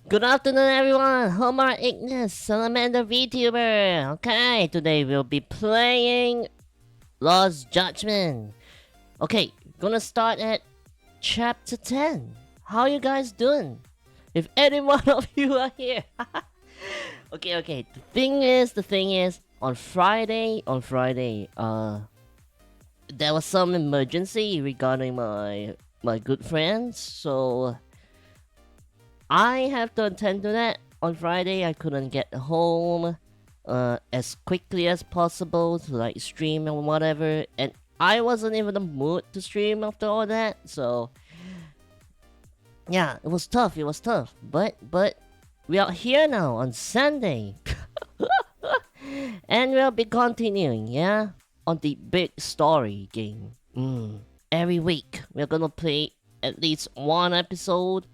Good afternoon, everyone. Homer Ignis, Salamander VTuber. Okay, today we'll be playing Lost Judgment. Okay, gonna start at chapter 10. How you guys doing? If any one of you are here. okay. The thing is, on Friday, there was some emergency regarding my good friends, so I have to attend to that. On Friday, I couldn't get home as quickly as possible to like stream and whatever, and I wasn't even in the mood to stream after all that. So yeah, it was tough. But we are here now on Sunday, and we'll be continuing. Yeah, on the big story game. Every week we're gonna play at least one episode,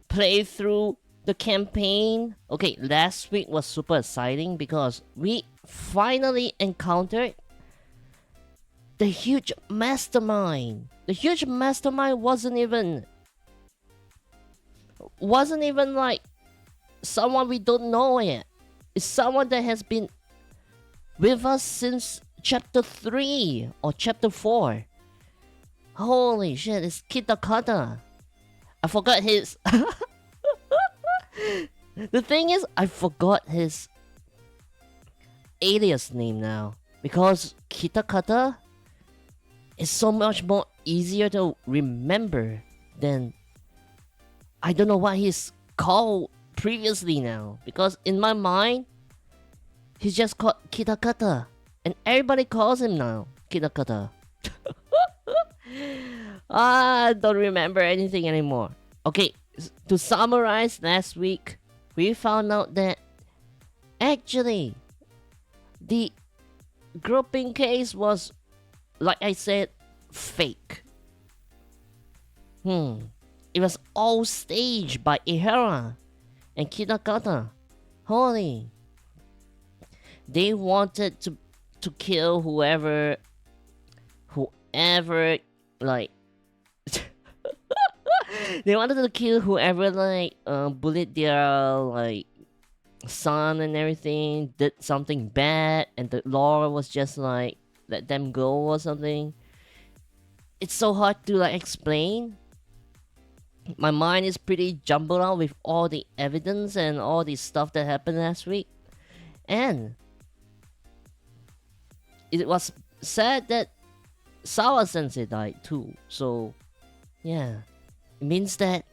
play through the campaign. Okay, last week was super exciting because we finally encountered the huge mastermind. The huge mastermind wasn't even like someone we don't know yet. It's someone that has been with us since chapter 3 or chapter 4. Holy shit, it's Kitakata. I forgot his The thing is, I forgot his alias name now. Because Kitakata is so much more easier to remember than I don't know what he's called previously now. Because in my mind, he's just called Kitakata. And everybody calls him now Kitakata. I don't remember anything anymore. Okay, to summarize last week, we found out that actually the grouping case was, like I said, fake. It was all staged by Ihara and Kitakata. Holy. They wanted to kill whoever like they wanted to kill whoever like bullied their like son and everything, did something bad, and the law was just like let them go or something. It's so hard to like explain. My mind is pretty jumbled out with all the evidence and all the stuff that happened last week. And it was said that Sawa Sensei died too. So yeah. It means that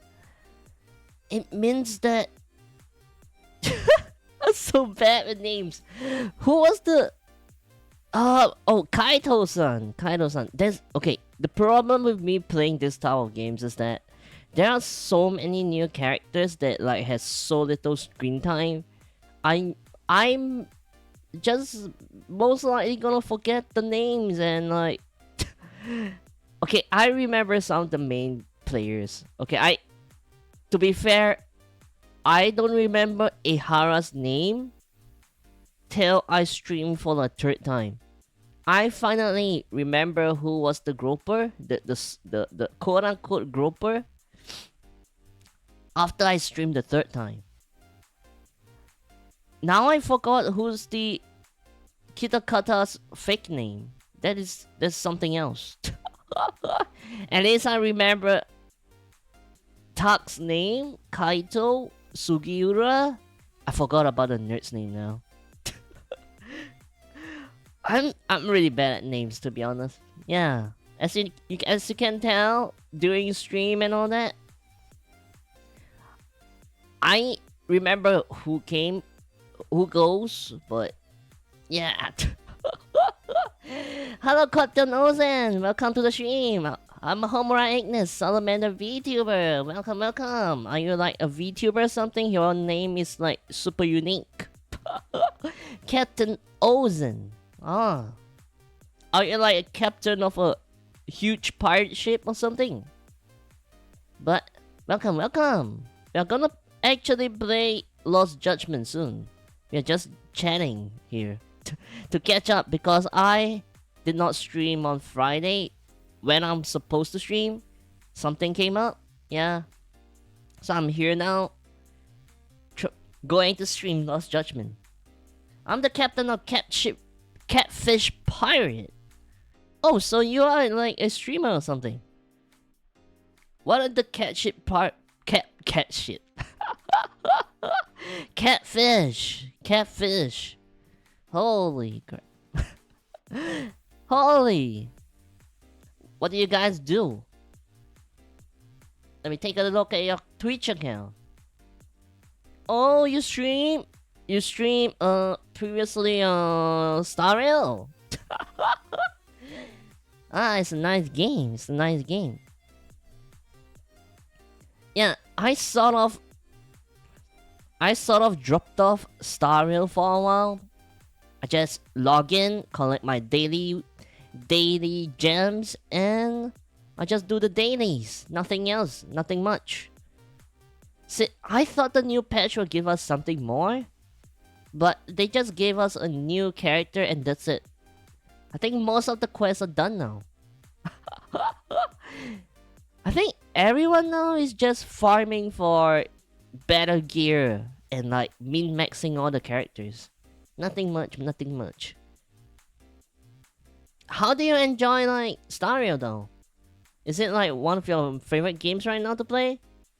I'm so bad with names. Who was the Kaito-san. There's okay, the problem with me playing this type of games is that there are so many new characters that like has so little screen time. I'm just most likely gonna forget the names and like okay, I remember some of the main players. Okay, to be fair, I don't remember Ihara's name till I streamed for the third time. I finally remember who was the groper, the quote unquote groper, after I streamed the third time. Now I forgot who's the Kitakata's fake name. That's something else. At least I remember Tak's name, Kaito, Sugiura. I forgot about the nerd's name now. I'm really bad at names, to be honest. Yeah, as you can tell during stream and all that, I remember who came, who goes, but yeah. Hello, Cotton Ozen. Welcome to the stream. I'm Homura Ignis, Salamander VTuber. Welcome. Are you like a VTuber or something? Your name is like super unique. Captain Ozen. Ah. Are you like a captain of a huge pirate ship or something? But welcome. We're gonna actually play Lost Judgment soon. We're just chatting here to catch up because I did not stream on Friday when I'm supposed to stream. Something came up. Yeah. So I'm here now, going to stream Lost Judgment. I'm the captain of Catfish Pirate. Oh, so you are like a streamer or something? What are the catship? Catfish. Holy crap. Holy. What do you guys do? Let me take a look at your Twitch account. Oh, you stream? You stream previously Star Rail. Ah, it's a nice game. It's a nice game. Yeah, I sort of dropped off Star Rail for a while. I just log in, collect my daily gems, and I just do the dailies. Nothing else, nothing much. See, I thought the new patch would give us something more, but they just gave us a new character and that's it. I think most of the quests are done now. I think everyone now is just farming for better gear and like min-maxing all the characters. Nothing much. How do you enjoy like Star Rail though? Is it like one of your favorite games right now to play?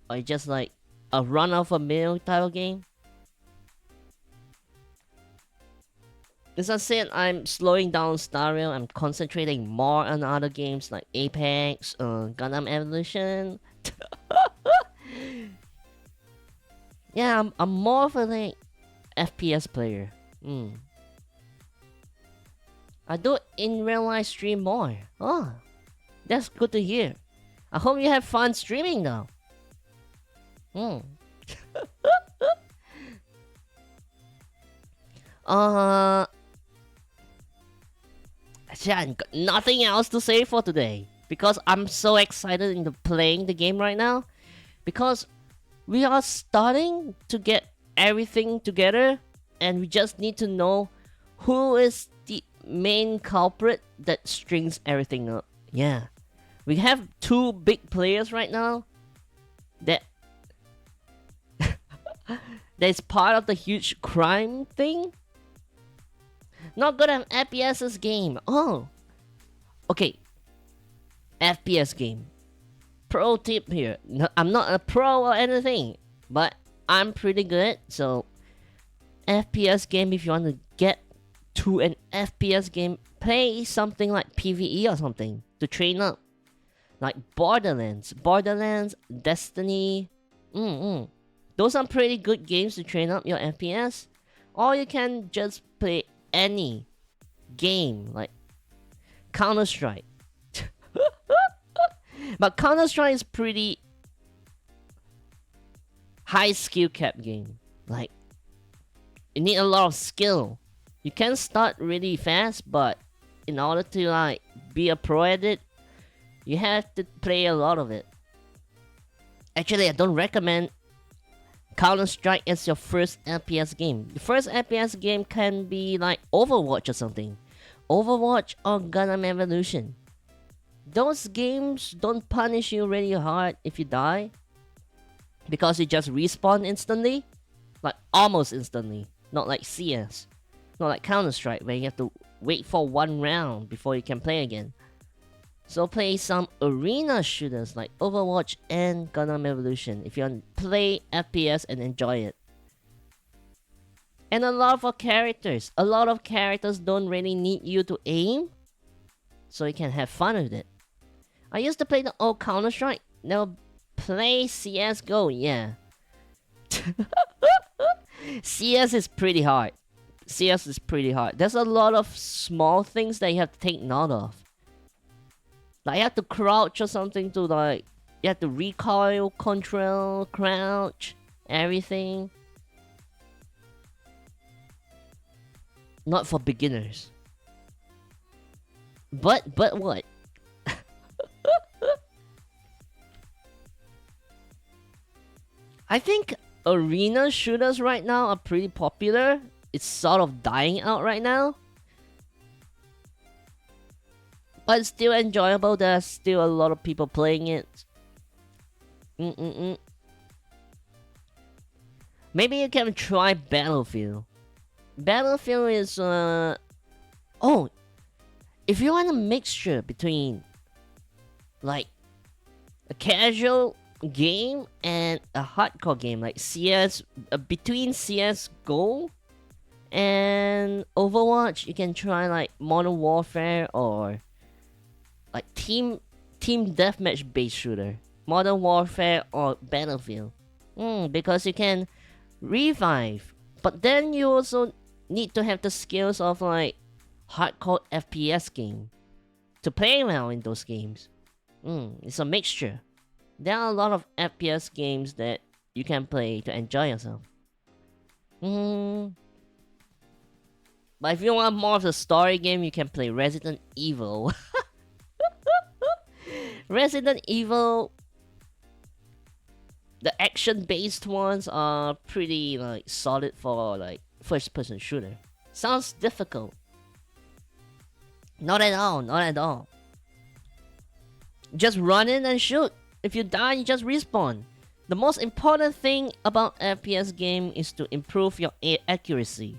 Or just like a run-of-a-mill type of game? As I said, I'm slowing down Star Rail. I'm concentrating more on other games like Apex, Gundam Evolution. Yeah, I'm more of a like FPS player. I do in real life stream more. Oh, that's good to hear. I hope you have fun streaming though. Actually, I got nothing else to say for today because I'm so excited into playing the game right now because we are starting to get everything together and we just need to know who is the main culprit that strings everything up. Yeah, we have two big players right now that that's part of the huge crime thing. Not good at FPS's game. Oh, okay. FPS game. Pro tip here. No, I'm not a pro or anything, but I'm pretty good. So, FPS game. If you want to get to an FPS game, play something like PvE or something to train up, like Borderlands, Destiny. Those are pretty good games to train up your FPS. Or you can just play any game like Counter-Strike. But Counter-Strike is pretty high skill cap game. Like you need a lot of skill. You can start really fast, but in order to like be a pro at it, you have to play a lot of it. Actually, I don't recommend Counter-Strike as your first FPS game. The first FPS game can be like Overwatch or something. Overwatch or Gundam Evolution. Those games don't punish you really hard if you die, because you just respawn instantly. Like almost instantly. Not like CS. Not like Counter-Strike where you have to wait for one round before you can play again. So play some arena shooters like Overwatch and Gundam Evolution if you want to play FPS and enjoy it. And a lot of characters. A lot of characters don't really need you to aim, so you can have fun with it. I used to play the old Counter-Strike. Now play CSGO, yeah. CS is pretty hard. There's a lot of small things that you have to take note of. Like you have to crouch or something to like, you have to recoil, control, crouch, everything. Not for beginners. But what? I think arena shooters right now are pretty popular. It's sort of dying out right now. But it's still enjoyable. There's still a lot of people playing it. Maybe you can try Battlefield. Battlefield is oh, if you want a mixture between like a casual game and a hardcore game like CS, between CS:GO and Overwatch, you can try like Modern Warfare or like team deathmatch based shooter, Modern Warfare or Battlefield. Because you can revive, but then you also need to have the skills of like hardcore FPS game to play well in those games. It's a mixture. There are a lot of FPS games that you can play to enjoy yourself. But if you want more of the story game, you can play Resident Evil. Resident Evil, the action-based ones are pretty like solid for like first-person shooter. Sounds difficult. Not at all, not at all. Just run in and shoot. If you die, you just respawn. The most important thing about FPS game is to improve your accuracy.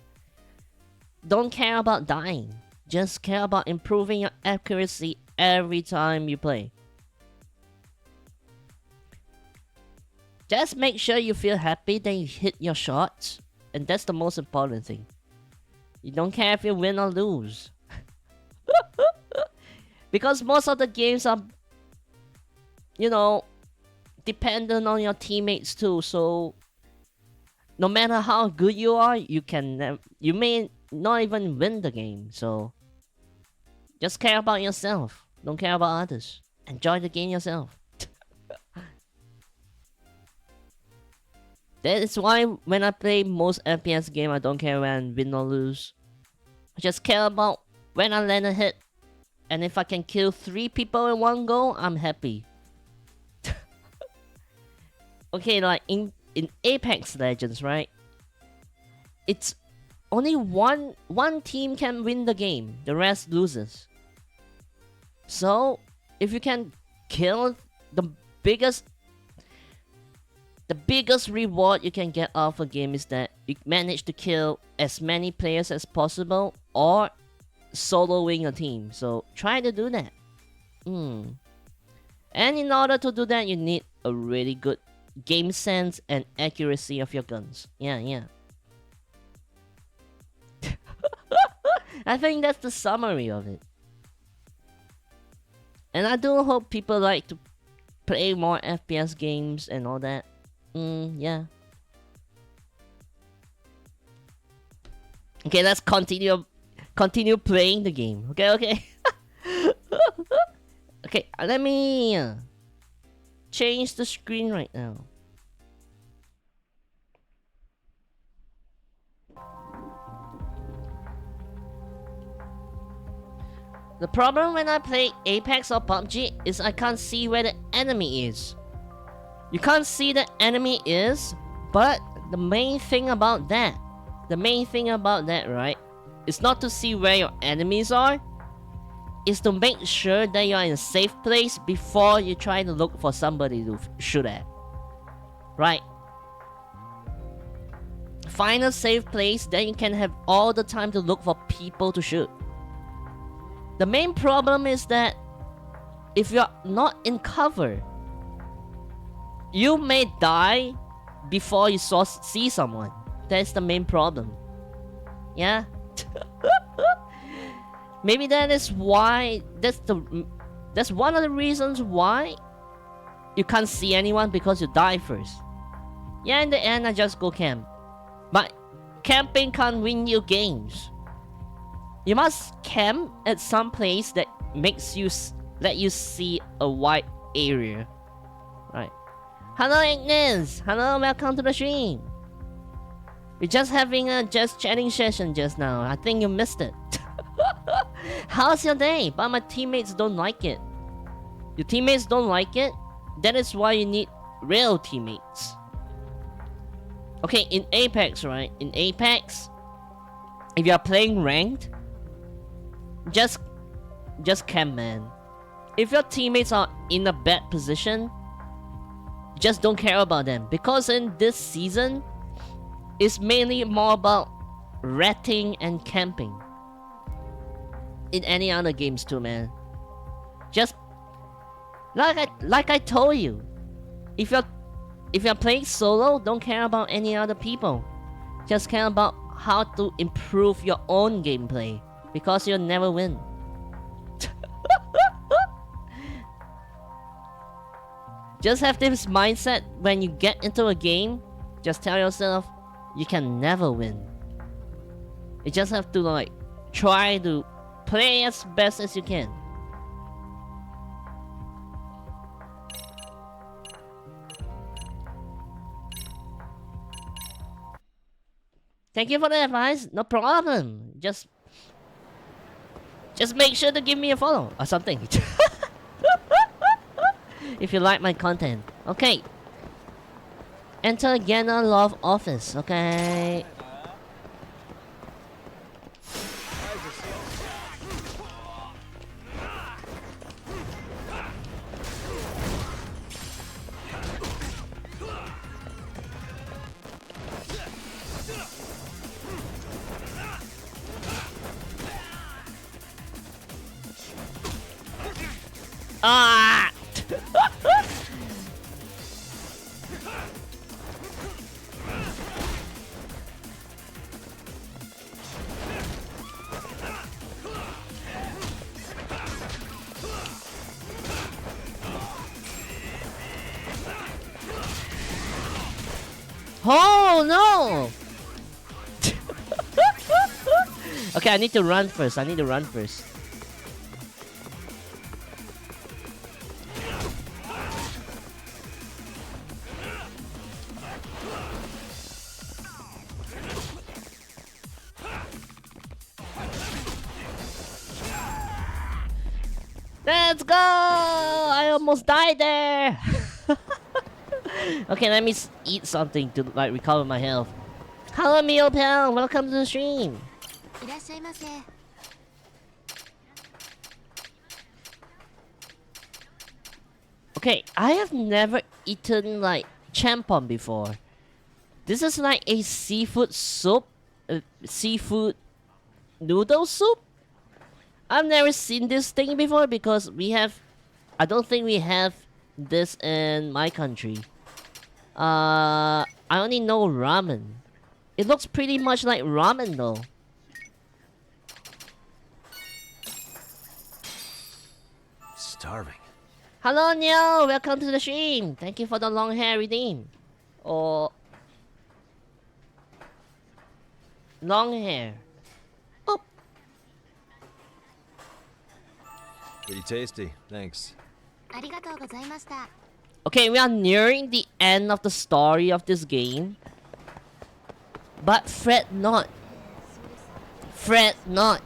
Don't care about dying. Just care about improving your accuracy every time you play. Just make sure you feel happy that you hit your shots. And that's the most important thing. You don't care if you win or lose. Because most of the games are, you know, dependent on your teammates too. So no matter how good you are, you may not even win the game. So just care about yourself. Don't care about others. Enjoy the game yourself. That is why when I play most FPS game, I don't care when I win or lose. I just care about when I land a hit. And if I can kill 3 people in one go, I'm happy. Okay, like in Apex Legends, right? It's only one team can win the game. The rest loses. So, if you can kill the biggest reward you can get off a game is that you manage to kill as many players as possible or soloing a team. So try to do that. And in order to do that, you need a really good game sense and accuracy of your guns. Yeah. I think that's the summary of it. And I do hope people like to play more FPS games and all that. Yeah. Okay, let's continue playing the game. Okay. Okay, let me change the screen right now. The problem when I play Apex or PUBG is I can't see where the enemy is. You can't see the enemy is, but the main thing about that, right, is not to see where your enemies are, is to make sure that you're in a safe place before you try to look for somebody to shoot at. Right? Find a safe place, then you can have all the time to look for people to shoot. The main problem is that if you're not in cover, you may die before you see someone. That's the main problem. Yeah? Maybe that is why that's one of the reasons why you can't see anyone, because you die first. Yeah, in the end I just go camp. But camping can't win you games. You must camp at some place that makes you let you see a wide area. Right. Hello Ignis! Hello, welcome to the stream. We're just having a just chatting session just now. I think you missed it. How's your day? But my teammates don't like it. Your teammates don't like it? That is why you need real teammates. Okay, in Apex, right? In Apex, if you are playing ranked, just camp, man. If your teammates are in a bad position, just don't care about them. Because in this season, It's mainly more about ratting and camping. In any other games too, man. Just like I told you, if you're playing solo, don't care about any other people. Just care about how to improve your own gameplay, because you'll never win. Just have this mindset when you get into a game. Just tell yourself you can never win. You just have to like try to play as best as you can. Thank you for the advice. No problem. Just make sure to give me a follow or something. If you like my content. Okay. Enter Ganna Love office. Okay. Ah! Oh no! Okay, I need to run first. Let's go! I almost died there! Okay, let me eat something to like recover my health. Hello, Meal Pal! Welcome to the stream! Okay, I have never eaten like champon before. This is like a seafood soup? Seafood noodle soup? I've never seen this thing before because I don't think we have this in my country. I only know ramen. It looks pretty much like ramen though. Starving. Hello, Neo! Welcome to the stream! Thank you for the long hair redeem. Or... long hair. Oh! Pretty tasty, thanks. Okay, we are nearing the end of the story of this game. But fret not. Fret not.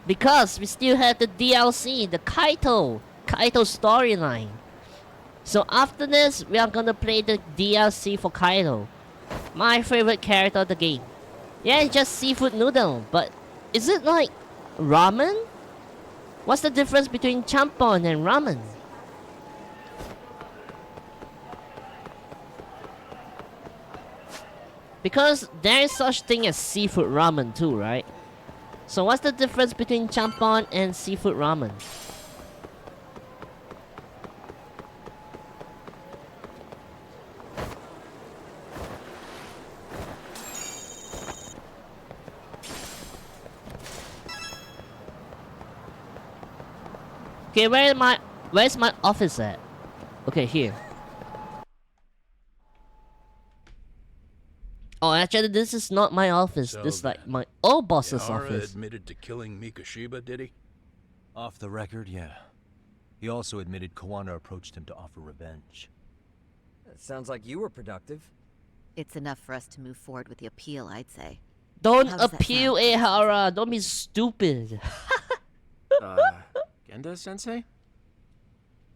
Because we still have the DLC, the Kaito storyline. So after this, we are gonna play the DLC for Kaito. My favorite character of the game. Yeah, it's just seafood noodle, but is it like ramen? What's the difference between champon and ramen? Because there is such thing as seafood ramen too, right? So what's the difference between champon and seafood ramen? Okay, where's my office at? Okay, here. Oh, actually, this is not my office. So this is like then, my old boss's Yahara office. admitted to killing Mikashiba, did he? Off the record, yeah. He also admitted Kawana approached him to offer revenge. It sounds like you were productive. It's enough for us to move forward with the appeal, I'd say. Don't How does that appeal, sound? Ehara. Don't be stupid. Genda-sensei?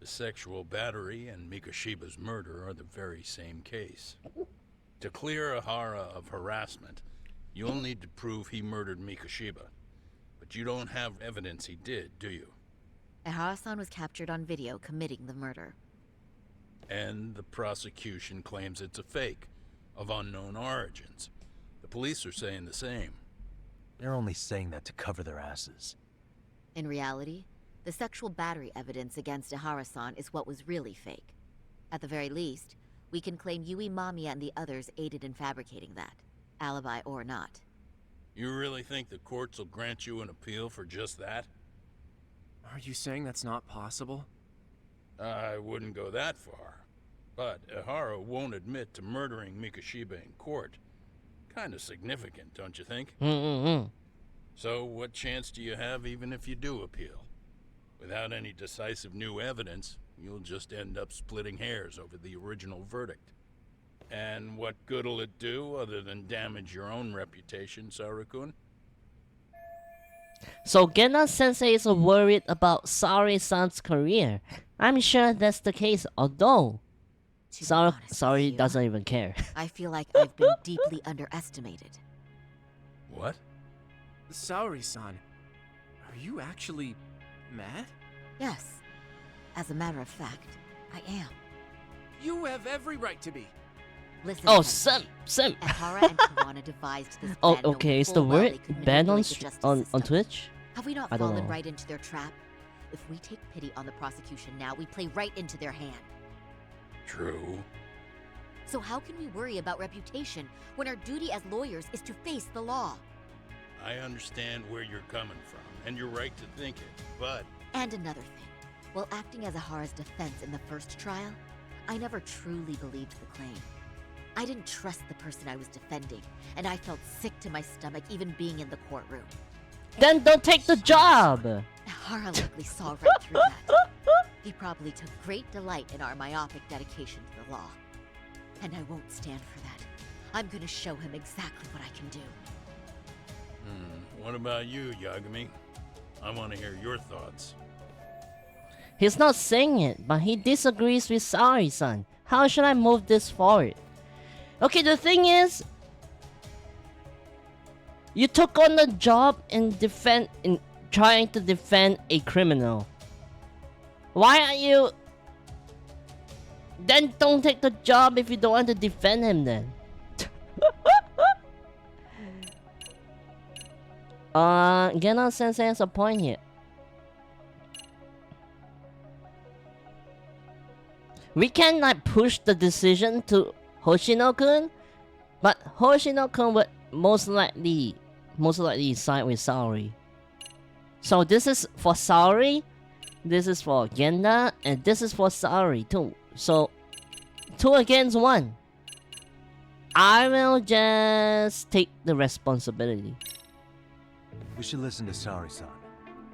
The sexual battery and Mikashiba's murder are the very same case. To clear Ahara of harassment, you'll need to prove he murdered Mikashiba. But you don't have evidence he did, do you? Ehara-san was captured on video committing the murder. And the prosecution claims it's a fake, of unknown origins. The The police are saying the same. They're only saying that to cover their asses. In reality, the sexual battery evidence against Ihara-san is what was really fake. At the very least, we can claim Yui Mamiya and the others aided in fabricating that, alibi or not. You really think the courts will grant you an appeal for just that? Are you saying that's not possible? I wouldn't go that far. But Ihara won't admit to murdering Mikashiba in court. Kinda significant, don't you think? So what chance do you have even if you do appeal? Without any decisive new evidence, you'll just end up splitting hairs over the original verdict. And what good'll it do other than damage your own reputation, Saru-kun? So Genda-sensei is worried about Saori-san's career. I'm sure that's the case, although To be honest with Saori you, doesn't even care. I feel like I've been deeply underestimated. What? Saori-san, are you actually mad? Yes. As a matter of fact, I am. You have every right to be. Listen, Oh, Sensei. Sim. Ihara and Kawana devised this Oh, plan knowing okay. Is the full well word they could banned on manipulate the justice on system. Twitch? Have we not I don't fallen know. right into their trap? If we take pity on the prosecution now, we play right into their hand. True. So how can we worry about reputation when our duty as lawyers is to face the law? I understand where you're coming from, and you're right to think it, but And another thing. While acting as Ihara's defense in the first trial, I never truly believed the claim. I didn't trust the person I was defending, and I felt sick to my stomach even being in the courtroom. Then don't take the job. Ihara likely saw right through that. He probably took great delight in our myopic dedication to the law. And I won't stand for that. I'm gonna show him exactly what I can do. what about you, Yagami? I want to hear your thoughts. He's not saying it, but he disagrees with Saori-san. How should I move this forward? Okay, the thing is, you took on the job in trying to defend a criminal. Why are you? Then don't take the job if you don't want to defend him. Then. Gena-sensei has a point here. We can like push the decision to Hoshino-kun, but Hoshino-kun would most likely side with Saori. So this is for Saori, this is for Genda, and this is for Saori too. So 2 against 1. I will just take the responsibility. We should listen to Saori-san.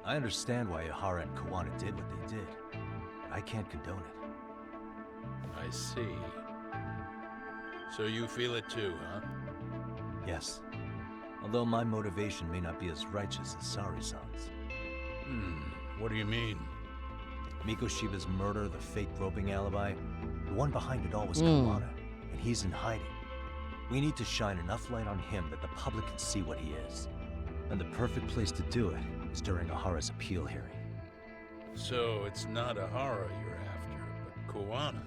I understand why Ihara and Kawana did what they did, but I can't condone it. I see. So you feel it too, huh? Yes. Although my motivation may not be as righteous as Saori-san's. What do you mean? Mikoshiba's murder, the fake groping alibi, the one behind it all was Kawana, and he's in hiding. We need to shine enough light on him that the public can see what he is. And the perfect place to do it is during Ihara's appeal hearing. So it's not Ihara you're after, but Kawana.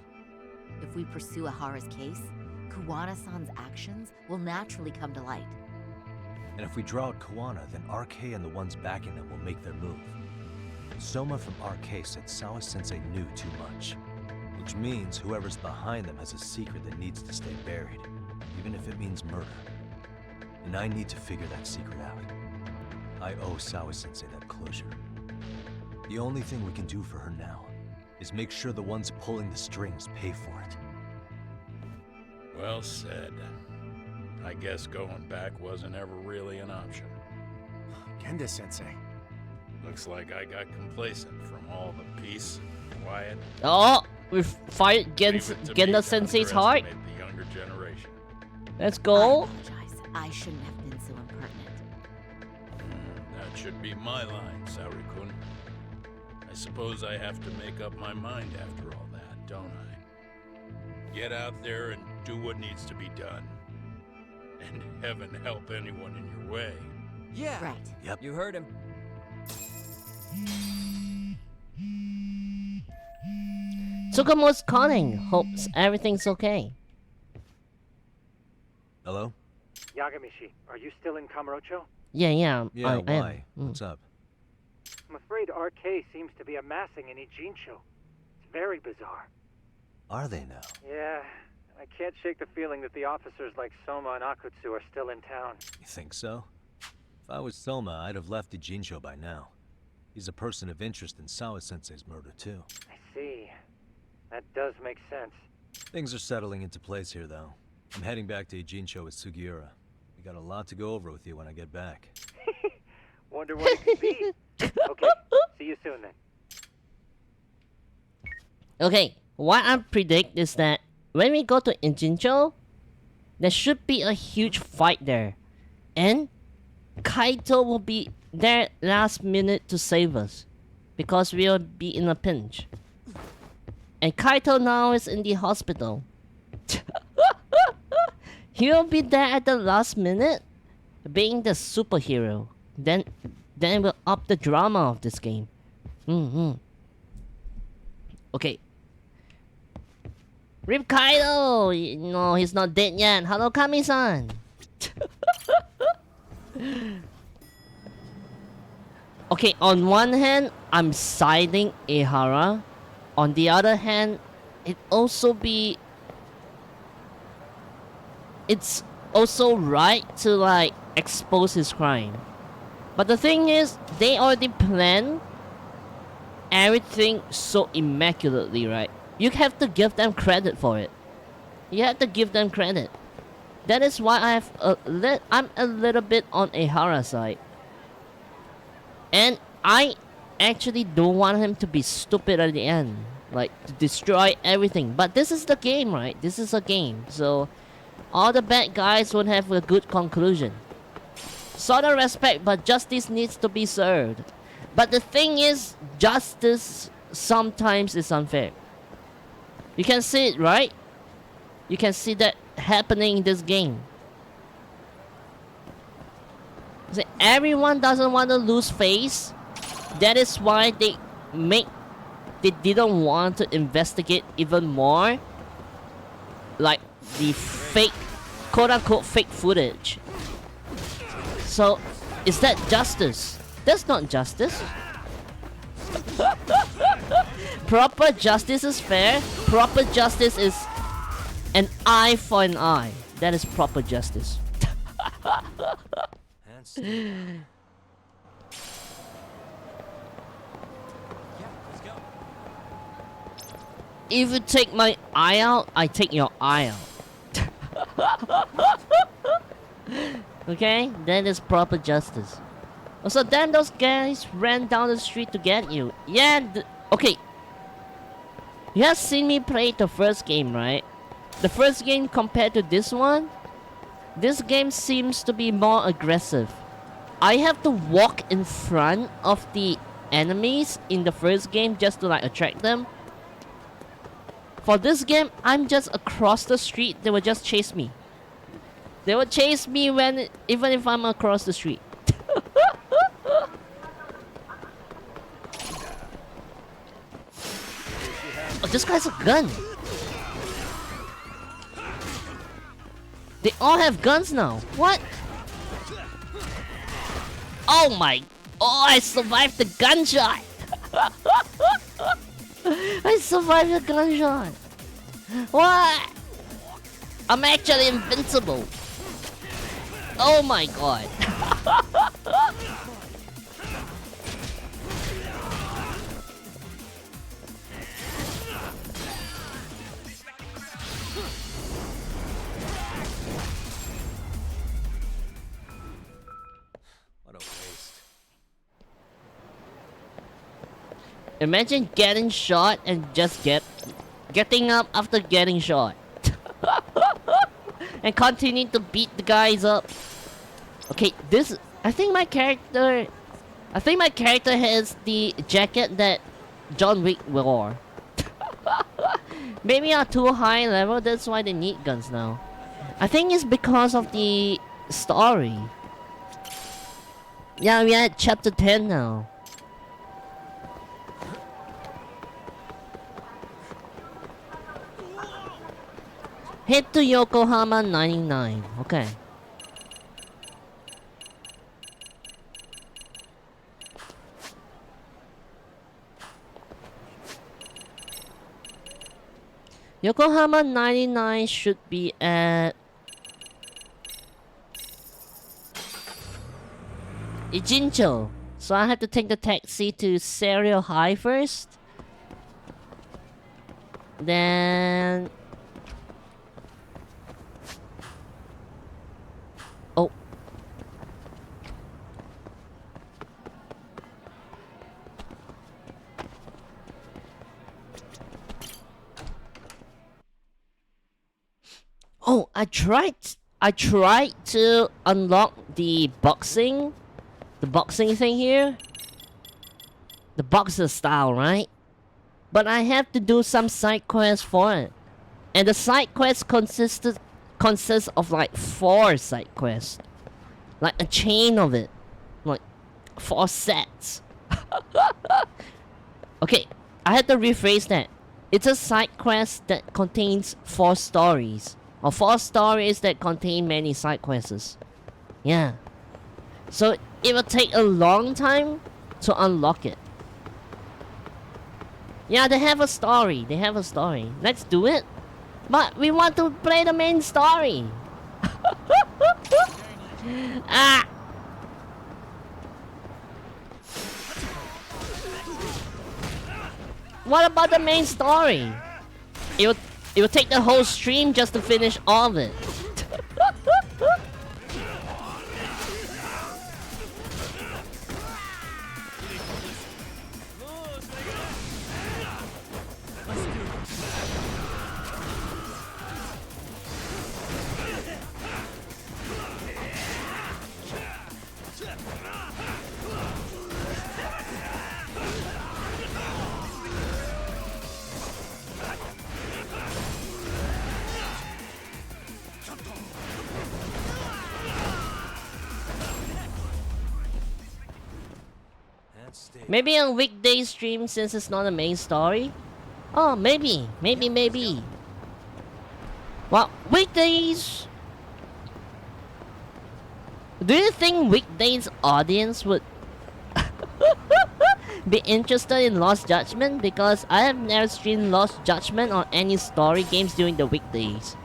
If we pursue Ihara's case, Kawana-san's actions will naturally come to light. And if we draw out Kawana, then RK and the ones backing them will make their move. Soma from RK said Sawa-sensei knew too much. Which means whoever's behind them has a secret that needs to stay buried, even if it means murder. And I need to figure that secret out. I owe Sawa-sensei that closure. The only thing we can do for her now is make sure the ones pulling the strings pay for it. Well said. I guess going back wasn't ever really an option. Genda-sensei. Looks like I got complacent from all the peace and quiet. Oh, we fight Leave against it to me to Genda-sensei's heart. underestimate the younger generation. Let's I go. apologize. I shouldn't have been so impertinent. That should be my line, Saori-kun. I suppose I have to make up my mind after all that, don't I? Get out there and do what needs to be done. And heaven help anyone in your way. Yeah. Right. Yep. You heard him. Tsukumo's calling. Hopes everything's okay. Hello? Yagamishi, are you still in Kamurocho? Yeah, Yeah, I why? am. What's up? I'm afraid RK seems to be amassing in Ijincho. It's very bizarre. Are they now? Yeah, I can't shake the feeling that the officers like Soma and Akutsu are still in town. You think so? If I was Soma, I'd have left Ijincho by now. He's a person of interest in Sawa-sensei's murder, too. I see. That does make sense. Things are settling into place here, though. I'm heading back to Ijincho with Sugiura. We got a lot to go over with you when I get back. Wonder what it could be. Okay, see you soon then. Okay, what I predict is that when we go to Injincho, there should be a huge fight there. And Kaito will be there last minute to save us. Because we'll be in a pinch. And Kaito now is in the hospital. He'll be there at the last minute, being the superhero. Then we'll up the drama of this game. Okay. Rip Kaido! No, he's not dead yet. Hello, Kami-san. Okay, on one hand, I'm siding Ehara. On the other hand, it's also right to like expose his crime. But the thing is, they already planned everything so immaculately, right? You have to give them credit for it. You have to give them credit. That is why I'm a little bit on Ehara's side. And I actually don't want him to be stupid at the end. Like, to destroy everything. But this is the game, right? This is a game. So, all the bad guys won't have a good conclusion. Sort of respect, but justice needs to be served. But the thing is, justice sometimes is unfair. You can see it, right? You can see that happening in this game. See, everyone doesn't want to lose face. That is why they didn't want to investigate even more. Like the fake, quote-unquote fake footage. So, is that justice? That's not justice. Proper justice is fair. Proper justice is an eye for an eye. That is proper justice. If you take my eye out, I take your eye out. Okay? That is proper justice. Also, then those guys ran down the street to get you. Yeah, okay. You have seen me play the first game, right? The first game compared to this one, this game seems to be more aggressive. I have to walk in front of the enemies in the first game just to like attract them. For this game, I'm just across the street. They will just chase me. They will chase me even if I'm across the street. Oh, this guy's a gun. They all have guns now. What? Oh my! Oh, I survived the gunshot. I survived the gunshot. What? I'm actually invincible. Oh my god. What a waste. Imagine getting shot and just getting up after getting shot. And continuing to beat the guys up. Okay, I think my character has the jacket that John Wick wore. Maybe at too high level, that's why they need guns now. I think it's because of the story. Yeah, we're at chapter 10 now. Head to Yokohama 99. Okay. Yokohama 99 should be at Ijincho. So I have to take the taxi to Serial High first. Then... Oh. Oh, I tried to unlock the boxing thing here. The boxer style, right? But I have to do some side quests for it. And the side quest consists of like 4 side quests. Like a chain of it. Like 4 sets. Okay, I had to rephrase that. It's a side quest that contains 4 stories. Or 4 stories that contain many side quests. Yeah. So it will take a long time to unlock it. Yeah, they have a story. Let's do it. But we want to play the main story. Ah! What about the main story? It will take the whole stream just to finish all of it. Maybe on weekday stream since it's not a main story? Oh, maybe. Well, weekdays... Do you think weekdays audience would be interested in Lost Judgment? Because I have never streamed Lost Judgment on any story games during the weekdays.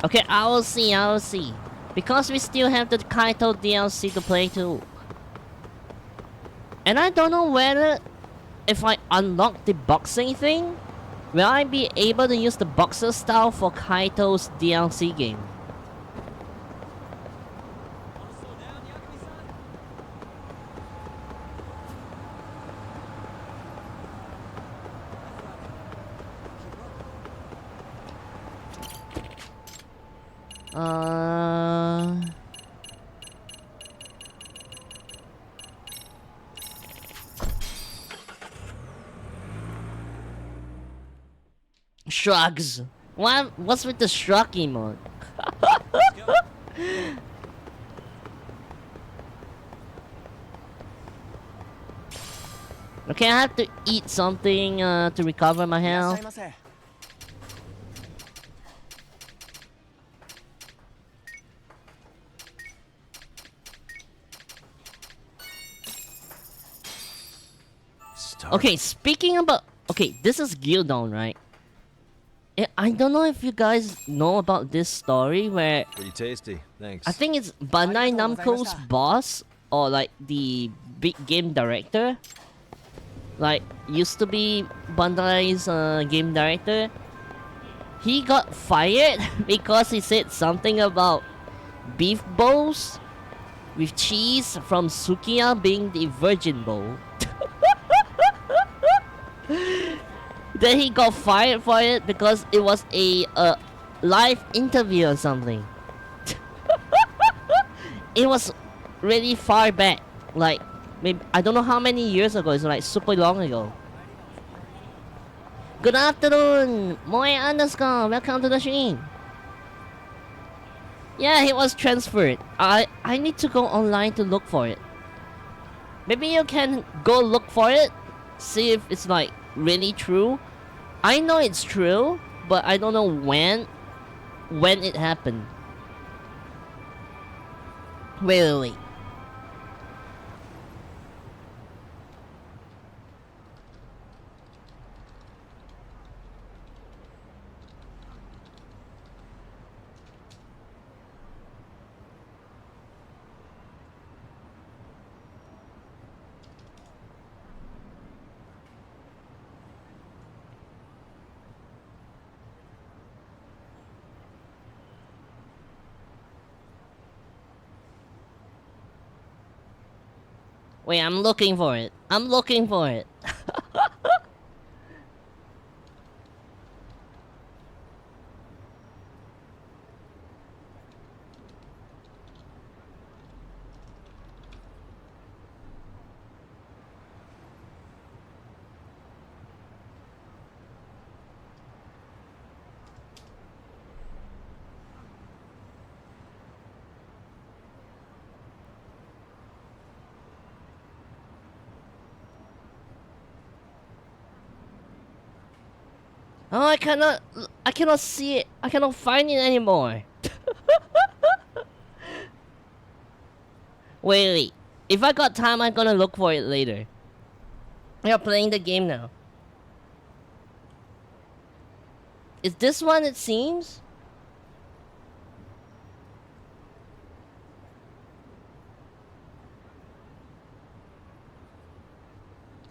Okay, I will see. Because we still have the Kaito DLC to play too. And I don't know whether if I unlock the boxing thing, will I be able to use the boxer style for Kaito's DLC game? Shrugs. What's with the shrug emote? Okay, I have to eat something to recover my health. Okay, speaking about... Okay, this is Gyudon, right? I don't know if you guys know about this story where... Pretty tasty, thanks. I think it's Bandai Namco's boss, or like the big game director. Like, used to be Bandai's game director. He got fired because he said something about beef bowls with cheese from Sukiya being the virgin bowl. Then he got fired for it because it was a live interview or something. It was really far back, like maybe I don't know how many years ago. It's like super long ago. Good afternoon, Moe_. Welcome to the stream. Yeah, he was transferred. I need to go online to look for it. Maybe you can go look for it, see if it's like really true. I know it's true, but I don't know when it happened. Wait. Wait, I'm looking for it. I'm looking for it. Oh, I cannot see it. I cannot find it anymore. Wait. If I got time, I'm gonna look for it later. We are playing the game now. Is this one, it seems?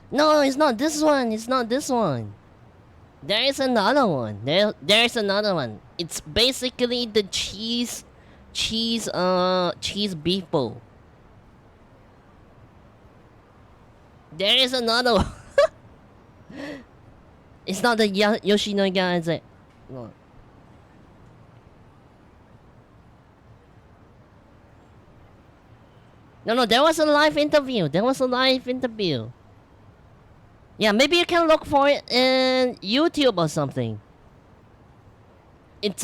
No, it's not this one. It's not this one. There is another one. There's another one. It's basically the cheese beef bowl. There is another one. It's not the Yoshinoya, is it? No. No, there was a live interview. Yeah, maybe you can look for it in YouTube or something. It's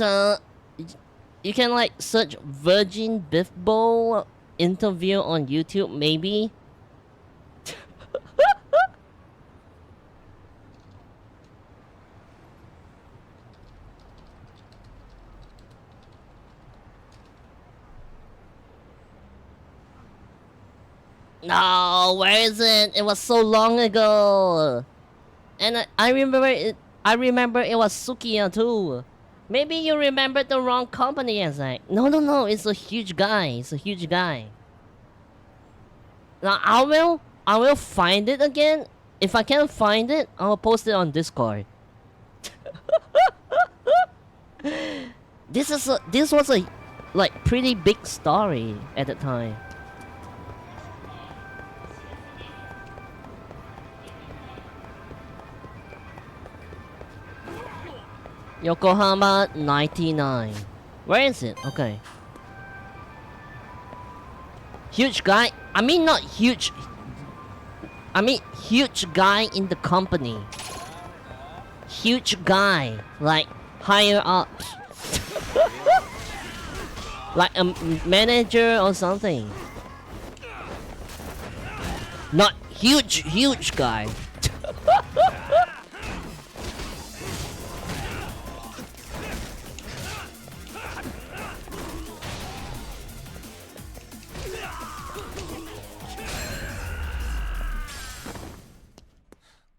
you can like search Virgin Beef Bowl interview on YouTube, maybe. No, where is it? It was so long ago. And I remember it. I remember it was Sukiya too. Maybe you remembered the wrong company as like. No. It's a huge guy. Now I will find it again. If I can't find it, I'll post it on Discord. This was a like pretty big story at the time. Yokohama 99. Where is it? Okay. Huge guy. I mean not huge. I mean huge guy in the company. Huge guy. Like higher up. Like a manager or something. Not huge guy.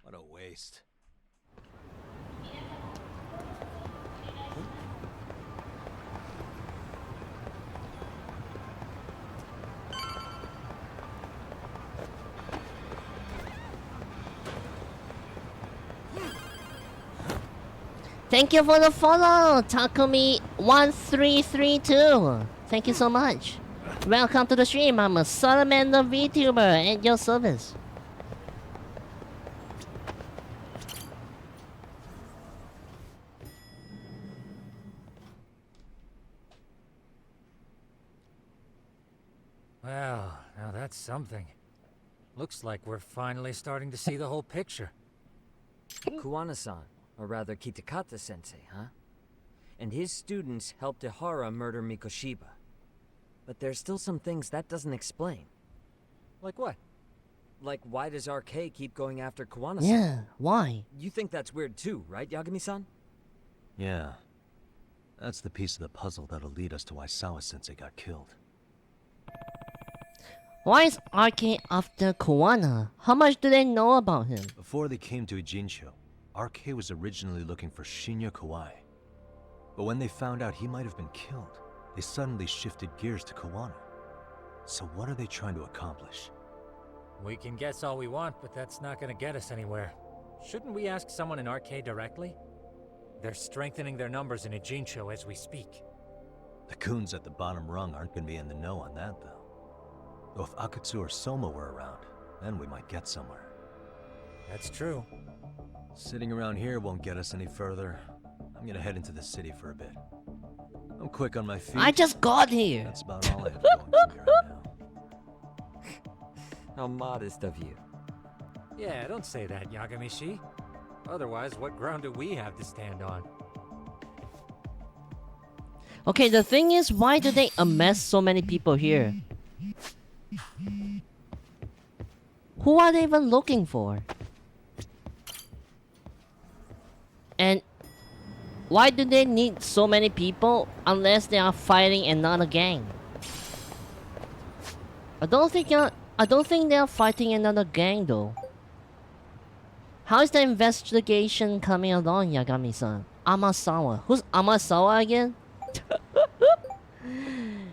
What a waste. Thank you for the follow, Takumi1332. Thank you so much. Welcome to the stream. I'm a Salamander VTuber at your service. Well, now that's something. Looks like we're finally starting to see the whole picture. Kuwana-san, or rather Kitakata-sensei, huh? And his students helped Ihara murder Mikoshiba. But there's still some things that doesn't explain. Like what? Like, why does RK keep going after Kuwana-san? Yeah, why? You think that's weird too, right, Yagami-san? Yeah. That's the piece of the puzzle that'll lead us to why Sawa-sensei got killed. Why is RK after Kuwana? How much do they know about him? Before they came to Ijincho, RK was originally looking for Shinya Kawai. But when they found out he might have been killed, they suddenly shifted gears to Kuwana. So what are they trying to accomplish? We can guess all we want, but that's not gonna get us anywhere. Shouldn't we ask someone in RK directly? They're strengthening their numbers in Ijincho as we speak. The goons at the bottom rung aren't gonna be in the know on that, though. Though if Akatsu or Soma were around, Then we might get somewhere. That's true. Sitting around here won't get us any further. I'm gonna head into the city for a bit. I'm quick on my feet. I just got here. That's about all I have going for me right now. How modest of you. Yeah, don't say that, Yagami-shi. Otherwise, what ground do we have to stand on? Okay, the thing is, why do they amass so many people here? Who are they even looking for? And why do they need so many people unless they are fighting another gang? I don't think they are fighting another gang though. How is the investigation coming along, Yagami-san? Amasawa. Who's Amasawa again?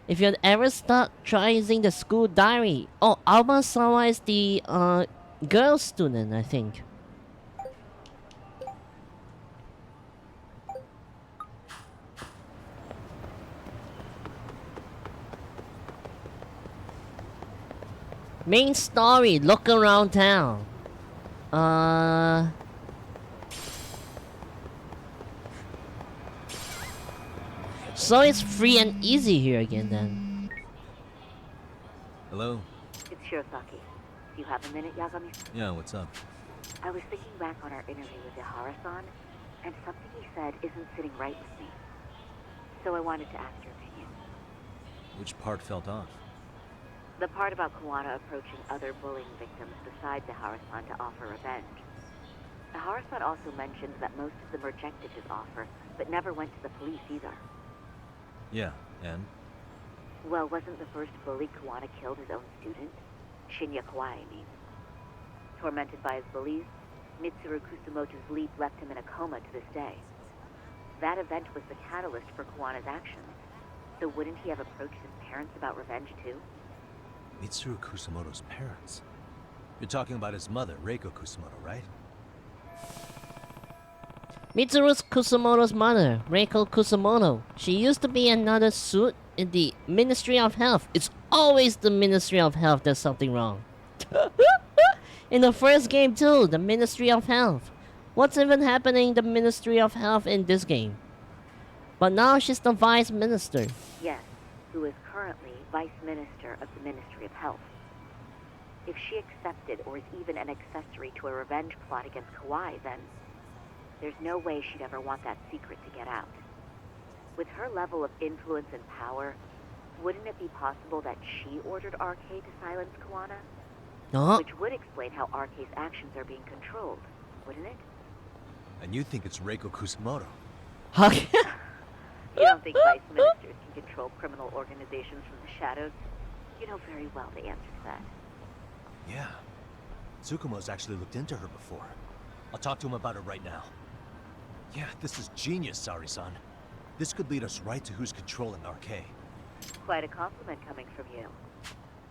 If you'd ever start trying the school diary. Oh, Amasawa is the girl student, I think. Main story, look around town. So it's free and easy here again then. Hello? It's Shirosaki. Do you have a minute, Yagami? Yeah, what's up? I was thinking back on our interview with Ihara-san, and something he said isn't sitting right with me. So I wanted to ask your opinion. Which part felt off? The part about Kuwana approaching other bullying victims besides Ihara-san to offer revenge. Ihara-san also mentioned that most of them rejected his offer, but never went to the police either. Yeah, and? Well, wasn't the first bully Kuwana killed his own student? Shinya Kawai, I mean. Tormented by his bullies, Mitsuru Kusumoto's leap left him in a coma to this day. That event was the catalyst for Kuwana's actions. So wouldn't he have approached his parents about revenge too? Mitsuru Kusumoto's parents? You're talking about his mother, Reiko Kusumoto, right? Mitsuru Kusumoto's mother, Reiko Kusumoto. She used to be another suit in the Ministry of Health. It's always the Ministry of Health there's something wrong. In the first game too, the Ministry of Health. What's even happening in the Ministry of Health in this game? But now she's the Vice Minister. Yes, who is currently Vice Minister of the Ministry of Health. If she accepted or is even an accessory to a revenge plot against Kawai, then there's no way she'd ever want that secret to get out. With her level of influence and power, wouldn't it be possible that she ordered RK to silence Kuwana? Oh, Which would explain how RK's actions are being controlled, wouldn't it? And you think it's Reiko Kusumoto? okay. You don't think vice ministers can control criminal organizations from the shadows? You know very well the answer to that. Yeah. Tsukumo's actually looked into her before. I'll talk to him about it right now. Yeah, this is genius, Sari-san. This could lead us right to who's controlling RK. Quite a compliment coming from you.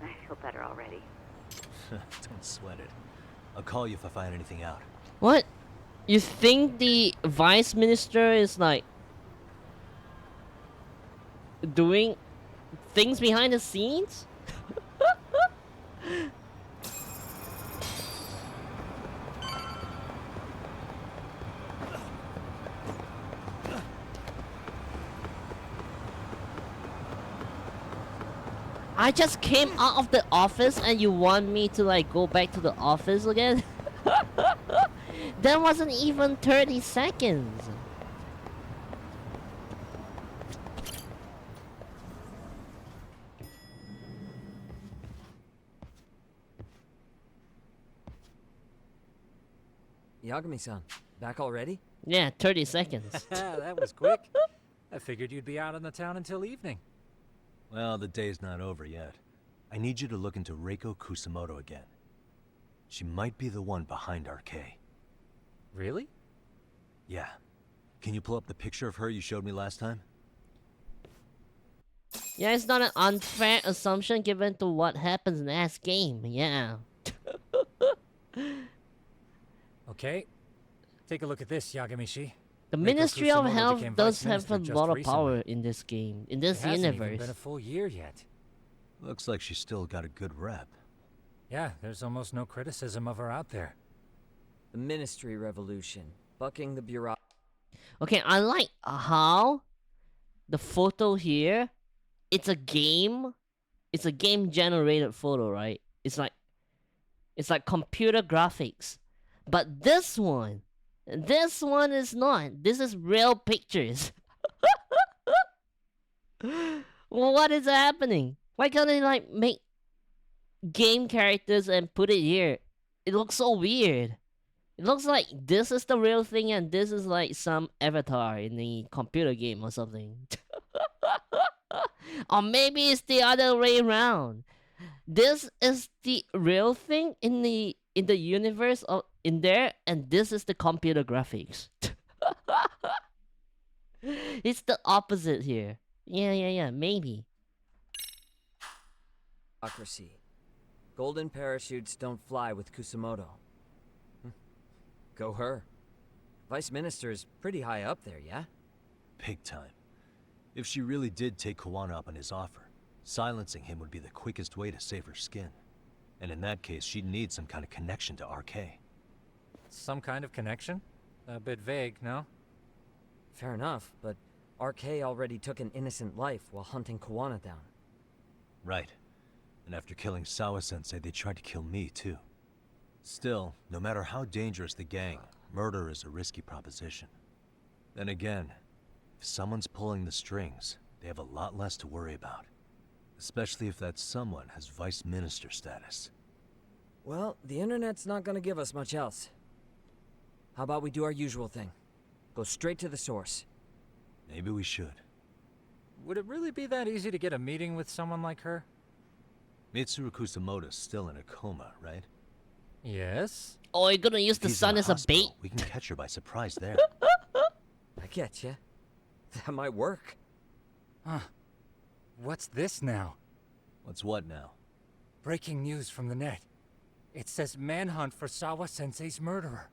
I feel better already. Don't sweat it. I'll call you if I find anything out. What? You think the Vice Minister is like doing things behind the scenes? I just came out of the office and you want me to like go back to the office again? That wasn't even 30 seconds. Yagami-san, back already? Yeah, 30 seconds. That was quick. I figured you'd be out in the town until evening. Well, the day's not over yet. I need you to look into Reiko Kusumoto again. She might be the one behind RK. Really? Yeah. Can you pull up the picture of her you showed me last time? Yeah, it's not an unfair assumption given to what happens in the last game. Yeah. Okay. Take a look at this, Yagami-shi. The Reiko Ministry of Kusumoto Health became does Vice have a Minister lot just of power recently. in this game, in this It hasn't even universe. been a full year yet. Looks like she's still got a good rep. Yeah, there's almost no criticism of her out there. The Ministry Revolution, bucking the bureaucracy. Okay, I like how the photo here, it's a game. It's a game generated photo, right? It's like computer graphics. But this one is not. This is real pictures. What is happening? Why can't they like make game characters and put it here? It looks so weird. It looks like this is the real thing and this is like some avatar in the computer game or something. Or maybe it's the other way around. This is the real thing in the universe of in there, and this is the computer graphics. It's the opposite here. Yeah, maybe. Golden parachutes don't fly with Kusamoto. Go her. Vice Minister's pretty high up there, yeah? Big time. If she really did take Kawana up on his offer, silencing him would be the quickest way to save her skin. And in that case, she'd need some kind of connection to RK. Some kind of connection? A bit vague, no? Fair enough, but RK already took an innocent life while hunting Kawana down. Right. And after killing Sawa-sensei, they tried to kill me, too. Still, no matter how dangerous the gang, murder is a risky proposition. Then again, if someone's pulling the strings, they have a lot less to worry about. Especially if that someone has vice minister status. Well, the internet's not gonna give us much else. How about we do our usual thing? Go straight to the source. Maybe we should. Would it really be that easy to get a meeting with someone like her? Mitsuru Kusamoto's still in a coma, right? Yes? Oh, you're gonna use If the he's sun in as a bait? hospital, we can catch her by surprise there. I get ya. That might work. Huh. What's this now? What's what now? Breaking news from the net. It says manhunt for Sawa-sensei's murderer.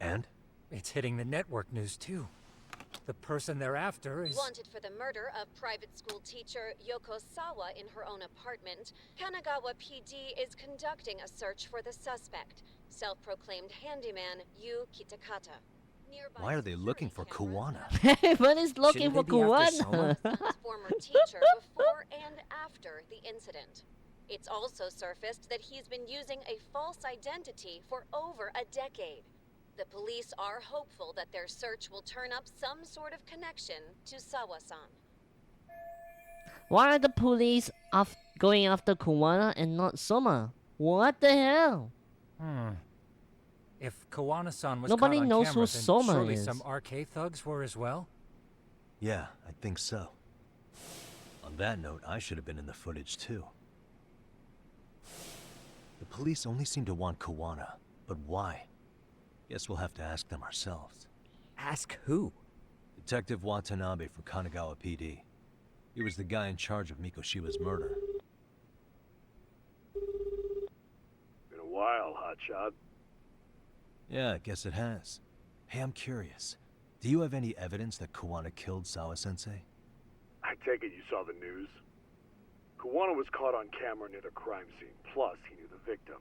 And? It's hitting the network news too. The person they're after is... Wanted for the murder of private school teacher Yoko Sawa in her own apartment, Kanagawa PD is conducting a search for the suspect, self-proclaimed handyman Yu Kitakata. Nearby Why are they looking for security Kawana? Everybody's looking Shouldn't for they be after Kawana. Son's former teacher before and after the incident. It's also surfaced that he's been using a false identity for over a decade. The police are hopeful that their search will turn up some sort of connection to Sawa-san. Why are the police going after Kawana and not Soma? What the hell? If Kawana-san was Nobody caught on knows camera, who then Soma surely is. some RK thugs were as well? Yeah, I think so. On that note, I should have been in the footage too. The police only seem to want Kawana, but why? Guess we'll have to ask them ourselves. Ask who? Detective Watanabe from Kanagawa PD. He was the guy in charge of Mikoshiba's murder. Been a while, hotshot. Yeah, I guess it has. Hey, I'm curious. Do you have any evidence that Kawana killed Sawa-sensei? I take it you saw the news. Kawana was caught on camera near the crime scene, plus he knew the victim.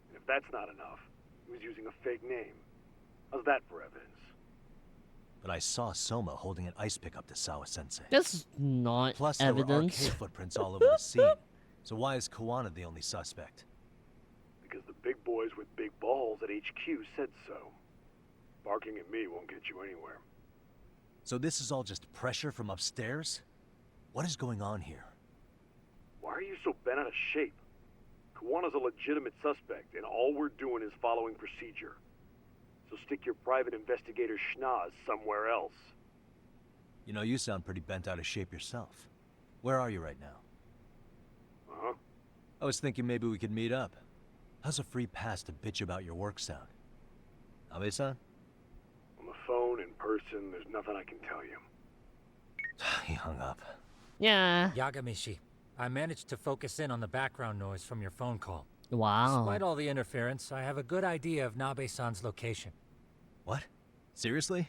And if that's not enough, he was using a fake name. How's that for evidence? But I saw Soma holding an ice pick up to Sawa-sensei. That's not Plus, evidence. there were RK footprints all over the scene. So why is Kawana the only suspect? Because the big boys with big balls at HQ said so. Barking at me won't get you anywhere. So this is all just pressure from upstairs? What is going on here? Why are you so bent out of shape? Kawana's a legitimate suspect, and all we're doing is following procedure. So stick your private investigator schnoz somewhere else. You know, you sound pretty bent out of shape yourself. Where are you right now? Uh-huh. I was thinking maybe we could meet up. How's a free pass to bitch about your work sound? Abe-san? On the phone, in person, there's nothing I can tell you. He hung up. Yeah. Yagamishi, I managed to focus in on the background noise from your phone call. Wow. Despite all the interference, I have a good idea of Nabe-san's location. What? Seriously?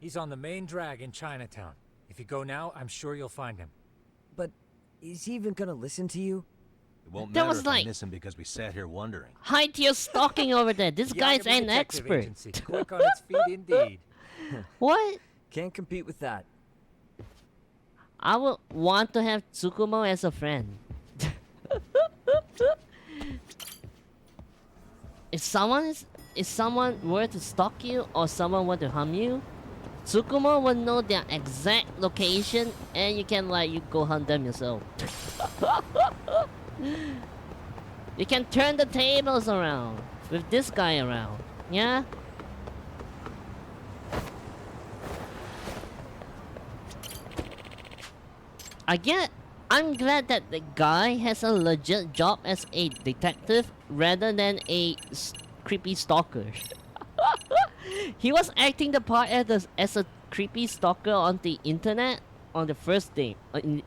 He's on the main drag in Chinatown. If you go now, I'm sure you'll find him. But is he even gonna listen to you? It won't That matter was if I like miss him because we sat here wondering. high tier stalking over there. This guy's Yagami an Detective expert. Agency. Quick on its feet indeed. What? Can't compete with that. I would want to have Tsukumo as a friend. if someone were to stalk you or someone were to harm you, Tsukumo would know their exact location and you can you go hunt them yourself. You can turn the tables around with this guy around. Yeah? I'm glad that the guy has a legit job as a detective rather than a creepy stalker. He was acting the part as a creepy stalker on the internet on the first game,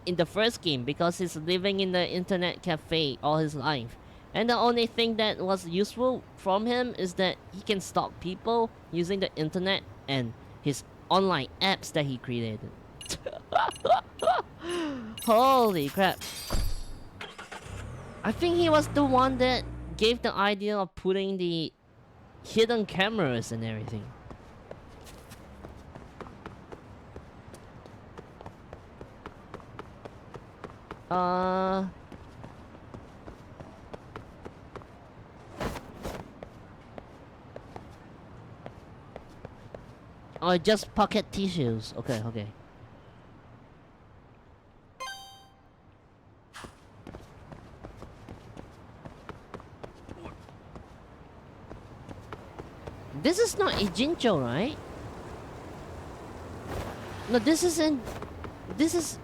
in the first game, because he's living in the internet cafe all his life. And the only thing that was useful from him is that he can stalk people using the internet and his online apps that he created. Holy crap. I think he was the one that gave the idea of putting the hidden cameras and everything. Oh, just pocket tissues. Okay, okay. This is not Ijincho, right? No, this isn't. This is.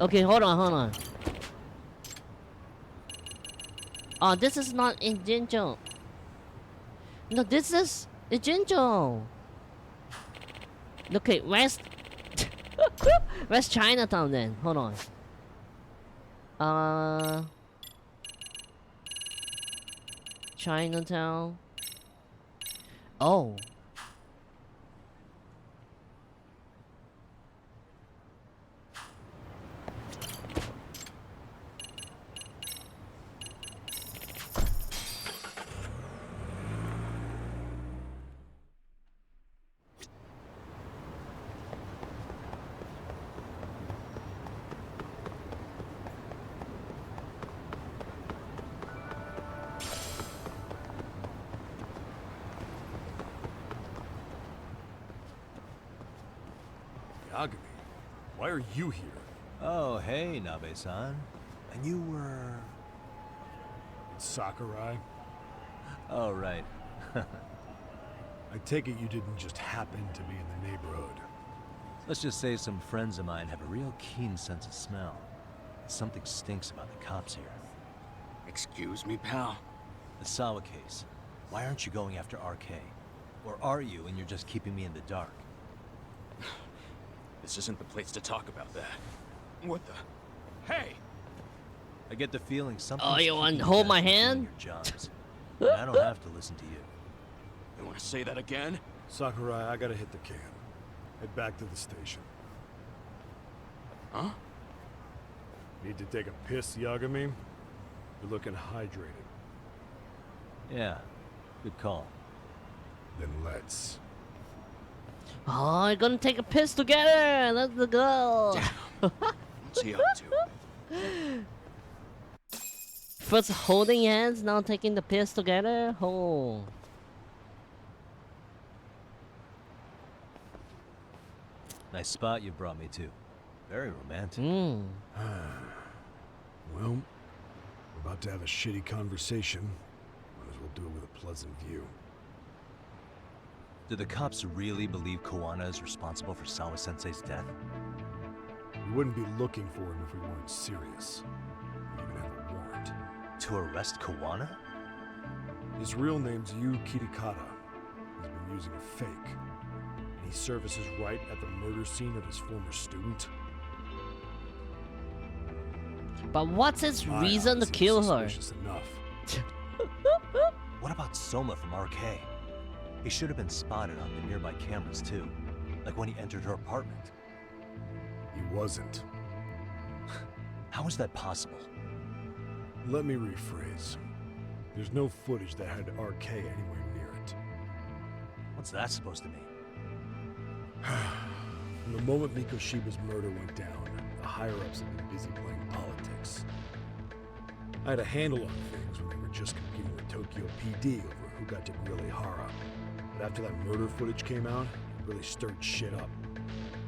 Okay, hold on. Oh, this is not Ijincho. No, this is Ijincho. Okay, where's where's Chinatown then? Hold on. Chinatown. Oh. Yagami, why are you here? Oh, hey, Nabe-san. And you were... Sakurai? Oh, right. I take it you didn't just happen to be in the neighborhood. Let's just say some friends of mine have a real keen sense of smell. Something stinks about the cops here. Excuse me, pal? The Sawa case. Why aren't you going after RK? Or are you and you're just keeping me in the dark? This isn't the place to talk about that. What the? Hey! I get the feeling something. Oh, you want to hold my hand? Your jobs. And I don't have to listen to you. You want to say that again? Sakurai, I gotta hit the can. Head back to the station. Huh? Need to take a piss, Yagami? You're looking hydrated. Yeah, good call. Then let's. Oh, we're gonna take a piss together. Let's go. What's he up to? First holding hands, now taking the piss together. Oh. Nice spot you brought me to. Very romantic. Hmm. Well, we're about to have a shitty conversation. Might as well do it with a pleasant view. Do the cops really believe Koana is responsible for Sawa-sensei's death? We wouldn't be looking for him if we weren't serious. We even have a warrant. To arrest Koana? His real name's Yu Kitakata. He's been using a fake. And he services right at the murder scene of his former student. But what's his My reason to odds kill seem her? suspicious enough. What about Soma from RK? He should have been spotted on the nearby cameras too. Like when he entered her apartment. He wasn't. How is that possible? Let me rephrase. There's no footage that had RK anywhere near it. What's that supposed to mean? From the moment Mikoshiba's murder went down, the higher-ups have been busy playing politics. I had a handle on things when they were just competing with Tokyo PD over who got to grill Hara. But after that murder footage came out, it really stirred shit up.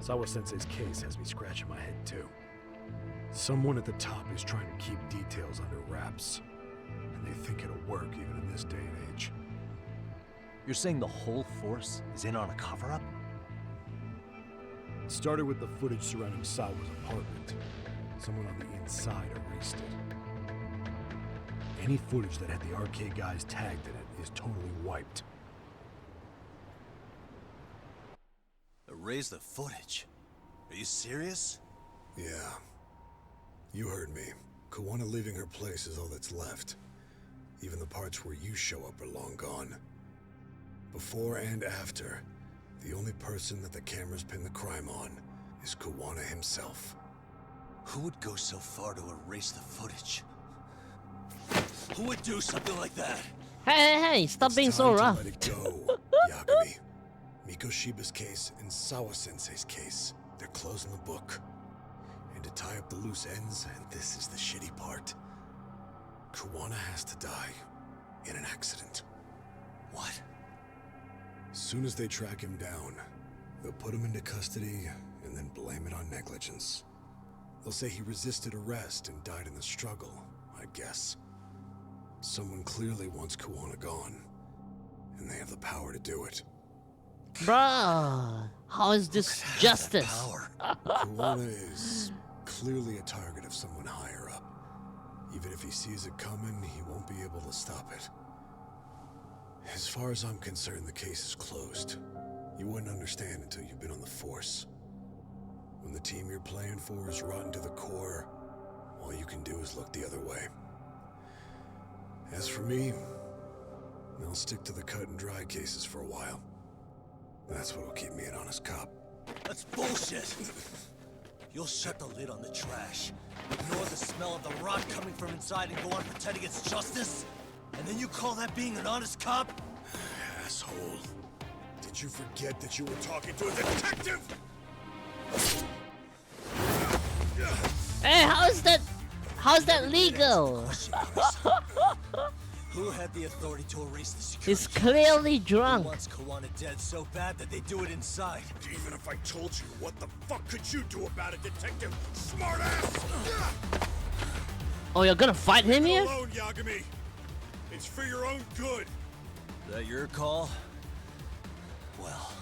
Sawa-sensei's case has me scratching my head too. Someone at the top is trying to keep details under wraps. And they think it'll work even in this day and age. You're saying the whole force is in on a cover-up? It started with the footage surrounding Sawa's apartment. Someone on the inside erased it. Any footage that had the RK guys tagged in it is totally wiped. Erase the footage? Are you serious? Yeah. You heard me. Kawana leaving her place is all that's left. Even the parts where you show up are long gone. Before and after, the only person that the cameras pin the crime on is Kawana himself. Who would go so far to erase the footage? Who would do something like that? Hey, stop being so rough. Let it go, Yagami. Mikoshiba's case and Sawa-sensei's case, they're closing the book. And to tie up the loose ends, and this is the shitty part, Kawana has to die in an accident. What? As soon as they track him down, they'll put him into custody and then blame it on negligence. They'll say he resisted arrest and died in the struggle, I guess. Someone clearly wants Kawana gone, and they have the power to do it. Bruh, how is this justice? Kawana is clearly a target of someone higher up. Even if he sees it coming, he won't be able to stop it. As far as I'm concerned, the case is closed. You wouldn't understand until you've been on the force. When the team you're playing for is rotten to the core, all you can do is look the other way. As for me, I'll stick to the cut and dry cases for a while. That's what'll keep me an honest cop. That's bullshit! You'll shut the lid on the trash, ignore the smell of the rot coming from inside, and go on pretending it's justice? And then you call that being an honest cop? Asshole. Did you forget that you were talking to a detective? Hey, how's that legal? Who had the authority to erase the security? He's clearly drunk. Who wants Kawana dead so bad that they do it inside? Even if I told you, what the fuck could you do about it, detective? Smartass! Oh, you're gonna fight him here? Leave it alone, Yagami. It's for your own good. Is that your call? Well,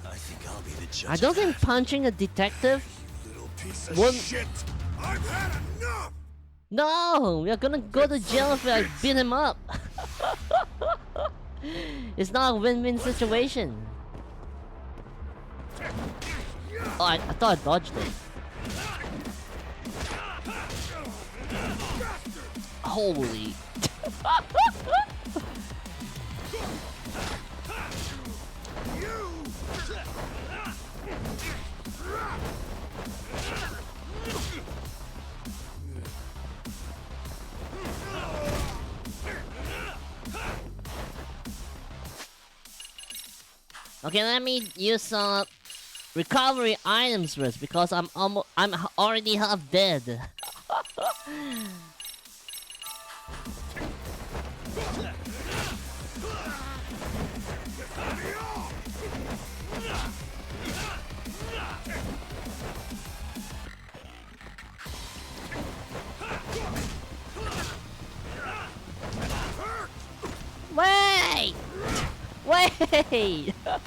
I think I'll be the judge. I don't think punching a detective. You little piece of One... shit. I've had enough. No, we're gonna go to jail if I beat him up. It's not a win-win situation. Oh, I thought I dodged it. Holy. Okay, let me use some recovery items first because I'm already half dead. Wait! Wait! I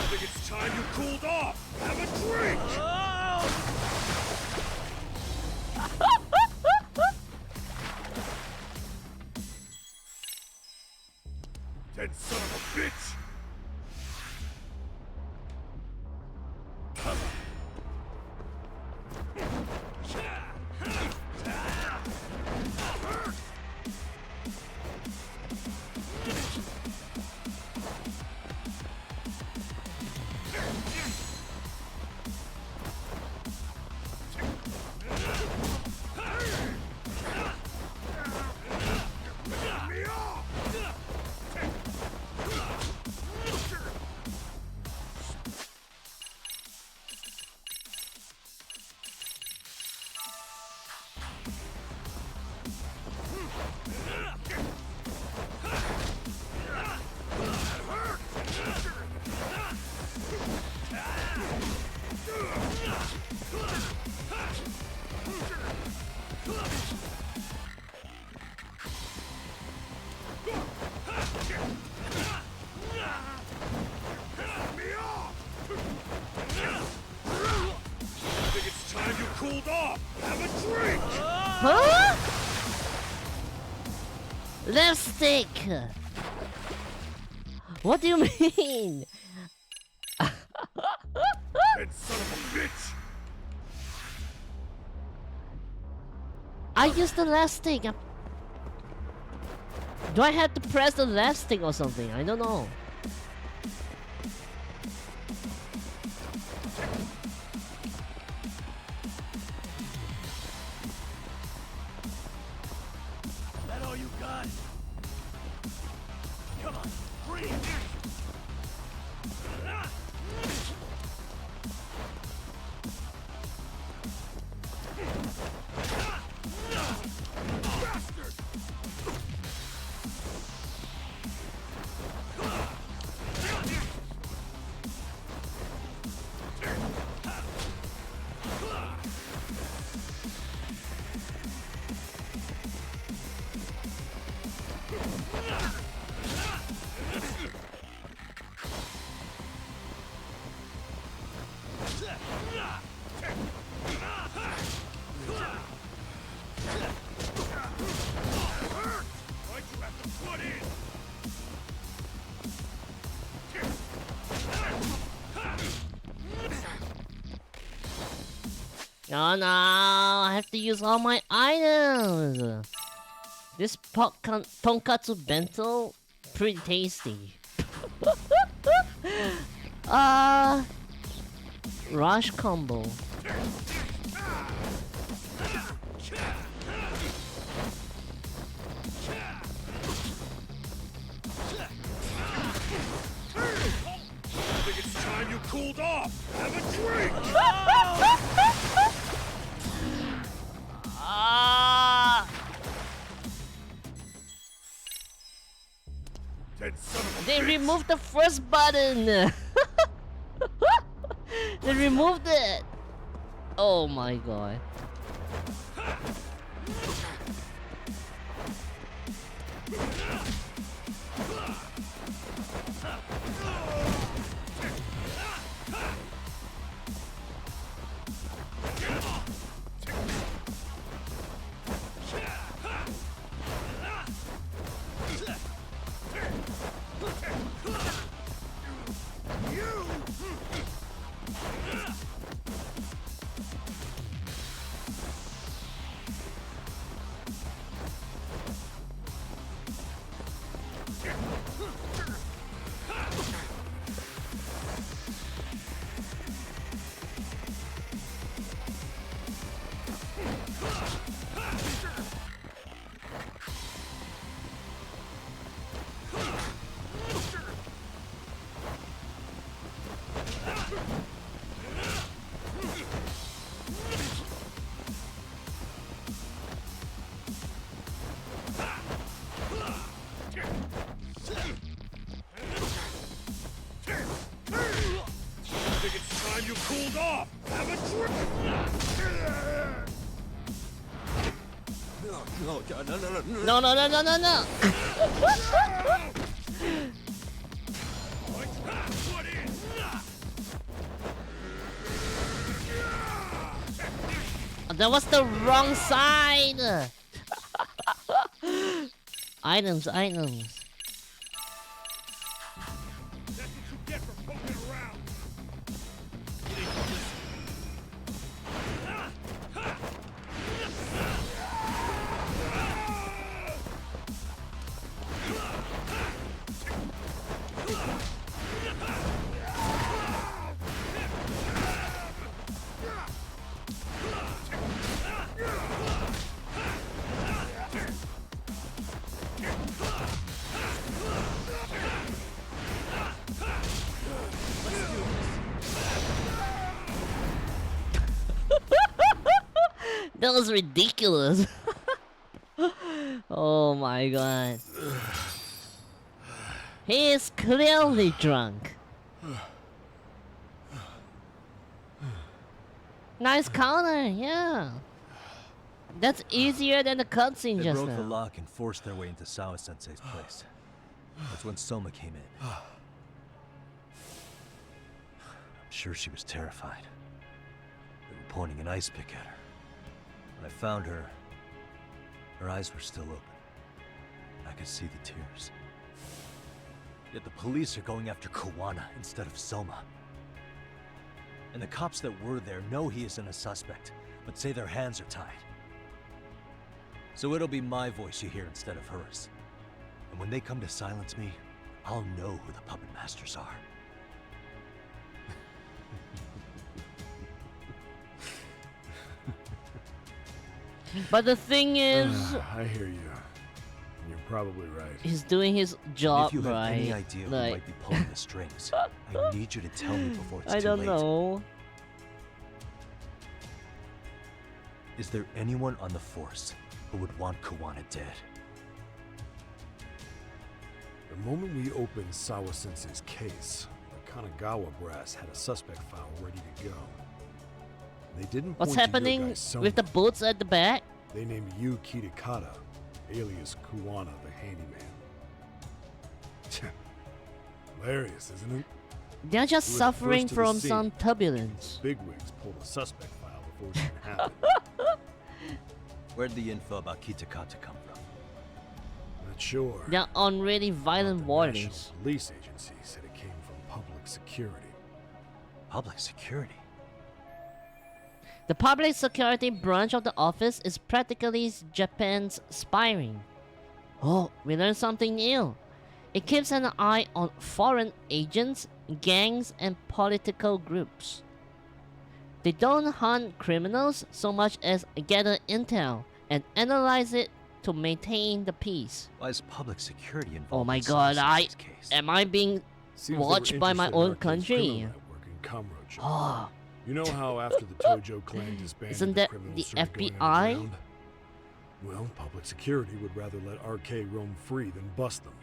think it's time you cooled off. Have a drink. Dead son of a bitch. Huh? Left stick. What do you mean? That son of a bitch! I used the left stick. Do I have to press the left stick or something? I don't know. That all you got? Come on, bring it. Oh no, I have to use all my items. This tonkatsu bento, pretty tasty. Rush combo. I think it's time you cooled off. Have a drink. They removed the first button. They removed it. Oh my god. You cooled off. Have a drink. No, no, no, no, no, no. That was the wrong side. Items. That was ridiculous. Oh my god. He is clearly drunk. Nice counter, yeah. That's easier than the cutscene They just broke now. the lock and forced their way into Sawa-sensei's place. That's when Soma came in. I'm sure she was terrified. They were pointing an ice pick at her. When I found her, Her eyes were still open. I could see the tears. Yet the police are going after Kawana instead of Soma. And the cops that were there know he isn't a suspect, but say their hands are tied. So it'll be my voice you hear instead of hers. And when they come to silence me, I'll know who the puppet masters are. But the thing is, I hear you. You're probably right. he's doing his job If you have right. any idea who like, might be pulling the strings, I need you to tell me before it's I too don't late. know. Is there anyone on the force who would want Kawana dead? The moment we opened Sawa-sensei's case, the Kanagawa brass had a suspect file ready to go. They didn't What's point to your happening guy Soma. with the bullets at the back? They named you Kitakata, alias Kawana the handyman. Hilarious, isn't it? They're just You were the suffering first to the from scene. some turbulence. Bigwigs pulled a suspect file before it even happened. Where'd the info about Kitakata come from? Not sure. They're on really violent The warnings. National Police Agency said it came from public security. Public security? The public security branch of the office is practically Japan's spying. Oh, we learned something new. It keeps an eye on foreign agents, gangs, and political groups. They don't hunt criminals so much as gather intel and analyze it to maintain the peace. Why is public security involved? Oh my in god, Sawa-sensei's case? am I being Seems they were watched by my interested in own Arcade's country? criminal network in Kamurocho. Oh, You know how after the Tojo clan disbanded, Isn't the that criminals the started going FBI? underground? Well, public security would rather let RK roam free than bust them.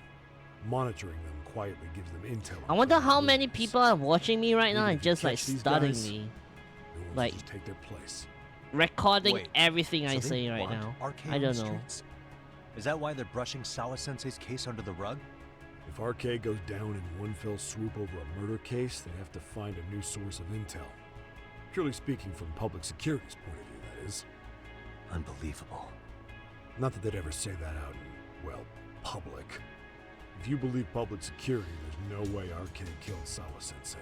Monitoring them quietly gives them intel. I on wonder criminal how many movements. people are watching me right now Even and if you just like catch these studying guys, me, No one will like just take their place. recording Wait, everything I so they say right want now. RK I on don't the know. streets? Is that why they're brushing Sawa-sensei's case under the rug? If RK goes down in one fell swoop over a murder case, they have to find a new source of intel. Purely speaking, from public security's point of view, that is. Unbelievable. Not that they'd ever say that out in, well, public. If you believe public security, there's no way RK killed Sawa-sensei.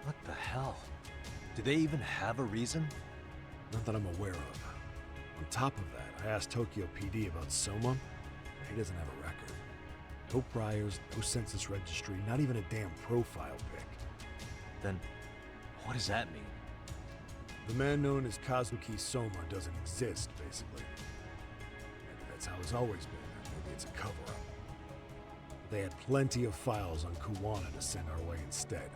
What the hell? Do they even have a reason? Not that I'm aware of. On top of that, I asked Tokyo PD about Soma. He doesn't have a record. No priors, no census registry, not even a damn profile pic. Then, what does that mean? The man known as Kazuki Soma doesn't exist, basically. Maybe that's how it's always been, or maybe it's a cover-up. They had plenty of files on Kawana to send our way instead.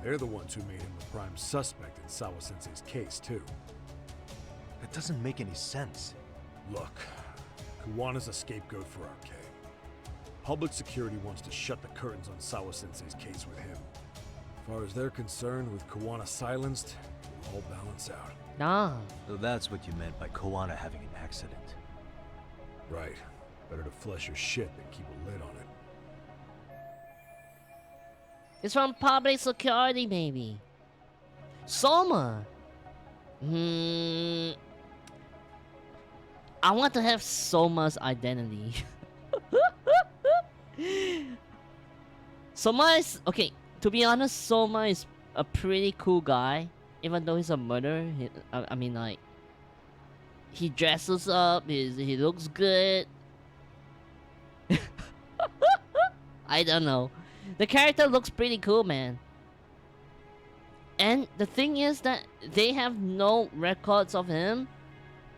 They're the ones who made him the prime suspect in Sawa-sensei's case, too. That doesn't make any sense. Look, Kawana's a scapegoat for RK. Public security wants to shut the curtains on Sawa-sensei's case with him. As far as they're concerned, with Kawana silenced, it'll all balance out. Nah. So that's what you meant by Kawana having an accident. Right. Better to flush your shit than keep a lid on it. It's from public security, maybe. Soma. I want to have Soma's identity. Soma is okay. To be honest, Soma is a pretty cool guy, even though he's a murderer. I mean, like, he dresses up. He looks good. I don't know. The character looks pretty cool, man. And the thing is that they have no records of him.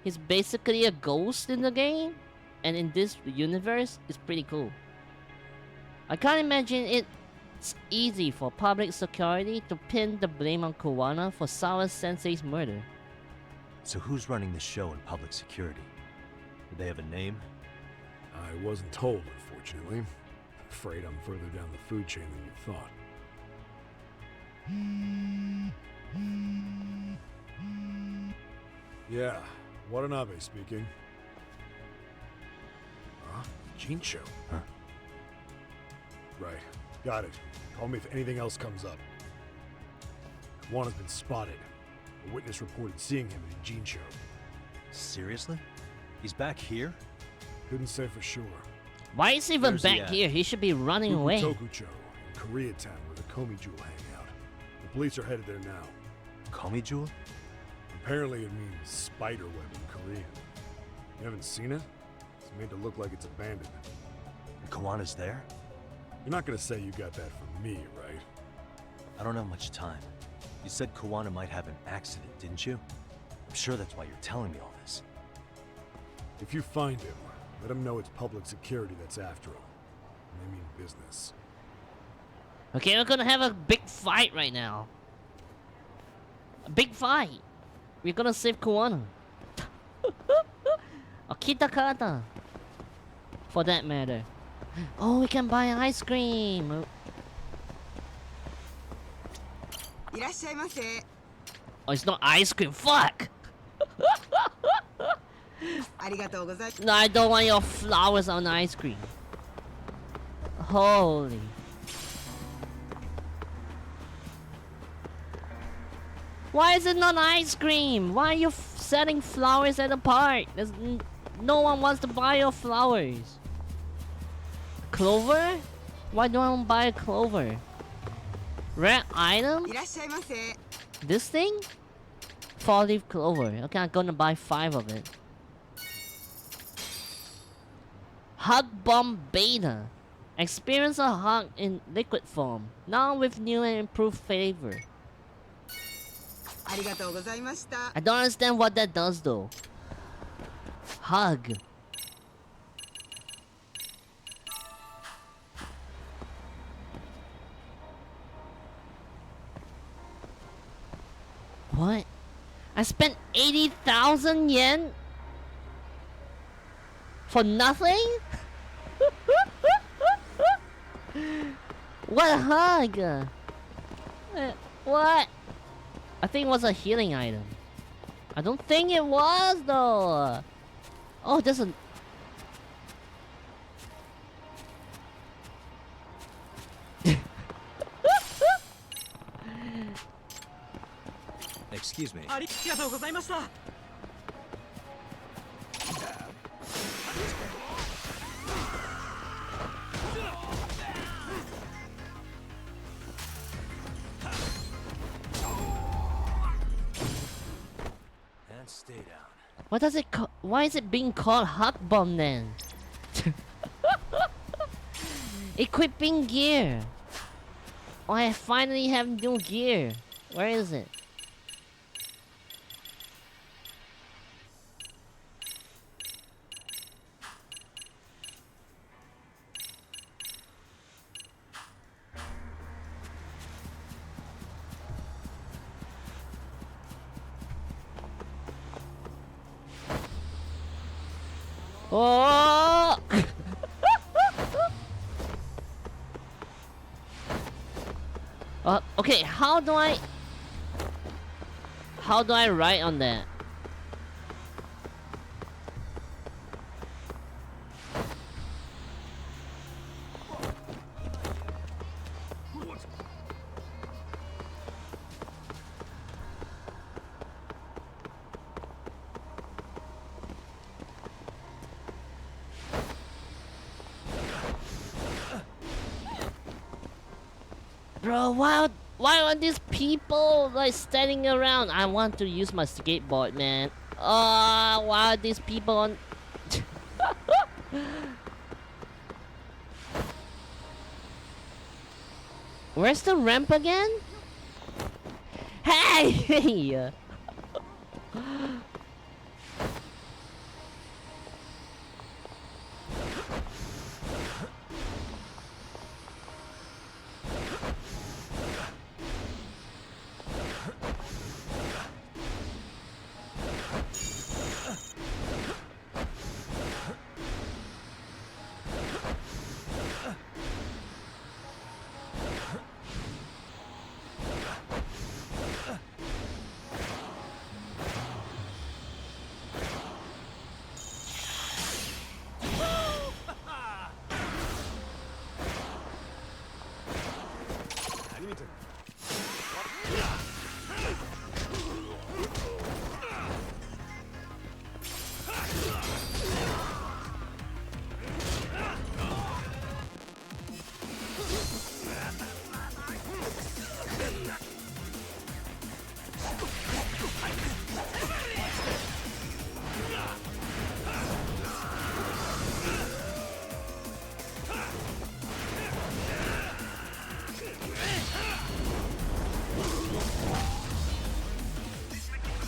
He's basically a ghost in the game. And in this universe, it's pretty cool. I can't imagine it's easy for public security to pin the blame on Kawana for Sawa-sensei's murder. So who's running the show in public security? Do they have a name? I wasn't told, unfortunately. Afraid I'm further down the food chain than you thought. Yeah, Watanabe speaking. Huh? Jincho? Huh? Right. Got it. Call me if anything else comes up. Kawana's been spotted. A witness reported seeing him in Jincho. Seriously? He's back here? Couldn't say for sure. Why is he even Where's he back at? here? He should be running away. Tokucho, in Koreatown, where the Komi Jewel hang out. The police are headed there now. Komi Jewel? Apparently it means spider web in Korean. You haven't seen it? It's made to look like it's abandoned. And Kawana's there? You're not gonna say you got that from me, right? I don't have much time. You said Kawana might have an accident, didn't you? I'm sure that's why you're telling me all this. If you find him, let him know it's public security that's after him. And I mean business. Okay, we're gonna have a big fight right now. A big fight. We're gonna save Kawana. Or Kitakata. For that matter. Oh, we can buy ice cream. Oh, it's not ice cream. Fuck. No, I don't want your flowers on ice cream. Holy. Why is it not ice cream? Why are you selling flowers at the park? No one wants to buy your flowers. Clover? Why don't I want to buy a clover? Rare item? This thing? 4-leaf clover. Okay, I'm gonna buy 5 of it. Hug Bomb Beta. Experience a hug in liquid form. Now with new and improved flavor. I don't understand what that does though. Hug. What? I spent 80,000 yen? For nothing? What a hug! What? I think it was a healing item. I don't think it was though. Oh, there's a... Excuse me. And stay down. What does it call? Why is it being called Hot Bomb then? Equipping gear. Oh, I finally have new gear. Where is it? Oh! Okay, how do I write on that? Bro, why are these people like standing around? I want to use my skateboard, man. Why are these people on... Where's the ramp again? Hey!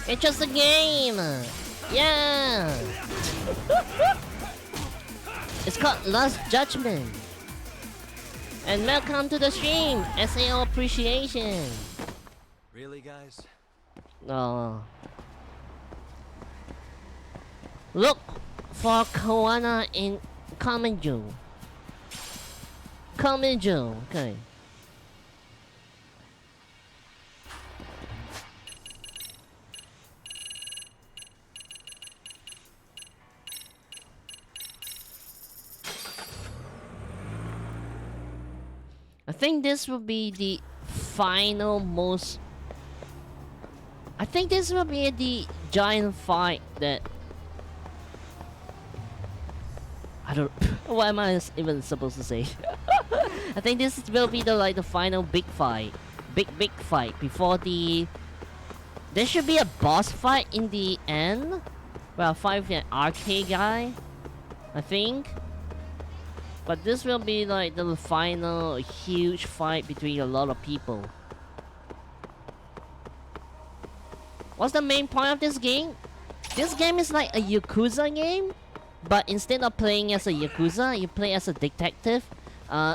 It's just a game! Yeah! It's called Last Judgment. And welcome to the stream, SAO Appreciation. Really, guys? Oh. Look for Koana in Kamenju. Kamenju, okay. I think this will be the final most... I think this will be the giant fight that... I don't... What am I even supposed to say? I think this will be the final big fight. Big fight before the... There should be a boss fight in the end. Well, fight with an arcade guy, I think. But this will be like the final huge fight between a lot of people. What's the main point of this game? This game is like a Yakuza game, but instead of playing as a Yakuza, you play as a detective,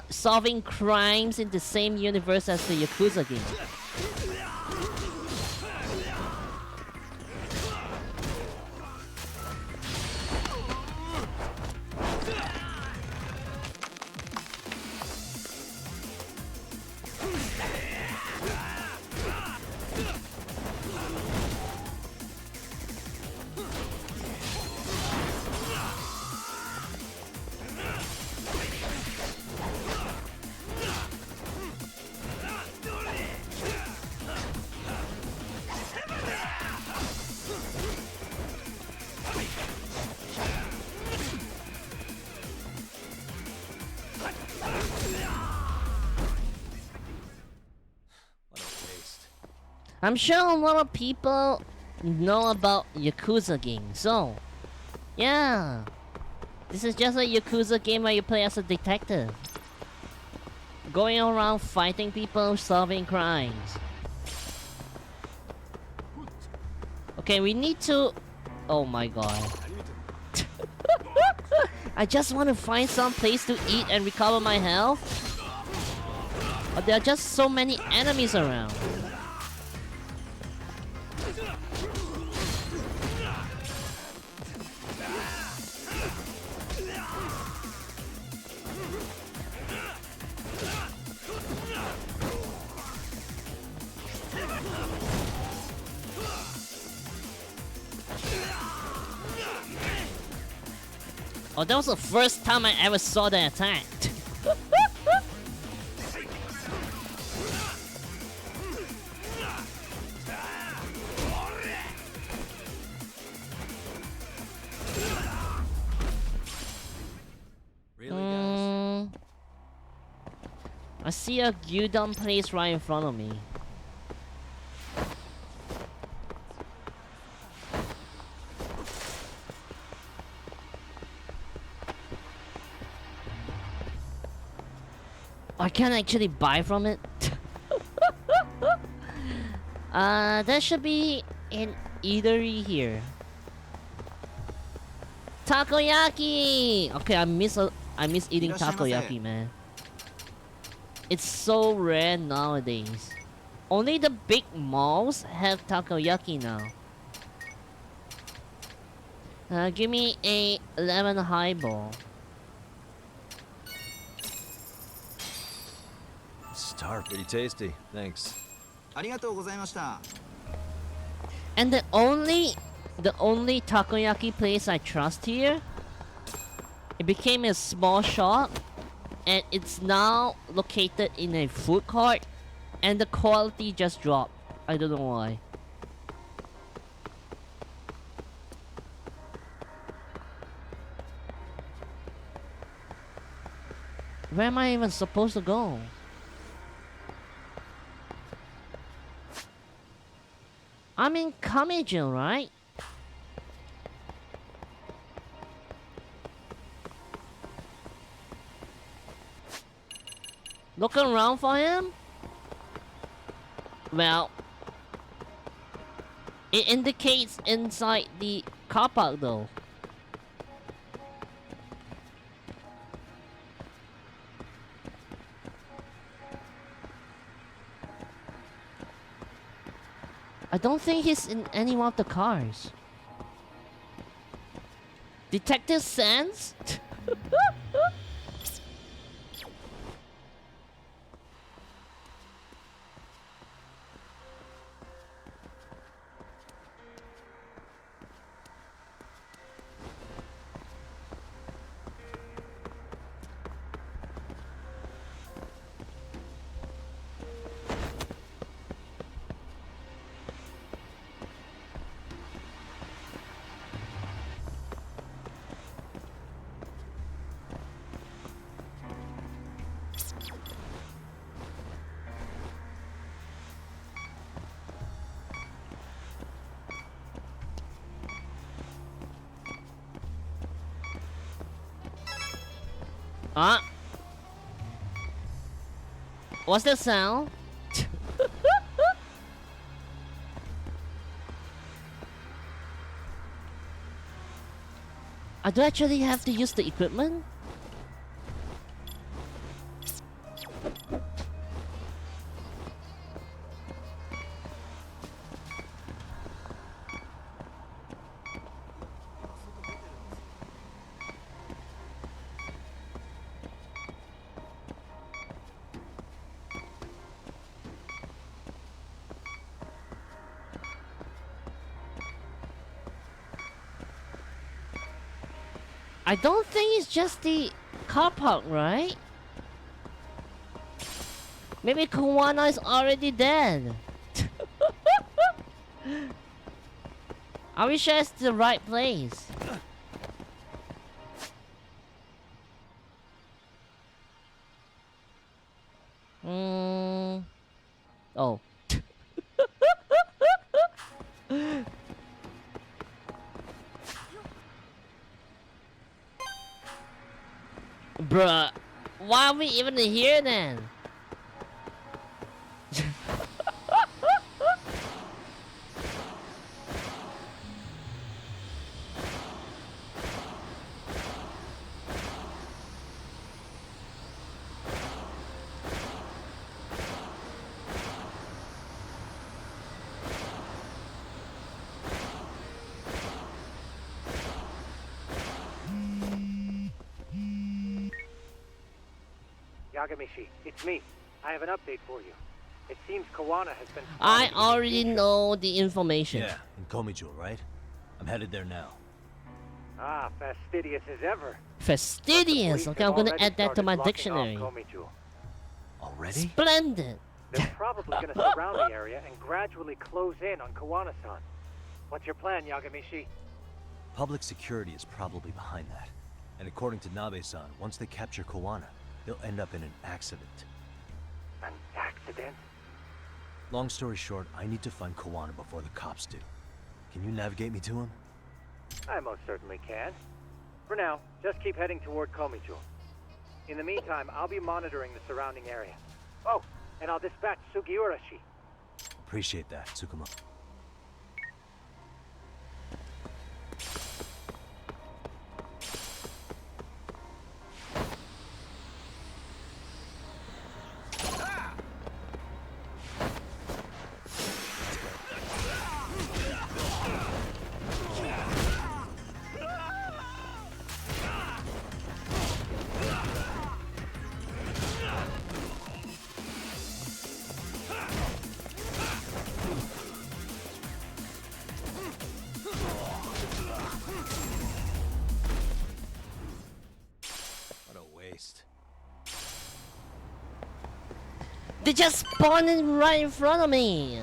solving crimes in the same universe as the Yakuza game. I'm sure a lot of people know about Yakuza games, so yeah, this is just a Yakuza game where you play as a detective, going around fighting people, solving crimes. Okay, we need to... Oh my god. I just want to find some place to eat and recover my health. But there are just so many enemies around. Oh, that was the first time I ever saw the attack. I see a gyudon place right in front of me. I can't actually buy from it. There should be an eatery here. Takoyaki! Okay, I miss eating takoyaki, man. It's so rare nowadays. Only the big malls have takoyaki now. Give me a lemon highball. Star, pretty tasty. Thanks. And the only takoyaki place I trust here, it became a small shop, and it's now located in a food court, and the quality just dropped. I don't know why. Where am I even supposed to go? I'm in Kamenju, right? Looking around for him? Well, It indicates inside the car park though. I don't think he's in any one of the cars. Detective Sands? Ah. What's that sound? I do actually have to use the equipment? I don't think it's just the car park, right? Maybe Kawana is already dead. Are we sure it's the right place? Oh. Bruh, why are we even here then? Yagamishi, it's me. I have an update for you. It seems Kawana has been... I already know the information. Yeah, in Komijo, right? I'm headed there now. Ah, fastidious as ever. Fastidious. Okay, I'm gonna add that to my dictionary. Already? Splendid. They're probably gonna surround the area and gradually close in on Kawana-san. What's your plan, Yagamishi? Public security is probably behind that. And according to Nabe-san, once they capture Kawana, they'll end up in an accident. An accident? Long story short, I need to find Kawana before the cops do. Can you navigate me to him? I most certainly can. For now, just keep heading toward Komijo. In the meantime, I'll be monitoring the surrounding area. Oh, and I'll dispatch Sugiurashi. Appreciate that, Tsukuma. They just spawned in right in front of me.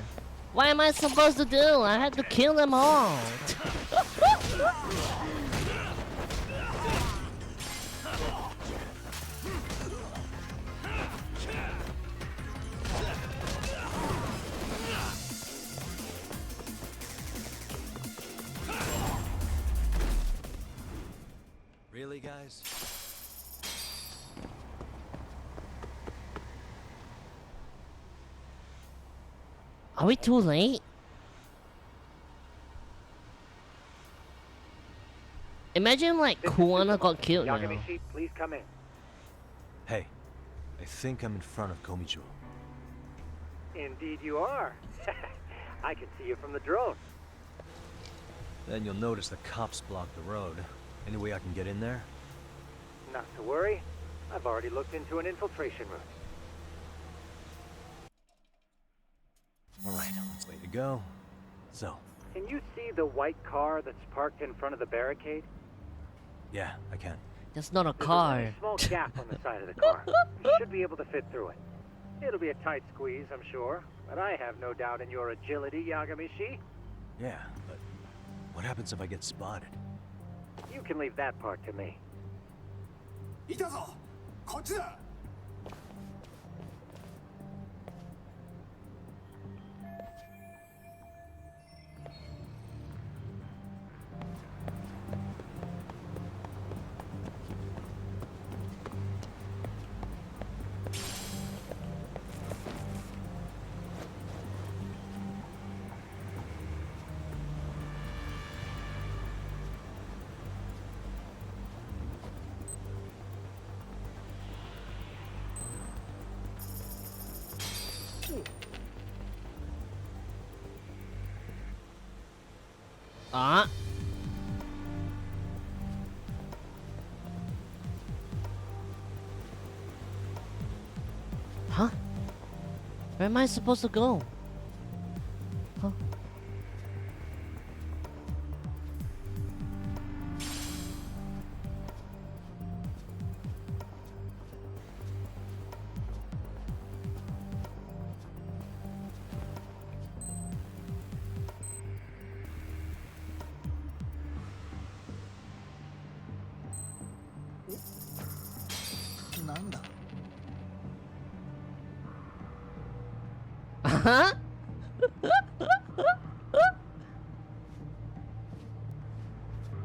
What am I supposed to do? I had to kill them all. Really, guys? Are we too late? Imagine like Kuwana got killed now. Yagami-shi, please come in. Hey, I think I'm in front of Komicho. Indeed you are. I can see you from the drone. Then you'll notice the cops block the road. Any way I can get in there? Not to worry. I've already looked into an infiltration route. Alright, way to go. So, Can you see the white car that's parked in front of the barricade? yeah, I can. That's not a There's car. a really small gap on the side of the car. You should be able to fit through it. It'll be a tight squeeze, I'm sure, but I have no doubt in your agility, Yagami-shi. Yeah, but what happens if I get spotted? You can leave that part to me. いたぞこっちだ Ah. Huh? Where am I supposed to go? Huh? Huh?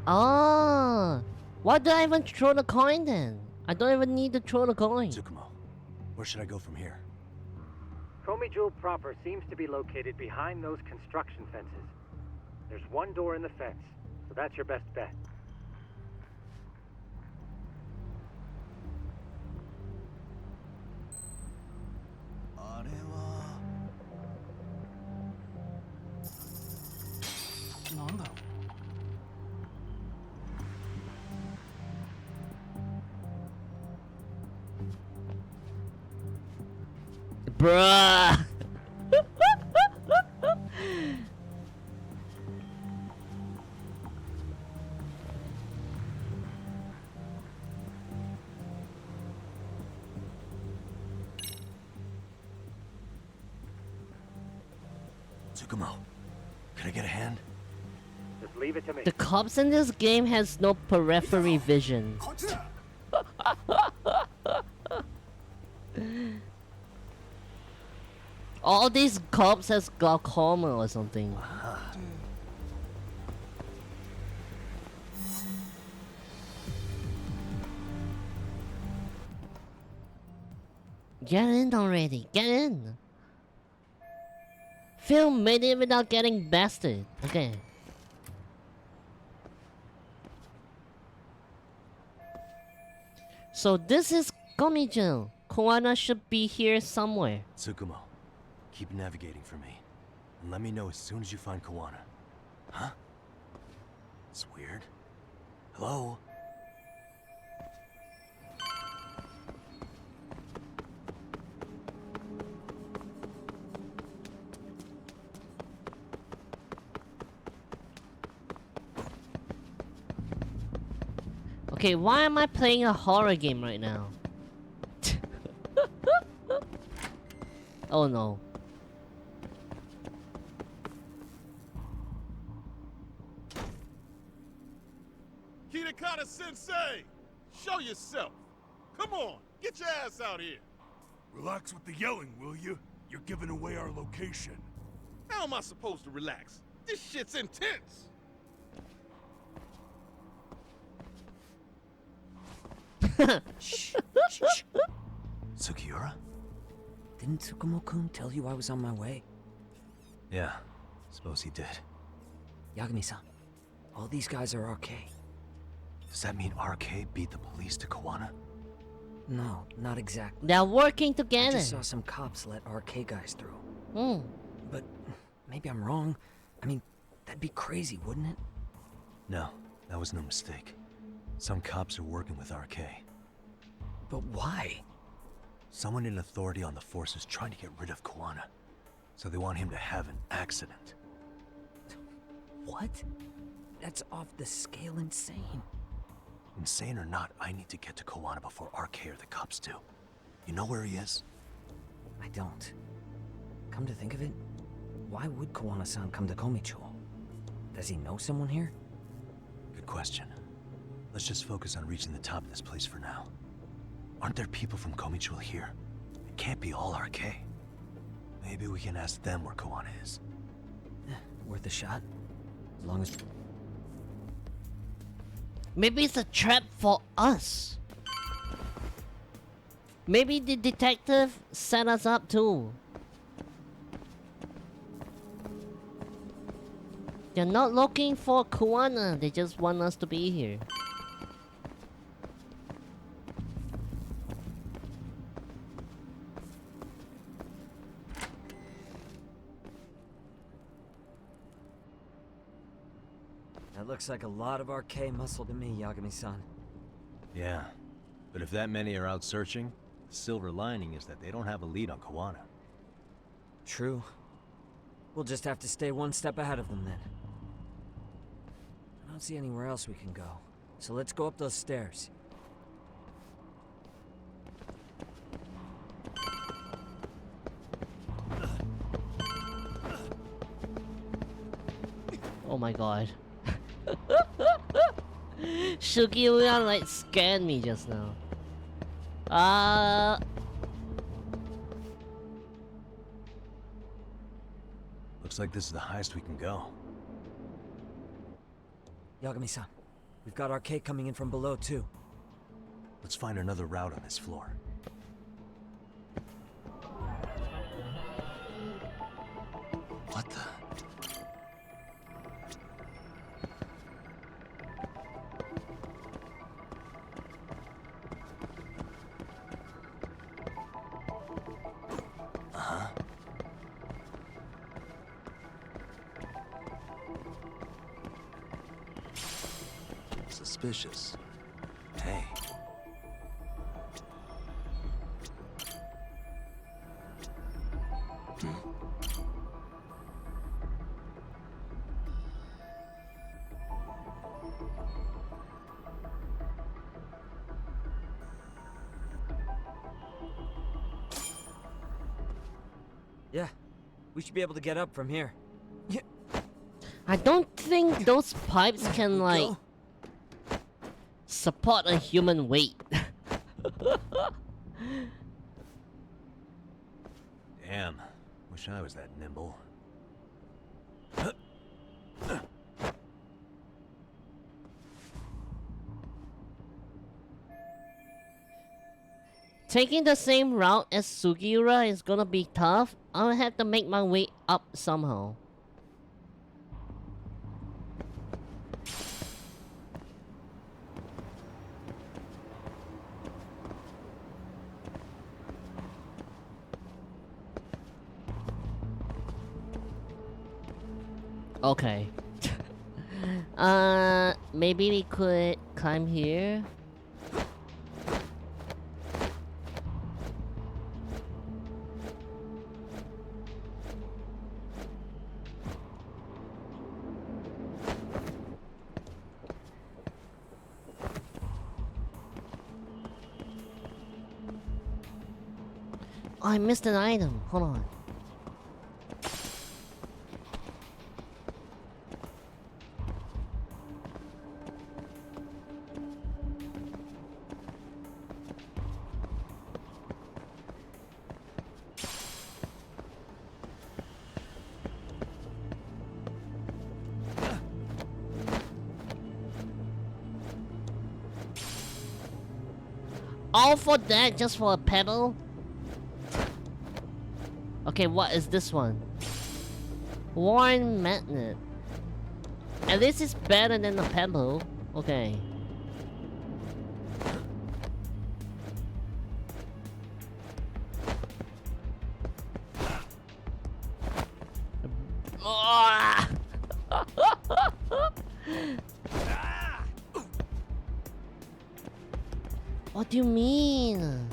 Oh, why did I even throw the coin then? I don't even need to throw the coin. Tsukumo, where should I go from here? Komi-Jewel proper seems to be located behind those construction fences. There's one door in the fence, so that's your best bet. Bruh. Tsukumo, can I get a hand? Just leave it to me. The cops in this game has no periphery vision. こっちだ All these cops has glaucoma or something. Get in already, get in. Phil made it without getting bested. Okay. So this is Komi-jin. Koana should be here somewhere. Tsukumo, keep navigating for me. And let me know as soon as you find Kawana. Huh? It's weird. Hello? Okay, why am I playing a horror game right now? Oh no. Kitakata-sensei! Show yourself! Come on, get your ass out here! Relax with the yelling, will you? You're giving away our location. How am I supposed to relax? This shit's intense! Shh, shh, shh. Sugiura? Didn't Tsukumo-kun tell you I was on my way? Yeah, suppose he did. Yagami-san, all these guys are RK. Does that mean RK beat the police to Kawana? No, not exactly. They're working I together. just saw some cops let RK guys through. Hmm. But maybe I'm wrong. I mean, that'd be crazy, wouldn't it? No, that was no mistake. Some cops are working with RK. But why? Someone in authority on the force is trying to get rid of Kawana. So they want him to have an accident. What? That's off the scale insane. Insane or not, I need to get to Kawana before RK or the cops do. You know where he is? I don't. Come to think of it, why would Kawana-san come to Komicho? Does he know someone here? Good question. Let's just focus on reaching the top of this place for now. Aren't there people from Komicho here? It can't be all RK. Maybe we can ask them where Kawana is. Worth a shot. As long as... Maybe it's a trap for us. Maybe the detective set us up too. They're not looking for Kawana, they just want us to be here. That looks like a lot of RK muscle to me, Yagami-san. Yeah, but if that many are out searching, the silver lining is that they don't have a lead on Kawana. True. We'll just have to stay one step ahead of them then. I don't see anywhere else we can go. So let's go up those stairs. Oh my god. Sugiura like scared me just now. Looks like this is the highest we can go. Yagami-san, we've got RK coming in from below too. Let's find another route on this floor. What the? Suspicious. Hey. Yeah, we should be able to get up from here. I don't think those pipes can like support a human weight. Damn. Wish I was that nimble. Taking the same route as Sugiura is gonna be tough. I'll have to make my way up somehow. Okay. Maybe we could climb here. Oh, I missed an item. Hold on. All for that, just for a pebble? Okay, what is this one? Worn magnet. At least it's better than a pebble. Okay. Ah! What do you mean?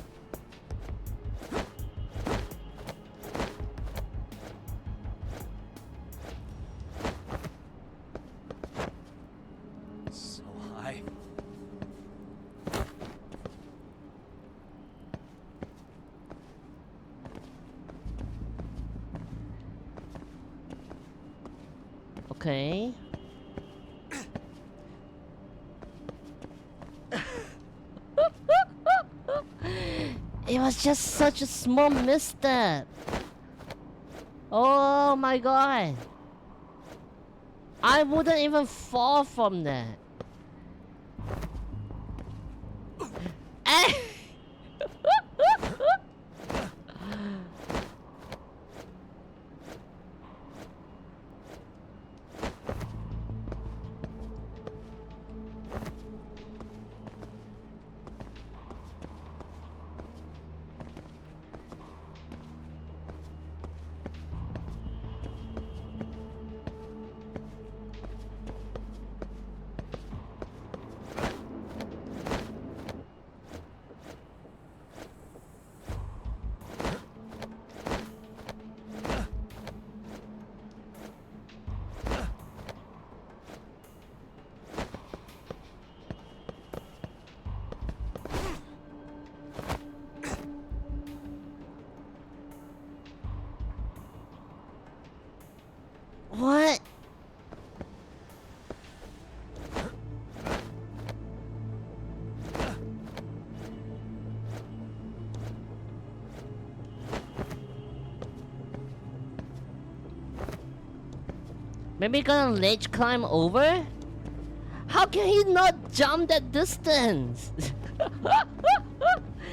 So high. Okay. It was just such a small misstep. Oh my god. I wouldn't even fall from that. Eh! What? Maybe gonna ledge climb over? How can he not jump that distance?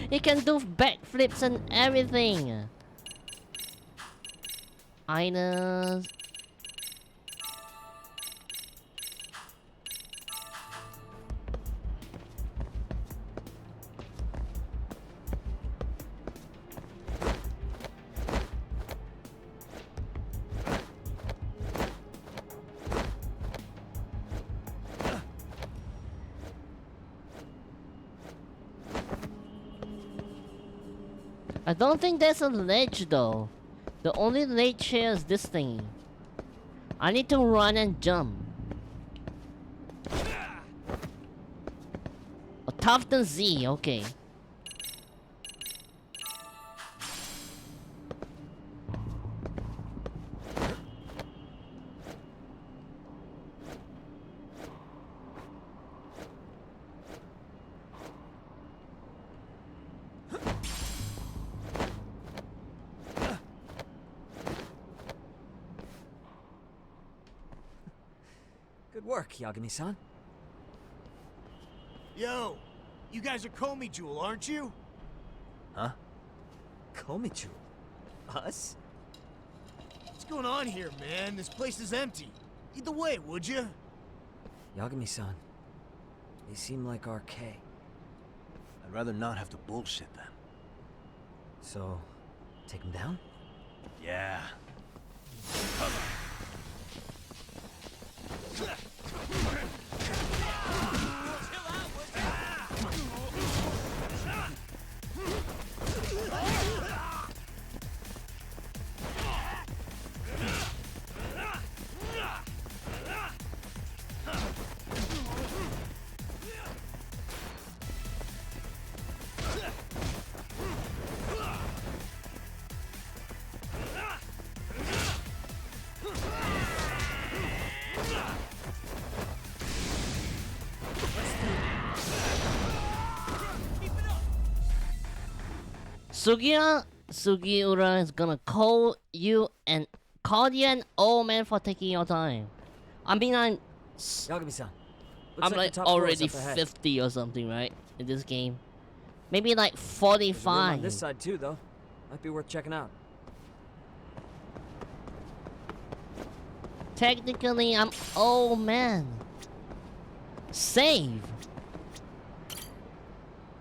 He can do backflips and everything. Ines. I don't think there's a ledge though. The only ledge here is this thing. I need to run and jump. Oh, tough than Z, okay. Good work, Yagami-san. Yo, you guys are Komi Jewel, aren't you? Huh? Komi Jewel? Us? What's going on here, man? This place is empty. Lead the way, would you? Yagami-san, they seem like RK. I'd rather not have to bullshit them. So, take them down? Yeah. Come on. Sugiura is gonna call you an old man for taking your time. I mean, Yagami-san, I'm like the top floor is already up ahead. 50 or something, right? In this game. Maybe like There's a room on 45. this side too, though. Might be worth checking out. Technically, I'm old man. Save.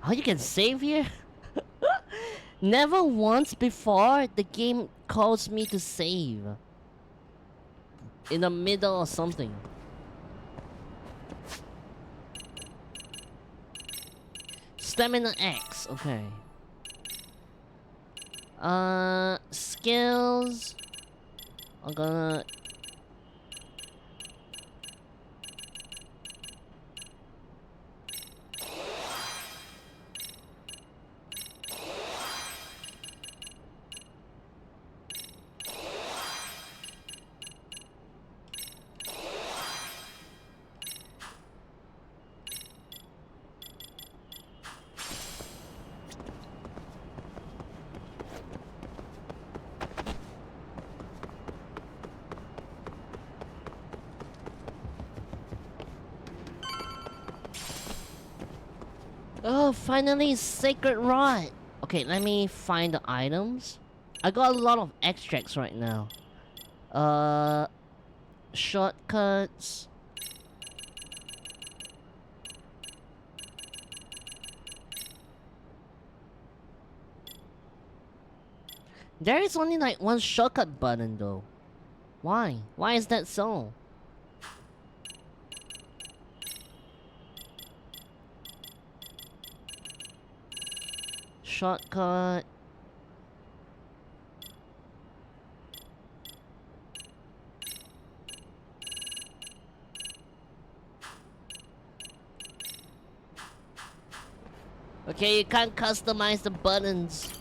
Oh, you can save here? Never once before the game calls me to save. in the middle or something. Stamina X, okay. Skills. I'm gonna. Oh, finally, Sacred Rod. Okay, let me find the items. I got a lot of extracts right now. Shortcuts. There is only like one shortcut button though. Why? Why is that so? Shortcut. Okay, you can't customize the buttons.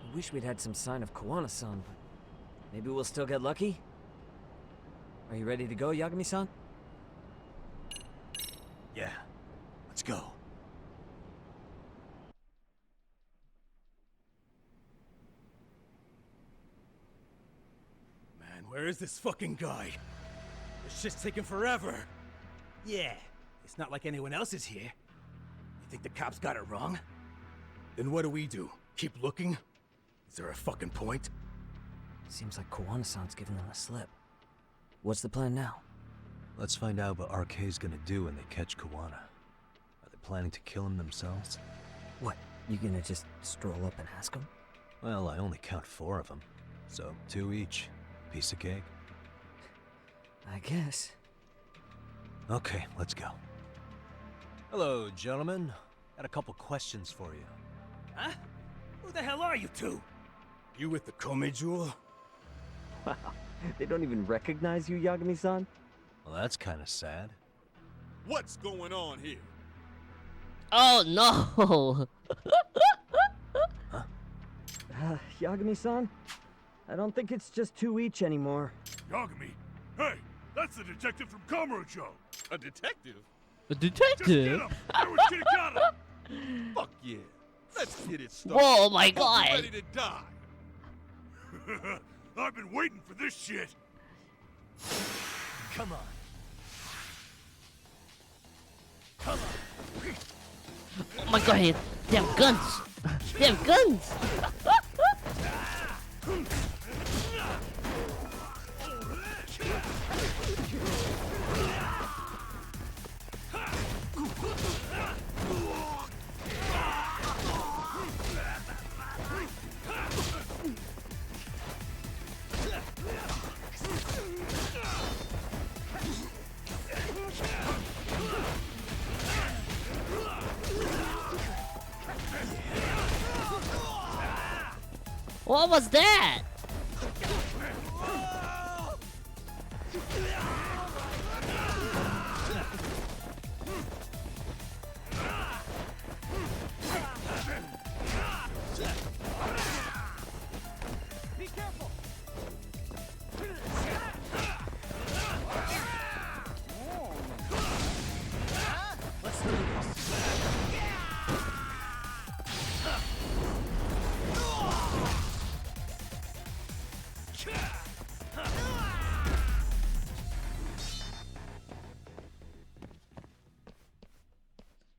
I wish we'd had some sign of Kawana-san, but maybe we'll still get lucky? Are you ready to go, Yagami-san? Yeah, let's go. Man, where is this fucking guy? This shit's taking forever. Yeah, it's not like anyone else is here. You think the cops got it wrong? Then what do? Keep looking? Is there a fucking point? Seems like Kawana-san's giving them a slip. What's the plan now? Let's find out what RK's gonna do when they catch Kawana. Are they planning to kill him themselves? What, you gonna just stroll up and ask him? Well, I only count 4 of them, so 2 each. Piece of cake. I guess. Okay, let's go. Hello, gentlemen. Got a couple questions for you. Huh? Who the hell are you two? You with the Kome jewel? Wow, they don't even recognize you, Yagami-san? Well, that's kind of sad. What's going on here? Oh no! Yagami-san? I don't think it's just 2 each anymore. Yagami? Hey, that's the detective from Kamurocho. A detective? A Just get detective? him! There was Kitakata! Fuck yeah. Let's get it started. Whoa, my Hope you're God. ready to die. I've been waiting for this shit. Come on. Come on. Oh my god, they have guns! They have guns! What was that? Be careful! Let's do this.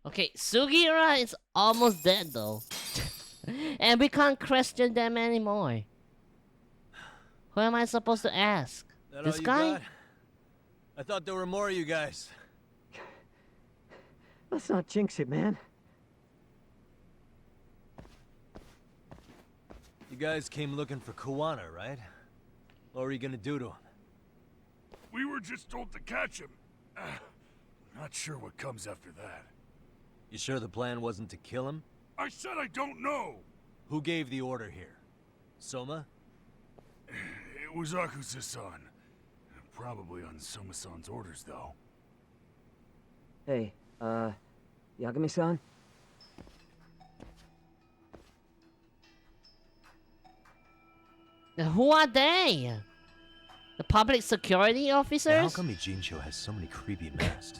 Okay, Sugiura is almost dead though. And we can't question them anymore. Who am I supposed to ask? That This all you guy? got? I thought there were more of you guys. Let's not jinx it, man. You guys came looking for Kawana, right? What were you gonna do to him? We were just told to catch him. Not sure what comes after that. You sure the plan wasn't to kill him? I said I don't know! Who gave the order here? Soma? It was Akusa-san. Probably on Soma-san's orders, though. Hey, Yagami-san? Who are they? The public security officers? Now, how come Ijincho has so many creepy masks?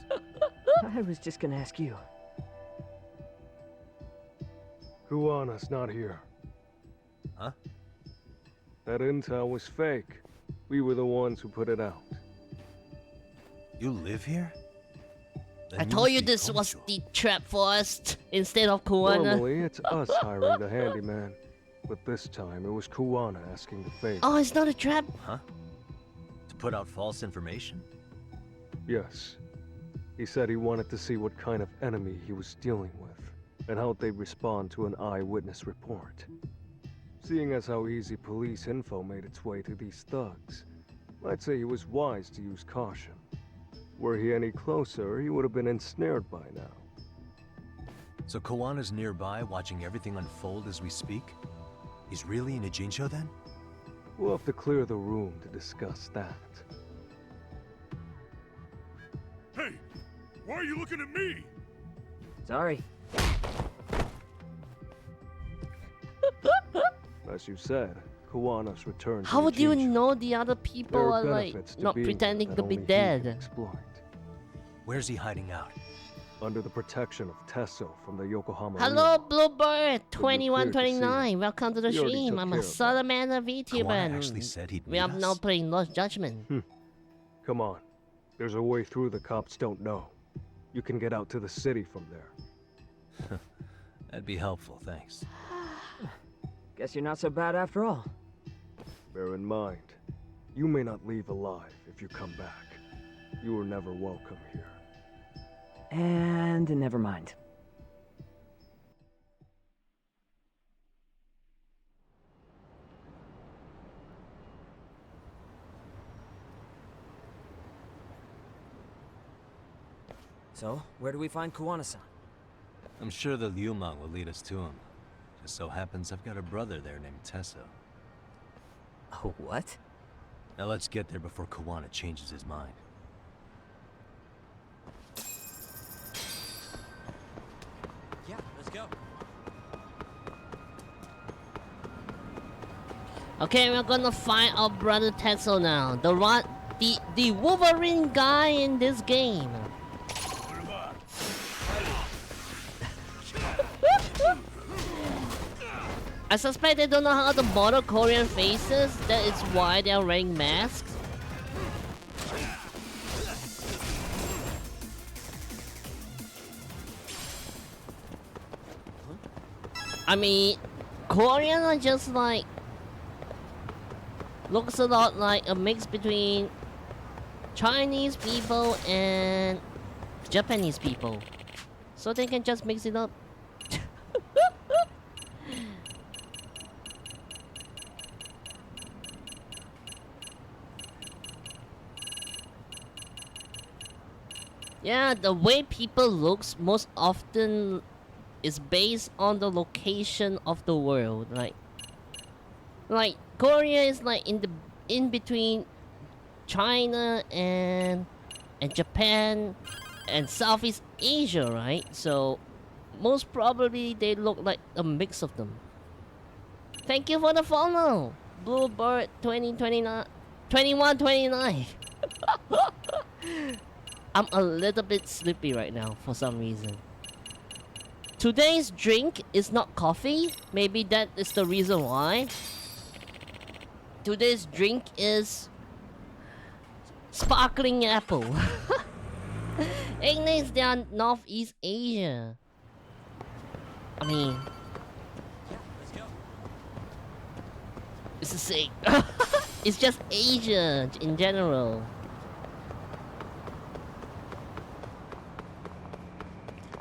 I was just gonna ask you. Kuwana's not here. Huh? That intel was fake. We were the ones who put it out. You live here? Then I you told must you be this was Komicho. the trap for us instead of Kuwana. Normally, it's us hiring the handyman. But this time, it was Kuwana asking the favor. Oh, it's not a trap? Huh? To put out false information? Yes. He said he wanted to see what kind of enemy he was dealing with, and how they'd respond to an eyewitness report. Seeing as how easy police info made its way to these thugs, I'd say he was wise to use caution. Were he any closer, he would have been ensnared by now. So Kawana's nearby, watching everything unfold as we speak? He's really in Ijincho then? We'll have to clear the room to discuss that. Hey! Why are you looking at me? Sorry. As you said, Kawana's returned to How would you Ijincho. know the other people There are like benefits to not being pretending there to that be only he can dead? exploit. Where's he hiding out? Under the protection of Tesso from the Yokohama. Hello, Rio. Bluebird clear to 2129. Welcome to the We already stream. took I'm care a of that. Southern man of VTuber. Kawana actually said he'd We meet are now us? playing Lost Judgment. Come on. There's a way through the cops don't know. You can get out to the city from there. That'd be helpful, thanks. Guess you're not so bad after all. Bear in mind, you may not leave alive if you come back. You were never welcome here. And never mind. So, where do we find Kuwana-san? I'm sure the Liumang will lead us to him. Just so happens I've got a brother there named Tesso. Oh, what? Now let's get there before Kawana changes his mind. Yeah, let's go. Okay, we're gonna find our brother Tetsuo now. The Wolverine guy in this game. I suspect they don't know how to model Korean faces. That is why they are wearing masks. I mean, Korean are just like looks a lot like a mix between Chinese people and Japanese people, so they can just mix it up. Yeah, the way people looks most often is based on the location of the world. Like Korea is like in between China and Japan and Southeast Asia, right? So most probably they look like a mix of them. Thank you for the follow, Bluebird 2129. I'm a little bit sleepy right now for some reason. Today's drink is not coffee. Maybe that is the reason why. Today's drink is sparkling apple. Ignace, they are Northeast Asia. I mean, it's the same. It's just Asia in general.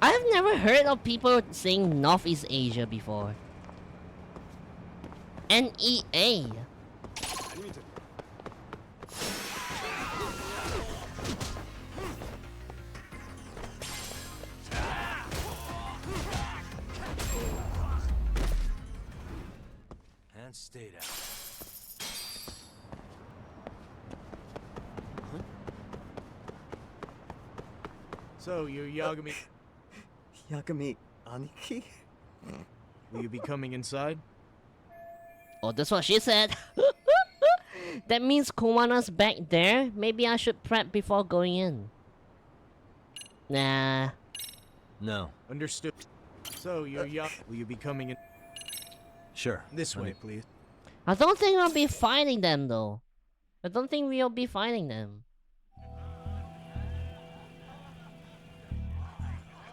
I have never heard of people saying Northeast Asia before. NEA. stayed out. So, you're Yagami... Yagami Aniki? Will you be coming inside? Oh, that's what she said. That means Kuwana's back there. Maybe I should prep before going in. Nah. No. Understood. So, you're Will you be coming in? Sure. This way, please. I don't think I'll be fighting them though. I don't think we'll be fighting them.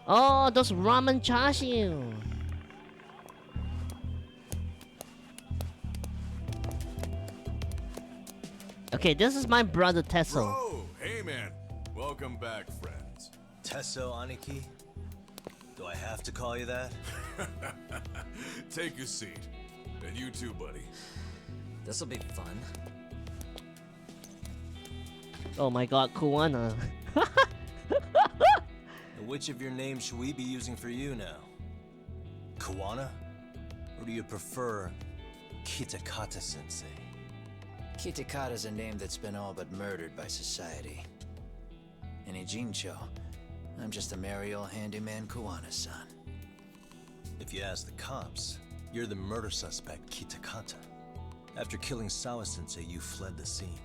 Oh, those ramen chashu. Okay, this is my brother Tesso. Bro, hey man. Welcome back, friends. Tesso Aniki? Do I have to call you that? Take a seat. And you too, buddy. This'll be fun. Oh my god, Kuwana. Which of your names should we be using for you now? Kuwana? Or do you prefer Kitakata-sensei? Kitakata's a name that's been all but murdered by society. In Ijincho, I'm just a merry old handyman Kuwana-san. If you ask the cops, you're the murder suspect, Kitakata. After killing Sawa-sensei, you fled the scene.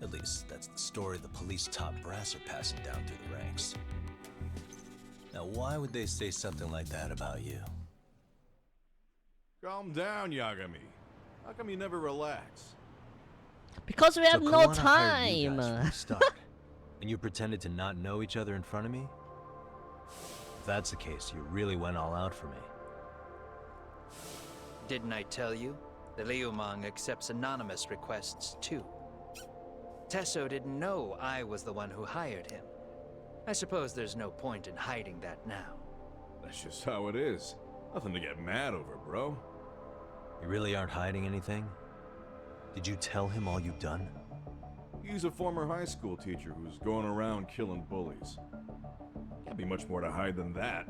At least, that's the story the police top brass are passing down through the ranks. Now, why would they say something like that about you? Calm down, Yagami. How come you never relax? Because we have no Kuwana hired you time. guys from the start, and you pretended to not know each other in front of me? If that's the case, you really went all out for me. Didn't I tell you? The Liumang accepts anonymous requests too. Tesso didn't know I was the one who hired him. I suppose there's no point in hiding that now. That's just how it is. Nothing to get mad over, bro. You really aren't hiding anything? Did you tell him all you've done? He's a former high school teacher who's going around killing bullies. Can't be much more to hide than that.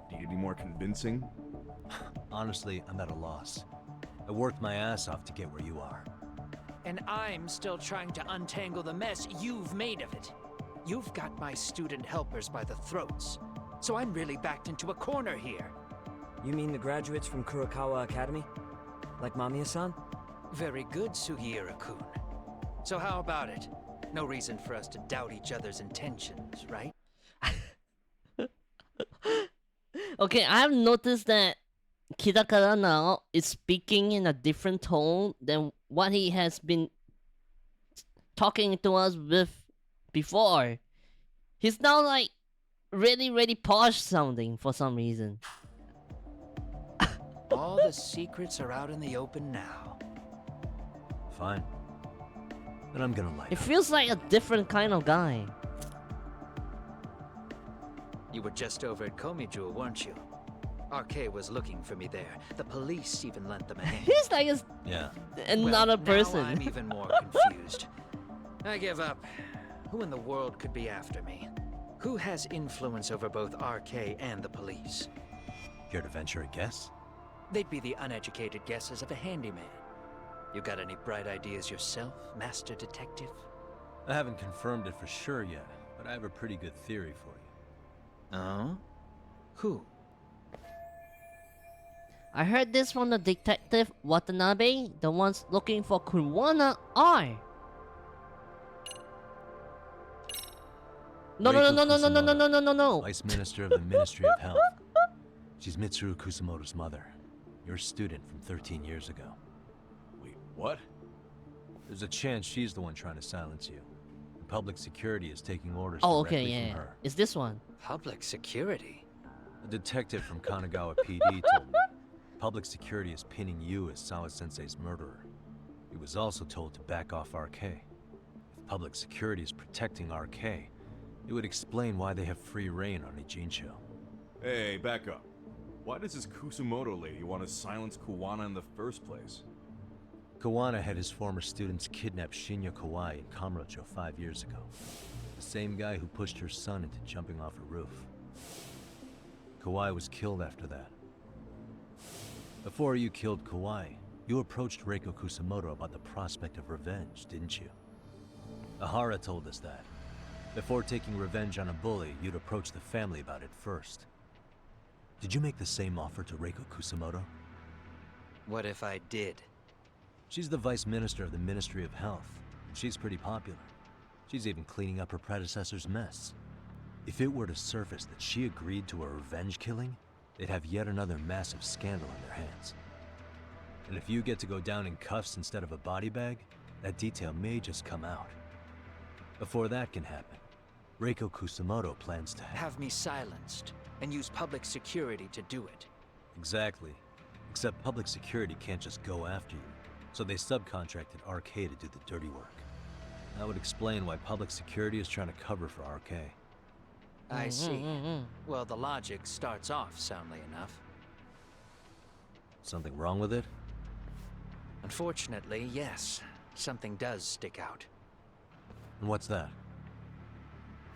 Do you need more convincing? Honestly, I'm at a loss. I worked my ass off to get where you are. And I'm still trying to untangle the mess you've made of it. You've got my student helpers by the throats, so I'm really backed into a corner here. You mean the graduates from Kurokawa Academy? Like Mamiya-san? Very good, Sugiura-kun. So how about it? No reason for us to doubt each other's intentions, right? Okay, I've noticed that Kitakata now is speaking in a different tone than what he has been talking to us with before. He's now like really posh sounding for some reason. All the secrets are out in the open now. Fine. Then I'm gonna light It up. feels like a different kind of guy. You were just over at Komijul, weren't you? RK was looking for me there. The police even lent them a hand. He's like another person. Now I'm even more confused. I give up. Who in the world could be after me? Who has influence over both RK and the police? Care to venture a guess? They'd be the uneducated guesses of a handyman. You got any bright ideas yourself, Master Detective? I haven't confirmed it for sure yet, but I have a pretty good theory for you. Oh? Who? I heard this from the detective Watanabe. The ones looking for Kuwana are. No. Vice Minister of the Ministry of Health. She's Mitsuru Kusumoto's mother. Your student from 13 years ago. Wait, what? There's a chance she's the one trying to silence you. And public security is taking orders Oh, directly okay, yeah. from her. Is this one? Public security? A detective from Kanagawa PD told me. Public security is pinning you as Sawa-sensei's murderer. He was also told to back off RK. If public security is protecting RK, it would explain why they have free reign on Ijincho. Hey, back up. Why does this Kusumoto lady want to silence Kuwana in the first place? Kuwana had his former students kidnap Shinya Kawai in Kamurocho 5 years ago. The same guy who pushed her son into jumping off a roof. Kawai was killed after that. Before you killed Kawai, You approached Reiko Kusamoto about the prospect of revenge, didn't you? Ahara told us that. Before taking revenge on a bully, you'd approach the family about it first. Did you make the same offer to Reiko Kusamoto? What if I did? She's the vice minister of the Ministry of Health. She's pretty popular. She's even cleaning up her predecessor's mess. If it were to surface that she agreed to a revenge killing, they'd have yet another massive scandal on their hands. And if you get to go down in cuffs instead of a body bag, that detail may just come out. Before that can happen, Reiko Kusamoto plans to have me silenced and use public security to do it. Exactly. Except public security can't just go after you, so they subcontracted RK to do the dirty work. That would explain why public security is trying to cover for RK. I see. Well, the logic starts off soundly enough. Something wrong with it? Unfortunately, yes. Something does stick out. And what's that?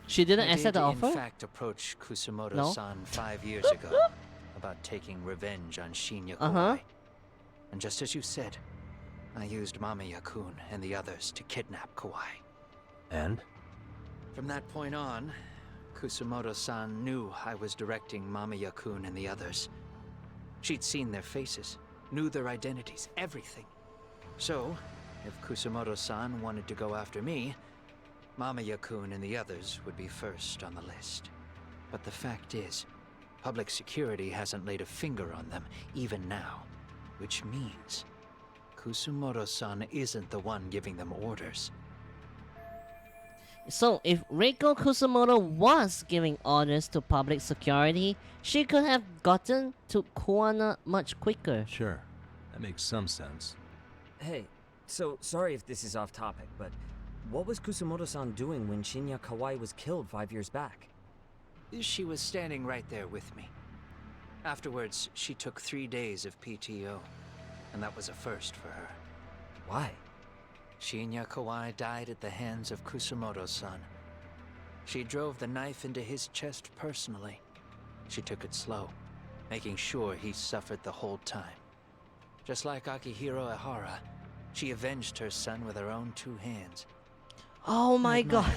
She didn't accept the offer? In fact, approach Kusamoto-san 5 years ago about taking revenge on Shinya Kawai. And just as you said, I used Mamiya-kun and the others to kidnap Kawai. And? From that point on, Kusamoto-san knew I was directing Mamiya-kun and the others. She'd seen their faces, knew their identities, everything. So, if Kusamoto-san wanted to go after me, Mamiya-kun and the others would be first on the list. But the fact is, public security hasn't laid a finger on them, even now. Which means, Kusamoto-san isn't the one giving them orders. So, if Reiko Kusamoto was giving orders to public security, she could have gotten to Kuwana much quicker. Sure, that makes some sense. Hey, so sorry if this is off topic, but what was Kusamoto-san doing when Shinya Kawai was killed 5 years back? She was standing right there with me. Afterwards, she took 3 days of PTO, and that was a first for her. Why? Shinya Kawai died at the hands of Kusamoto-san. She drove the knife into his chest personally. She took it slow, making sure he suffered the whole time. Just like Akihiro Ehara, she avenged her son with her own 2 hands. Oh my god.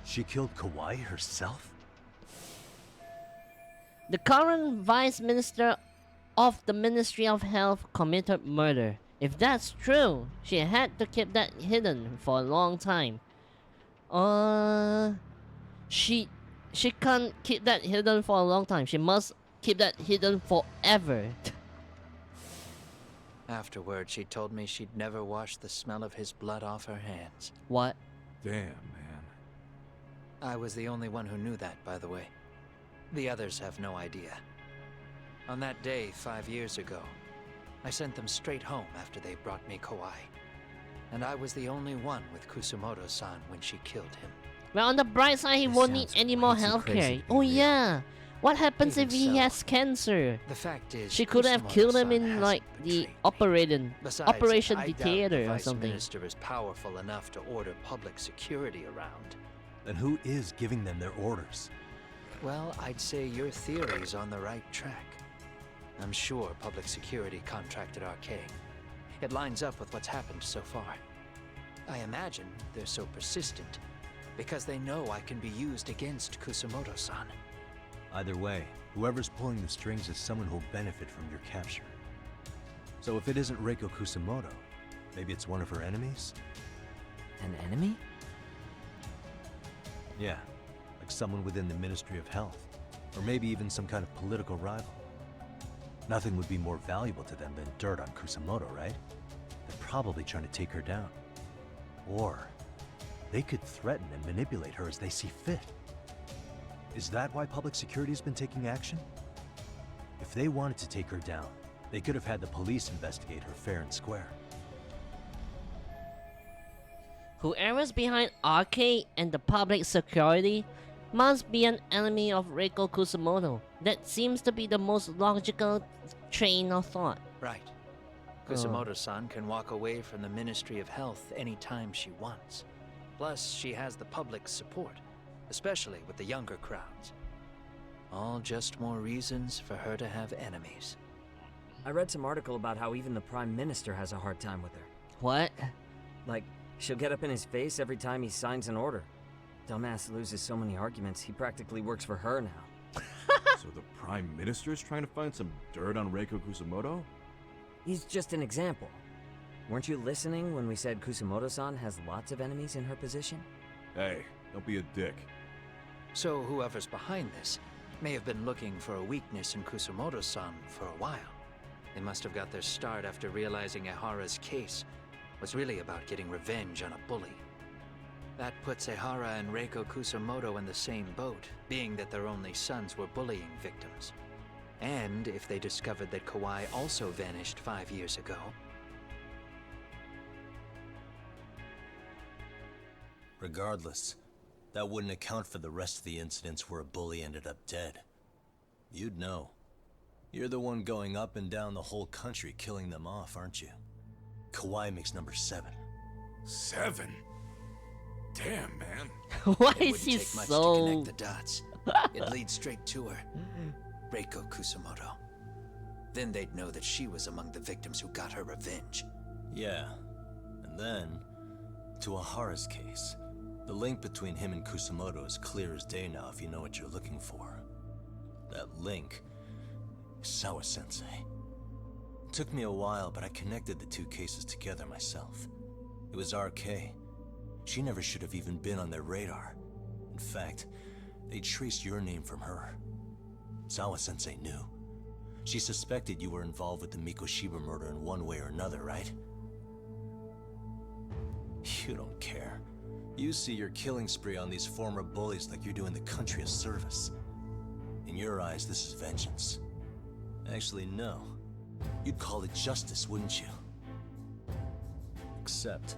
She killed Kawai herself? The current Vice Minister of the Ministry of Health committed murder. If that's true, she had to keep that hidden for a long time. She can't keep that hidden for a long time. She must keep that hidden forever. Afterward, she told me she'd never wash the smell of his blood off her hands. What? Damn, man. I was the only one who knew that, by the way. The others have no idea. On that day, 5 years ago, I sent them straight home after they brought me Kawai. And I was the only one with Kusamoto-san when she killed him. Well, on the bright side, he won't need any more healthcare. Oh yeah! What happens if he has cancer? The fact is, she could have killed him in like the Operation Theater or something. The minister is powerful enough to order public security around. Then who is giving them their orders? Well, I'd say your theory's on the right track. I'm sure public security contracted RK. It lines up with what's happened so far. I imagine they're so persistent because they know I can be used against Kusamoto-san. Either way, whoever's pulling the strings is someone who'll benefit from your capture. So if it isn't Reiko Kusamoto, maybe it's one of her enemies? An enemy? Yeah, like someone within the Ministry of Health, or maybe even some kind of political rival. Nothing would be more valuable to them than dirt on Kusamoto, right? They're probably trying to take her down. Or they could threaten and manipulate her as they see fit. Is that why public security has been taking action? If they wanted to take her down, they could have had the police investigate her fair and square. Whoever's behind RK and the public security must be an enemy of Reiko Kusamoto. That seems to be the most logical train of thought. Right. Kusamoto-san can walk away from the Ministry of Health anytime she wants. Plus, she has the public's support, especially with the younger crowds. All just more reasons for her to have enemies. I read some article about how even the Prime Minister has a hard time with her. What? Like, she'll get up in his face every time he signs an order. Dumbass loses so many arguments, he practically works for her now. So the Prime Minister's trying to find some dirt on Reiko Kusamoto? He's just an example. Weren't you listening when we said Kusamoto-san has lots of enemies in her position? Hey, don't be a dick. So whoever's behind this may have been looking for a weakness in Kusamoto-san for a while. They must have got their start after realizing Ehara's case was really about getting revenge on a bully. That puts Ehara and Reiko Kusamoto in the same boat, being that their only sons were bullying victims. And if they discovered that Kawai also vanished 5 years ago... Regardless, that wouldn't account for the rest of the incidents where a bully ended up dead. You'd know. You're the one going up and down the whole country killing them off, aren't you? Kawai makes number 7. 7? Damn, man. Why It is he wouldn't take much to so... connect the dots. It leads straight to her. Reiko Kusamoto. Then they'd know that she was among the victims who got her revenge. Yeah. And then, to Ahara's case. The link between him and Kusamoto is clear as day now if you know what you're looking for. That link is Sawa-sensei. It took me a while, but I connected the two cases together myself. It was RK. She never should have even been on their radar. In fact, they traced your name from her. Sawa-sensei knew. She suspected you were involved with the Mikoshiba murder in one way or another, right? You don't care. You see your killing spree on these former bullies like you're doing the country a service. In your eyes, this is vengeance. Actually, no. You'd call it justice, wouldn't you? Except...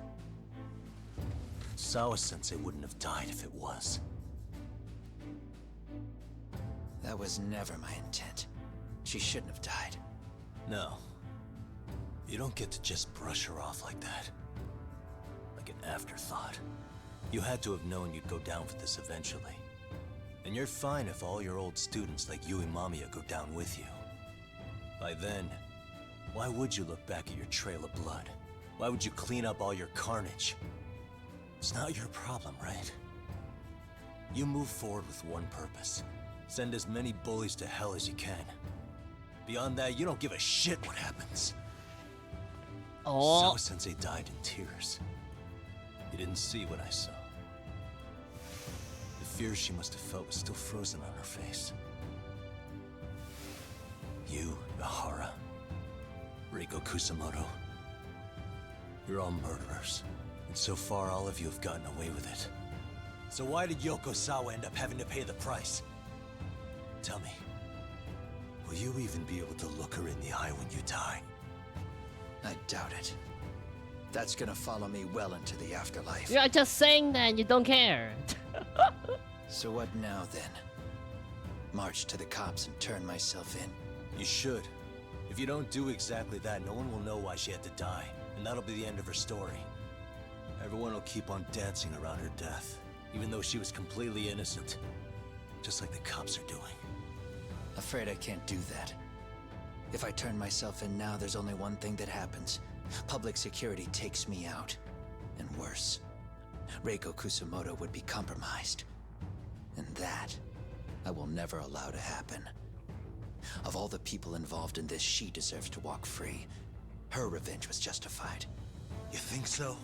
Sawa-sensei wouldn't have died if it was. That was never my intent. She shouldn't have died. No. You don't get to just brush her off like that. Like an afterthought. You had to have known you'd go down for this eventually. And you're fine if all your old students like you and Mamiya go down with you. By then, why would you look back at your trail of blood? Why would you clean up all your carnage? It's not your problem, right? You move forward with one purpose. Send as many bullies to hell as you can. Beyond that, you don't give a shit what happens. Oh. Sawa-sensei died in tears. You didn't see what I saw. The fear she must have felt was still frozen on her face. You, Ehara, Reiko Kusamoto, you're all murderers. And so far, all of you have gotten away with it. So why did Yoko Sawa end up having to pay the price? Tell me, will you even be able to look her in the eye when you die? I doubt it. That's gonna follow me well into the afterlife. You're just saying that you don't care. So what now, then? March to the cops and turn myself in? You should. If you don't do exactly that, no one will know why she had to die. And that'll be the end of her story. Everyone will keep on dancing around her death, even though she was completely innocent. Just like the cops are doing. Afraid I can't do that. If I turn myself in now, there's only one thing that happens. Public security takes me out. And worse, Reiko Kusamoto would be compromised. And that, I will never allow to happen. Of all the people involved in this, she deserves to walk free. Her revenge was justified. You think so?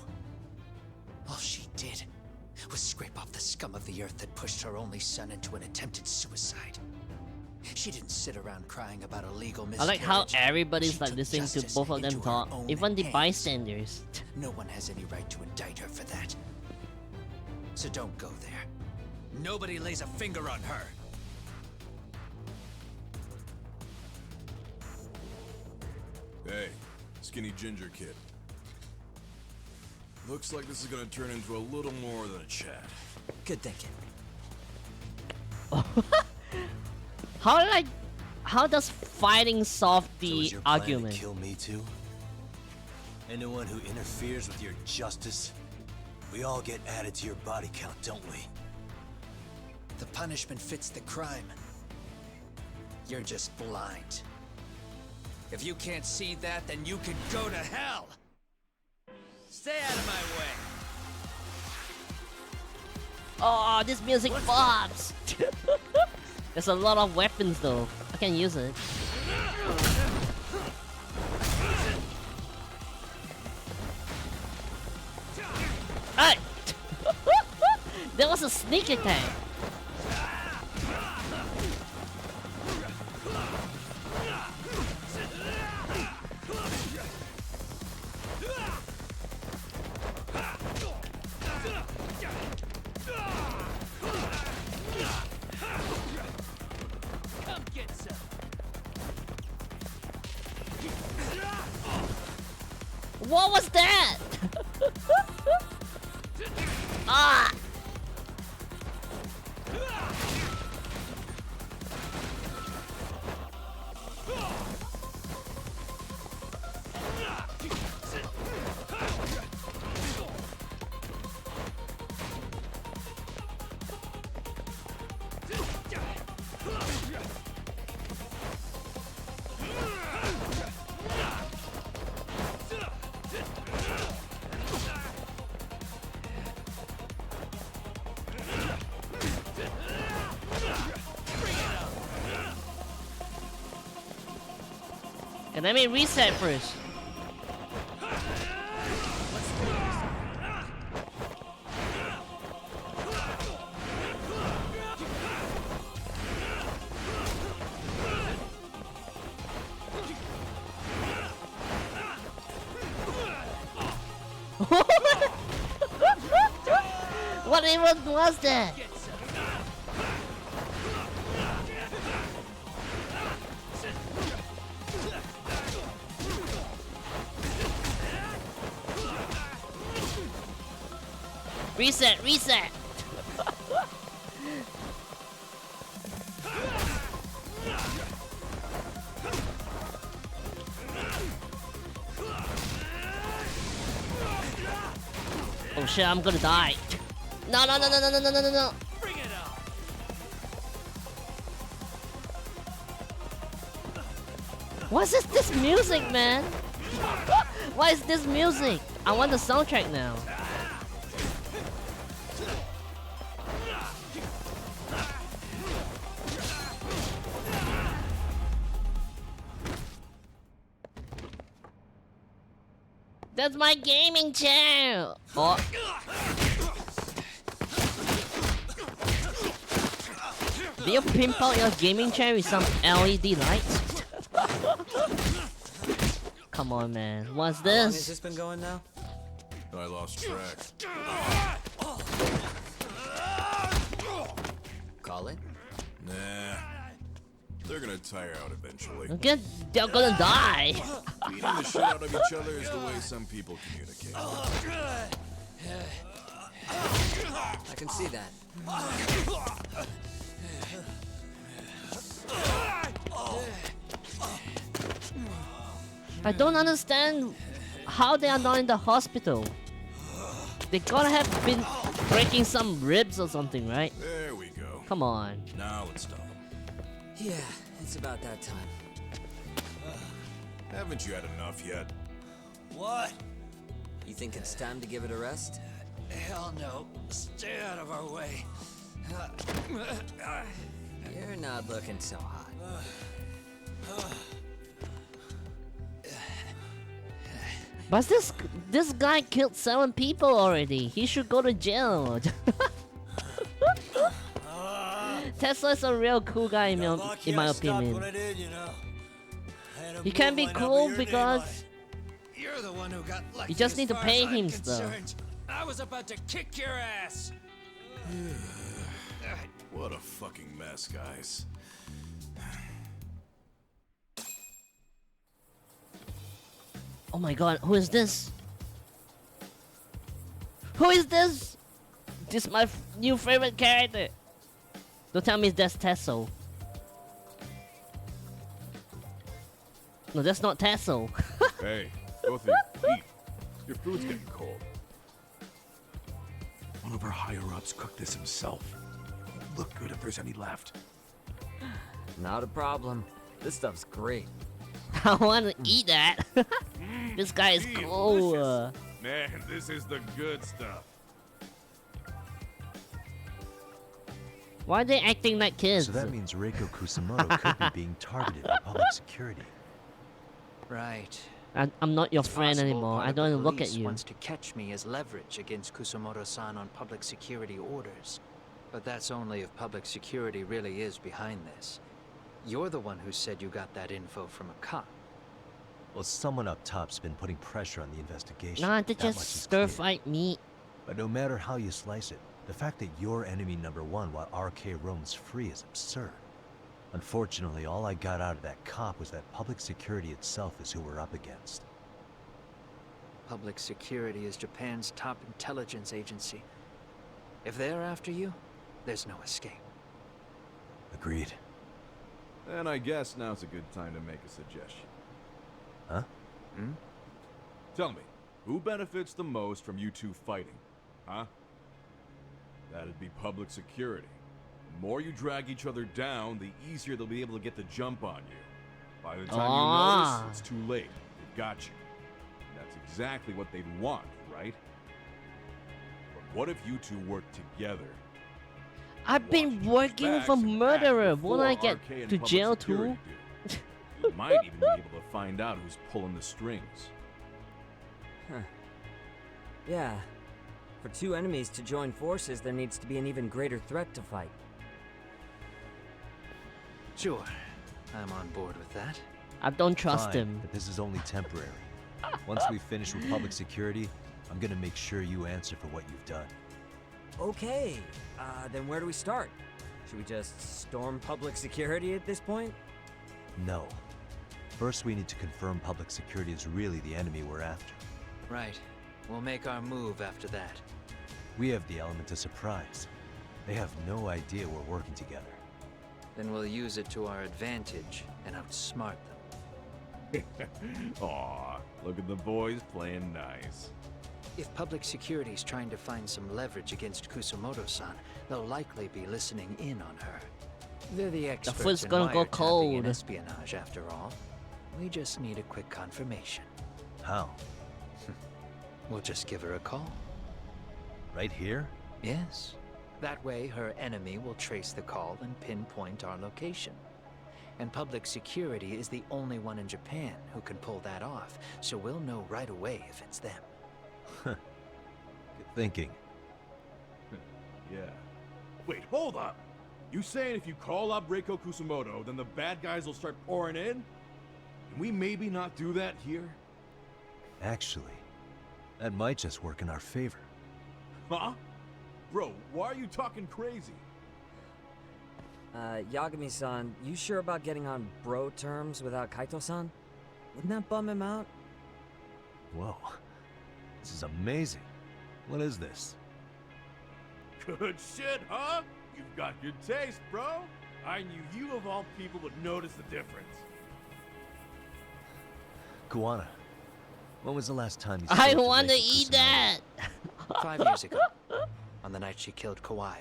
All she did was scrape off the scum of the earth that pushed her only son into an attempted suicide. She didn't sit around crying about a legal I miscarriage. like how everybody's She like took listening to justice both of them into her talk, own even the hands. bystanders. No one has any right to indict her for that. So don't go there. Nobody lays a finger on her. Hey, skinny ginger kid. Looks like this is gonna turn into a little more than a chat. Good thinking. How does fighting solve So the is your plan argument? to kill me too? Anyone who interferes with your justice, we all get added to your body count, don't we? The punishment fits the crime. You're just blind. If you can't see that, then you can go to hell! Stay out of my way! Oh, this music bombs! There's a lot of weapons though. I can use it. Hey! There was a sneak attack. Come get some! What was that? Ah! Okay, let me reset first. What even was that? Reset, reset! Oh shit, I'm gonna die. No, no, no, no, no, no, no, no, no. Bring it on! What's this music, man? Why is this music? I want the soundtrack now. That's my gaming chair! Oh. Do you pimp out your gaming chair with some LED lights? Come on, man. What's How long has this? this been going now? I lost track. Call it? Nah. They're gonna tire out eventually. Okay, they're gonna die. Beating the shit out of each other is the way some people communicate. I can see that. I don't understand how they are not in the hospital. They gotta have been breaking some ribs or something, right? There we go. Come on. Now let's stop them. Yeah, it's about that time. Haven't you had enough yet? What? You think it's time to give it a rest? Hell no. Stay out of our way. You're not looking so hot. But this guy killed 7 people already. He should go to jail. Tesla's a real cool guy in my opinion. He can be cool because You're the one who got lucky. you just as need to far pay as I'm him stuff. concerned. I was about to kick your ass. What a fucking mess, guys. Oh my god, who is this? Who is this? This is my new favorite character. Don't tell me that's Tesso. No, that's not Tesso. Hey, both of you, eat. Your food's getting cold. One of our higher-ups cooked this himself. Won't look good if there's any left. Not a problem. This stuff's great. I want to eat that. This guy is cool. Man, this is the good stuff. Why are they acting like kids? So that means Reiko Kusamoto could be being targeted by public security. Right. I'm not your It's friend possible anymore. part I of don't the even look at police you. wants to catch me as leverage against Kusamoto-san on public security orders. But that's only if public security really is behind this. You're the one who said you got that info from a cop. Well, someone up top's been putting pressure on the investigation. Nah, they That much just is stir clear. fight me. But no matter how you slice it, the fact that you're enemy number one while RK roams free is absurd. Unfortunately, all I got out of that cop was that public security itself is who we're up against. Public security is Japan's top intelligence agency. If they're after you, there's no escape. Agreed. And I guess now's a good time to make a suggestion. Huh? Hmm? Tell me, who benefits the most from you two fighting? Huh? That'd be public security. The more you drag each other down, the easier they'll be able to get the jump on you. By the time you notice, it's too late. They've got you. That's exactly what they'd want, right? But what if you two work together? I've been working for murderer. Won't I get to jail too? You might even be able to find out who's pulling the strings. Huh. Yeah. For two enemies to join forces, there needs to be an even greater threat to fight. Sure. I'm on board with that. I don't trust Fine, him. but this is only temporary. Once we finish with public security, I'm gonna make sure you answer for what you've done. Okay. Then where do we start? Should we just storm public security at this point? No. First, we need to confirm public security is really the enemy we're after. Right. We'll make our move after that. We have the element of surprise. They have no idea we're working together. Then we'll use it to our advantage and outsmart them. Aw, look at the boys playing nice. If public security's trying to find some leverage against Kusamoto-san, they'll likely be listening in on her. They're the experts foot's in gonna go wiretapping cold. and espionage, after all. We just need a quick confirmation. How? We'll just give her a call. Right here? Yes. That way, her enemy will trace the call and pinpoint our location. And public security is the only one in Japan who can pull that off, so we'll know right away if it's them. Good thinking. Yeah. Wait, hold up! You saying if you call up Reiko Kusamoto, then the bad guys will start pouring in? Can we maybe not do that here? Actually, that might just work in our favor. Huh? Bro, why are you talking crazy? Yagami-san, you sure about getting on bro terms without Kaito-san? Wouldn't that bum him out? Whoa. This is amazing. What is this? Good shit, huh? You've got good taste, bro. I knew you of all people would notice the difference. Kuwana, when was the last time you I spoke to want to Reiko eat Kusamoto? that. 5 years ago, on the night she killed Kawai.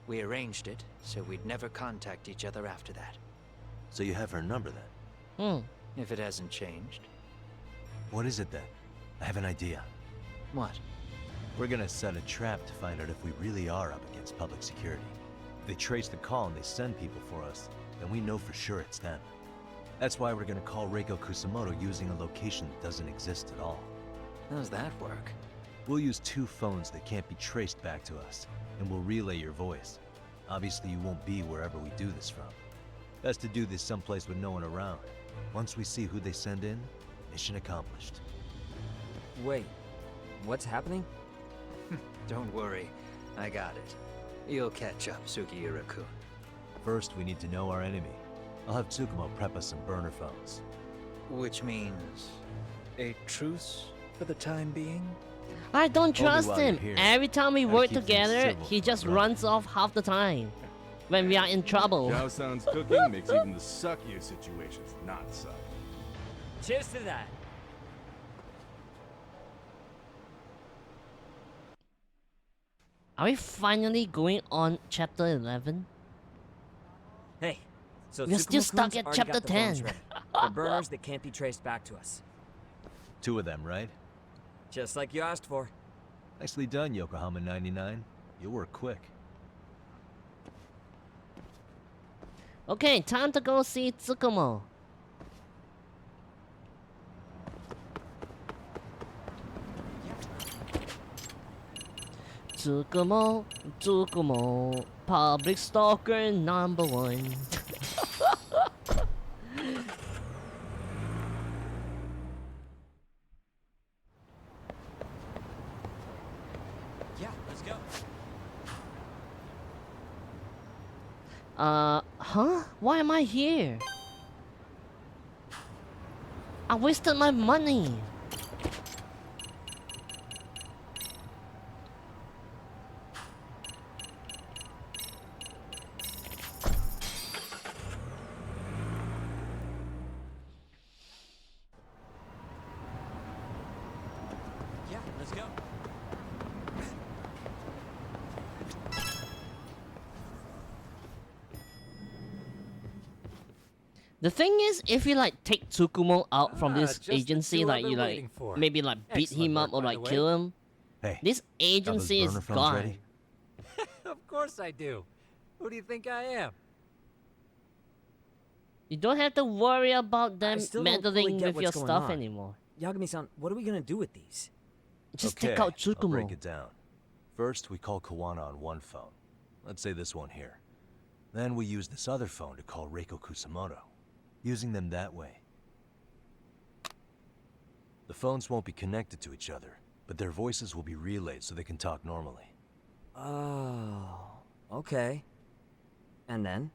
We arranged it, so we'd never contact each other after that. So you have her number then? If it hasn't changed. What is it then? I have an idea. What? We're gonna set a trap to find out if we really are up against public security. If they trace the call and they send people for us, then we know for sure it's them. That's why we're gonna call Reiko Kusamoto using a location that doesn't exist at all. How's that work? We'll use 2 phones that can't be traced back to us, and we'll relay your voice. Obviously, you won't be wherever we do this from. Best to do this someplace with no one around. Once we see who they send in, mission accomplished. Wait, what's happening? Don't worry, I got it. You'll catch up, Sugiura-kun. First, we need to know our enemy. I'll have Tsukumo prep us some burner phones. Which means a truce for the time being? I don't trust while you're him. here. Every time we Gotta work keep things together, civil he for just the brother. runs off half the time when we are in trouble. Jiao-san's cooking makes even the suckiest situations not suck. Cheers to that. Are we finally going on chapter 11? Hey, so We're still Tsukumo-kun's stuck at already chapter got the phones 10. ready. They're burners that can't be traced back to us. 2 of them, right? Just like you asked for. Nicely done, Yokohama 99. You work quick. Okay, time to go see Tsukumo. Tsukumo, Tsukumo, public stalker number 1. Yeah, let's go. Huh? Why am I here? I wasted my money. Yeah, let's go. The thing is, if you like take Tsukumo out from this just the agency, two like I've you been like waiting for. maybe like beat Excellent him up work, or by like the way. kill him, Hey, this agency is burner phones gone. ready? Of course I do. Who do you think I am? You don't have to worry about them I still don't fully meddling get with what's your going stuff on. anymore. Yagami-san, what are we gonna do with these? Just Okay, take out I'll Tsukumo. break it down. First, we call Kawana on one phone. Let's say this one here. Then we use this other phone to call Reiko Kusamoto. Using them that way. The phones won't be connected to each other, but their voices will be relayed so they can talk normally. Oh, okay. And then?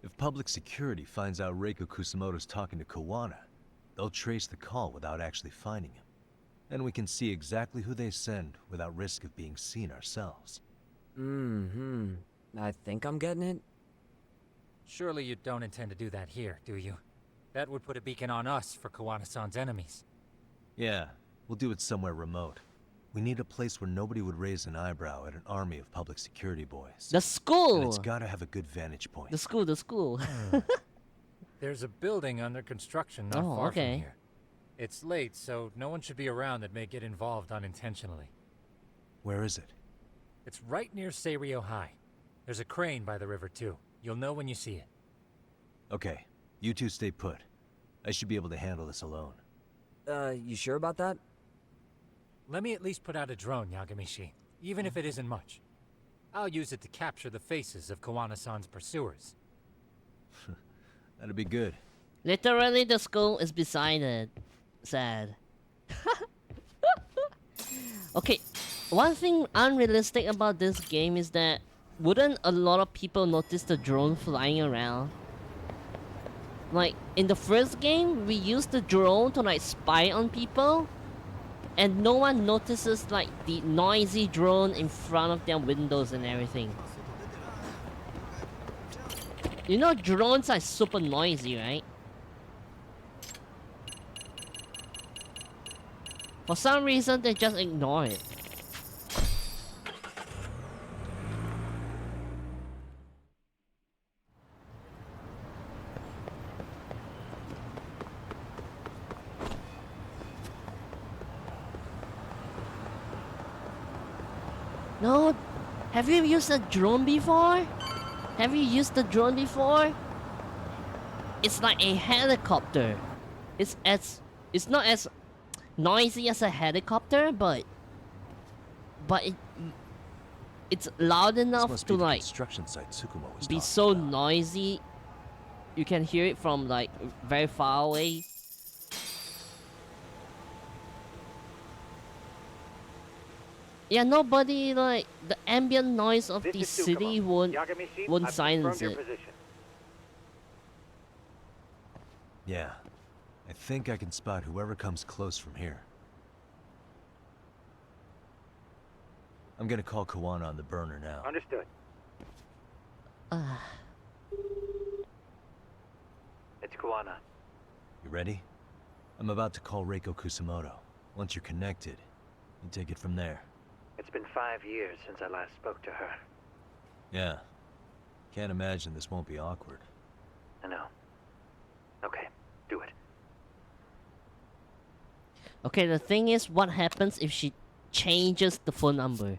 If public security finds out Reiko Kusamoto's talking to Kawana, they'll trace the call without actually finding him. Then we can see exactly who they send without risk of being seen ourselves. Mm-hmm. I think I'm getting it. Surely you don't intend to do that here, do you? That would put a beacon on us for Kawana-san's enemies. Yeah, we'll do it somewhere remote. We need a place where nobody would raise an eyebrow at an army of public security boys. The school! And it's gotta have a good vantage point. The school. There's a building under construction not Oh, far okay. from here. It's late, so no one should be around that may get involved unintentionally. Where is it? It's right near Seirio High. There's a crane by the river, too. You'll know when you see it. Okay, you two stay put. I should be able to handle this alone. You sure about that? Let me at least put out a drone, Yagamishi, even if it isn't much. I'll use it to capture the faces of Kawana-san's pursuers. That'd be good. Literally, the school is beside it. Sad. Okay, one thing unrealistic about this game is that wouldn't a lot of people notice the drone flying around? Like, in the first game, we used the drone to like spy on people, and no one notices like the noisy drone in front of their windows and everything. You know drones are super noisy, right? For some reason, they just ignore it. No, have you used a drone before? Have you used the drone before? It's like a helicopter. It's not as noisy as a helicopter, but it's loud This enough must to be the like construction site Tsukumo was be talking so about. noisy. You can hear it from like very far away. Yeah, nobody like the ambient noise of This the is city Tsukumo. won't Yagamishi, I've silence confirmed your it. position. Yeah, I think I can spot whoever comes close from here. I'm gonna call Kawana on the burner now. Understood. It's Kawana. You ready? I'm about to call Reiko Kusamoto. Once you're connected, you take it from there. It's been 5 years since I last spoke to her. Yeah. Can't imagine this won't be awkward. I know. Okay, do Okay, the thing is, what happens if she changes the phone number?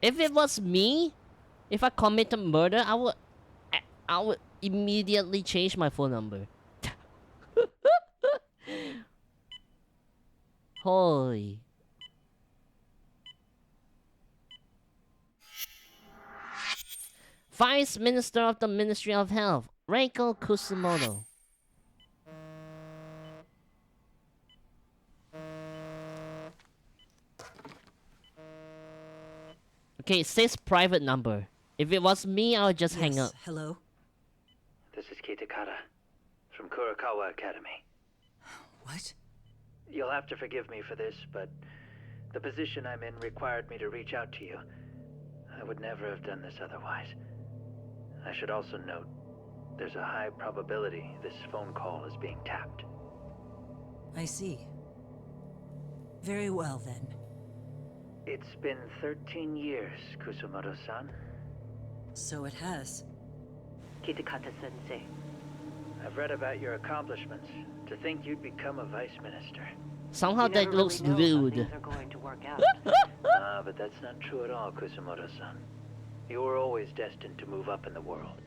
If it was me, if I committed murder, I would immediately change my phone number. Holy. Vice Minister of the Ministry of Health, Reiko Kusumoto. Okay, it says private number. If it was me, I would just hang up. Hello? This is Kitakata from Kurakawa Academy. What? You'll have to forgive me for this, but the position I'm in required me to reach out to you. I would never have done this otherwise. I should also note, there's a high probability this phone call is being tapped. I see. Very well, then. It's been 13 years, Kusumoto-san. So it has. Kitakata-sensei. I've read about your accomplishments. To think you'd become a vice minister. Somehow that looks lewd. But that's not true at all, Kusumoto-san. You were always destined to move up in the world.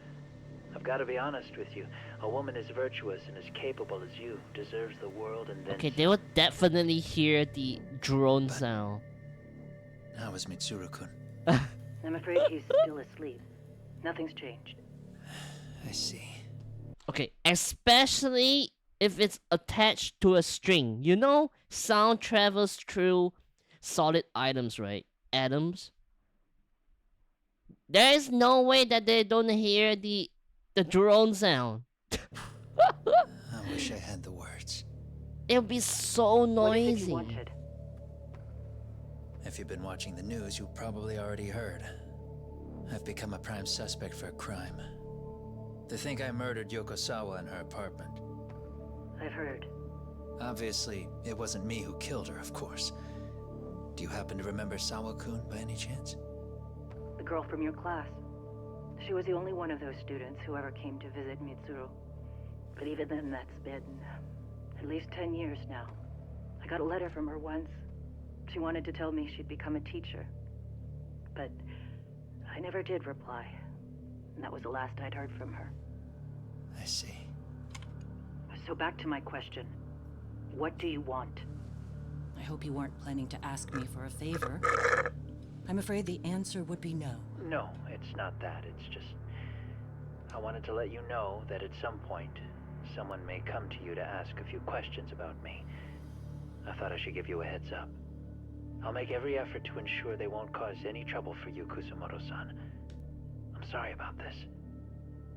I've got to be honest with you. A woman as virtuous and as capable as you deserves the world and then... Okay, they will definitely hear the drone sound. How is Mitsuru-kun? I'm afraid he's still asleep. Nothing's changed. I see. Okay, especially if it's attached to a string. You know, sound travels through solid items, right? Atoms. There is no way that they don't hear the drone sound. I wish I had the words. It'll be so noisy. What is it you wanted? If you've been watching the news, you probably already heard. I've become a prime suspect for a crime. They think I murdered Yokosawa in her apartment. I've heard. Obviously, it wasn't me who killed her, of course. Do you happen to remember Sawa-kun by any chance? The girl from your class. She was the only one of those students who ever came to visit Mitsuru. But even then, that's been at least 10 years now. I got a letter from her once. She wanted to tell me she'd become a teacher. But I never did reply. And that was the last I'd heard from her. I see. So back to my question. What do you want? I hope you weren't planning to ask me for a favor. I'm afraid the answer would be no. No, it's not that. It's just... I wanted to let you know that at some point, someone may come to you to ask a few questions about me. I thought I should give you a heads up. I'll make every effort to ensure they won't cause any trouble for you, Kusumoto-san. I'm sorry about this.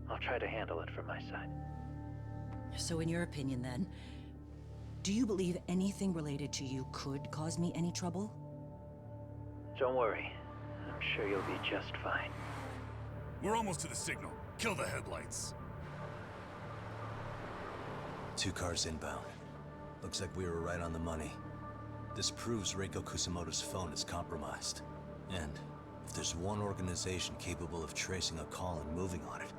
I'll try to handle it from my side. So in your opinion, then, do you believe anything related to you could cause me any trouble? Don't worry. I'm sure you'll be just fine. We're almost to the signal. Kill the headlights. 2 cars inbound. Looks like we were right on the money. This proves Reiko Kusumoto's phone is compromised. And if there's one organization capable of tracing a call and moving on it,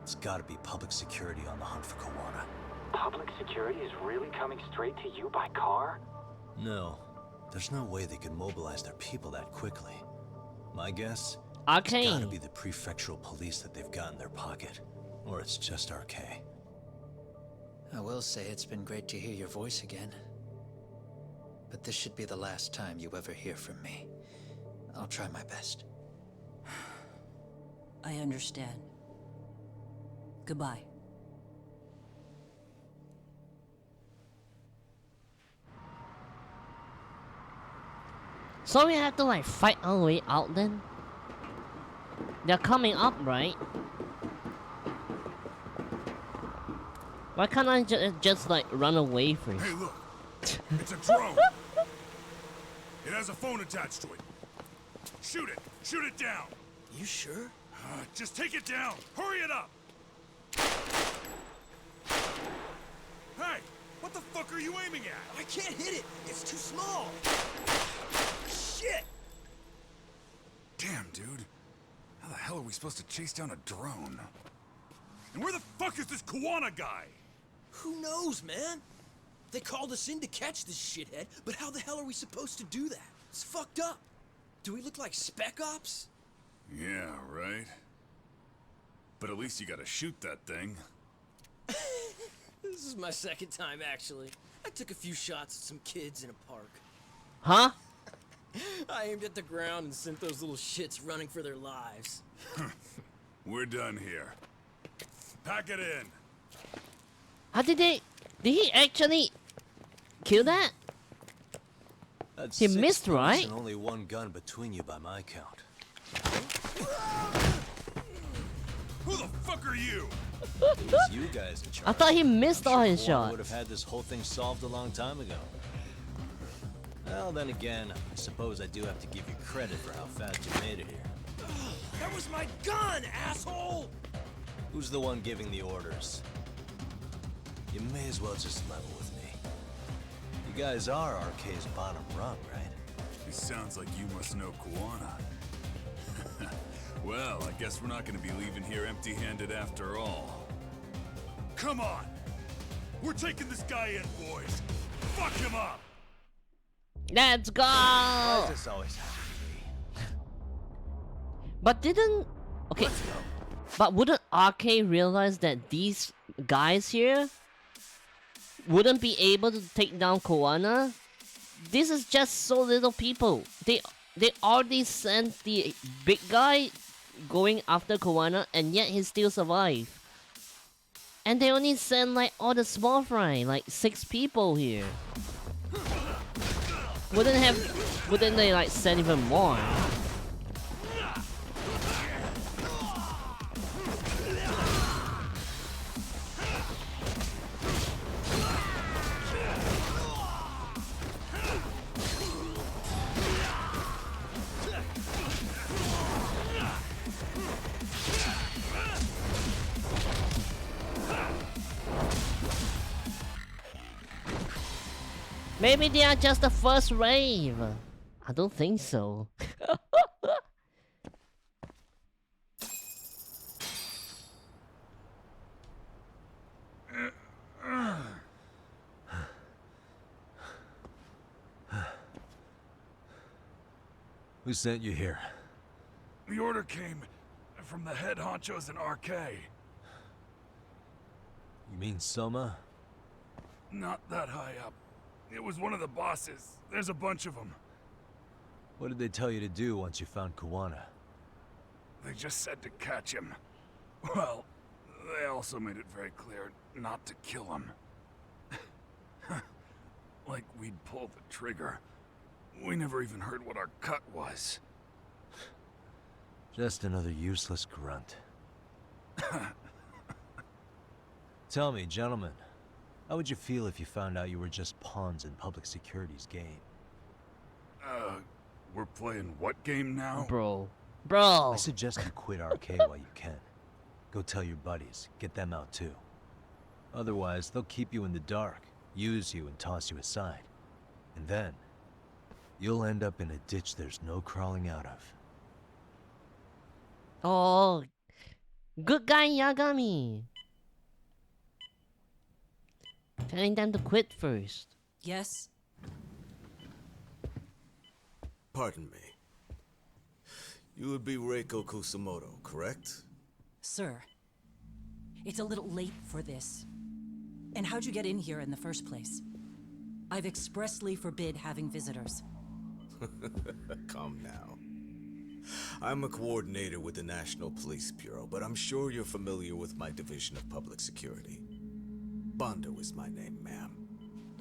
it's gotta be public security on the hunt for Kawana. Public security is really coming straight to you by car? No. There's no way they can mobilize their people that quickly. My guess? Okay. It's gotta be the prefectural police that they've got in their pocket. Or it's just RK. I will say it's been great to hear your voice again. But this should be the last time you ever hear from me. I'll try my best. I understand. Goodbye. So we have to like fight our way out then? They're coming up, right? Why can't I just like run away first? Hey, look. It's a drone. It has a phone attached to it. Shoot it. Shoot it down. You sure? Just take it down. Hurry it up. Hey, what the fuck are you aiming at? I can't hit it. It's too small. Shit! Damn, dude. How the hell are we supposed to chase down a drone? And where the fuck is this Kawana guy? Who knows, man? They called us in to catch this shithead, but how the hell are we supposed to do that? It's fucked up. Do we look like spec ops? Yeah, right. But at least you gotta shoot that thing. This is my second time, actually. I took a few shots at some kids in a park. Huh? I aimed at the ground and sent those little shits running for their lives. We're done here. Pack it in. How did they... Did he actually kill that? That's He 6 missed, bullets right? And only 1 gun between you by my count. Who the fuck are you? It's you guys in charge. I thought he missed all his Koana shots. would have had this whole thing solved a long time ago. Well, then again, I suppose I do have to give you credit for how fast you made it here. That was my gun, asshole! Who's the one giving the orders? You may as well just level with me. You guys are RK's bottom rung, right? It sounds like you must know Koana. Well, I guess we're not gonna be leaving here empty-handed after all. Come on! We're taking this guy in, boys! Fuck him up! Let's go! Why does this always happen to me? But didn't... Okay. But wouldn't RK realize that these guys here wouldn't be able to take down Koana? This is just so little people. They already sent the big guy going after Koana, and yet he still survived. And they only sent like all the small fry, like 6 people here. Wouldn't they like send even more? Maybe they are just the first wave. I don't think so. Who sent you here? The order came from the head honchos in RK. You mean Soma? Not that high up. It was one of the bosses. There's a bunch of them. What did they tell you to do once you found Koana? They just said to catch him. Well, they also made it very clear not to kill him. Like we'd pull the trigger. We never even heard what our cut was. Just another useless grunt. Tell me, gentlemen, how would you feel if you found out you were just pawns in public security's game? We're playing what game now? Bro. I suggest you quit RK while you can. Go tell your buddies, get them out too. Otherwise, they'll keep you in the dark, use you and toss you aside. And then, you'll end up in a ditch there's no crawling out of. Oh, good guy Yagami. Telling them to quit first. Yes? Pardon me. You would be Reiko Kusumoto, correct? Sir, it's a little late for this. And how'd you get in here in the first place? I've expressly forbid having visitors. Calm now. I'm a coordinator with the National Police Bureau, but I'm sure you're familiar with my Division of Public Security. Bondo is my name, ma'am.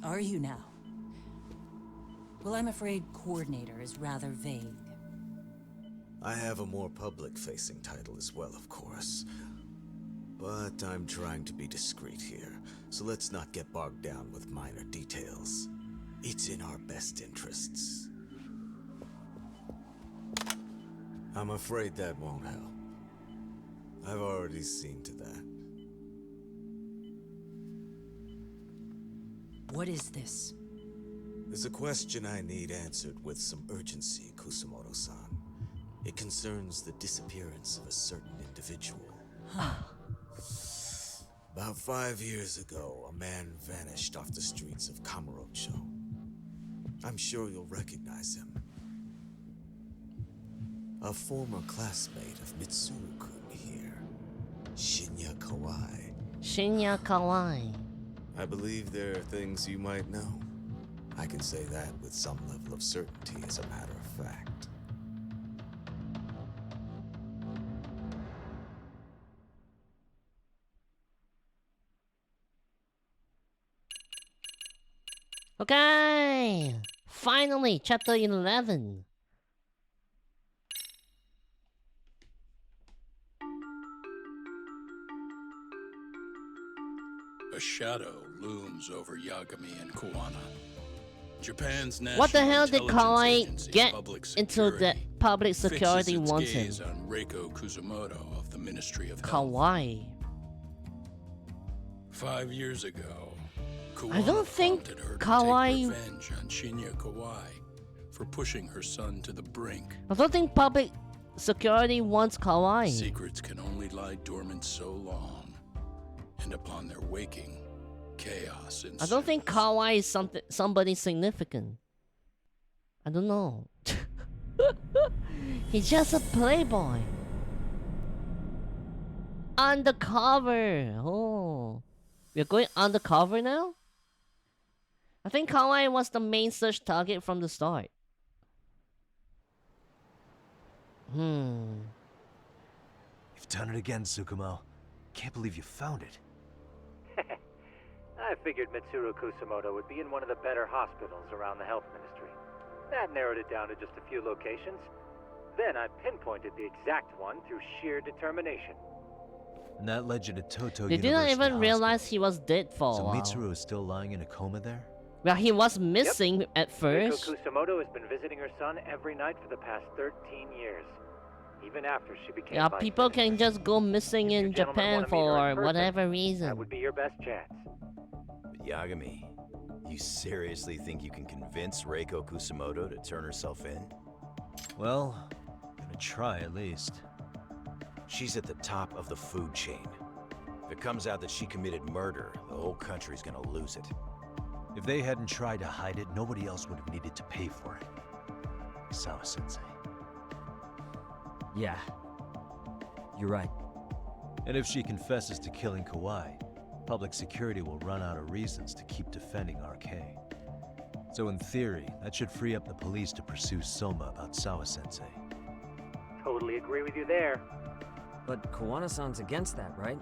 Are you now? Well, I'm afraid coordinator is rather vague. I have a more public-facing title as well, of course. But I'm trying to be discreet here, so let's not get bogged down with minor details. It's in our best interests. I'm afraid that won't help. I've already seen to that. What is this? There's a question I need answered with some urgency, Kusumoto-san. It concerns the disappearance of a certain individual. About 5 years ago, a man vanished off the streets of Kamurocho. I'm sure you'll recognize him. A former classmate of Mitsuru-kun here, Shinya Kawai. Shinya Kawai. I believe there are things you might know. I can say that with some level of certainty, as a matter of fact. Okay! Finally, chapter 11. A shadow looms over Yagami and Kuwana. Japan's National What the hell did Intelligence Kawai Agency, get Public into Security, that public security fixes its wants him? gaze on Reiko Kuzumoto of the Ministry of Health. Kawai. 5 years ago, I don't Kuwana think prompted her to Kawai. take revenge on Shinya Kawai for pushing her son to the brink. I don't think public security wants Kawai. Secrets can only lie dormant so long, and upon their waking, chaos ensues. I don't think Kawai is somebody significant. I don't know. He's just a playboy. Undercover. Oh, we're going undercover now. I think Kawai was the main search target from the start. You've done it again, Tsukumo. Can't believe you found it. I figured Mitsuru Kusumoto would be in one of the better hospitals around the health ministry. That narrowed it down to just a few locations. Then I pinpointed the exact one through sheer determination. And that led you to Toto They didn't University even Hospital. realize he was dead for a So while. Mitsuru is still lying in a coma there? Well, he was missing at first. Reiko Kusumoto has been visiting her son every night for the past 13 years. Even after she became Yeah, vice people can just go missing in gentlemen Japan wanna meet her in for person, whatever reason. That would be your best chance. Yagami, you seriously think you can convince Reiko Kusumoto to turn herself in? Well, gonna try at least. She's at the top of the food chain. If it comes out that she committed murder, the whole country's gonna lose it. If they hadn't tried to hide it, nobody else would have needed to pay for it. Sawa-sensei. Yeah. You're right. And if she confesses to killing Kawai, public security will run out of reasons to keep defending RK. So in theory, that should free up the police to pursue Soma about Sawa-sensei. Totally agree with you there. But Kuwana-san's against that, right?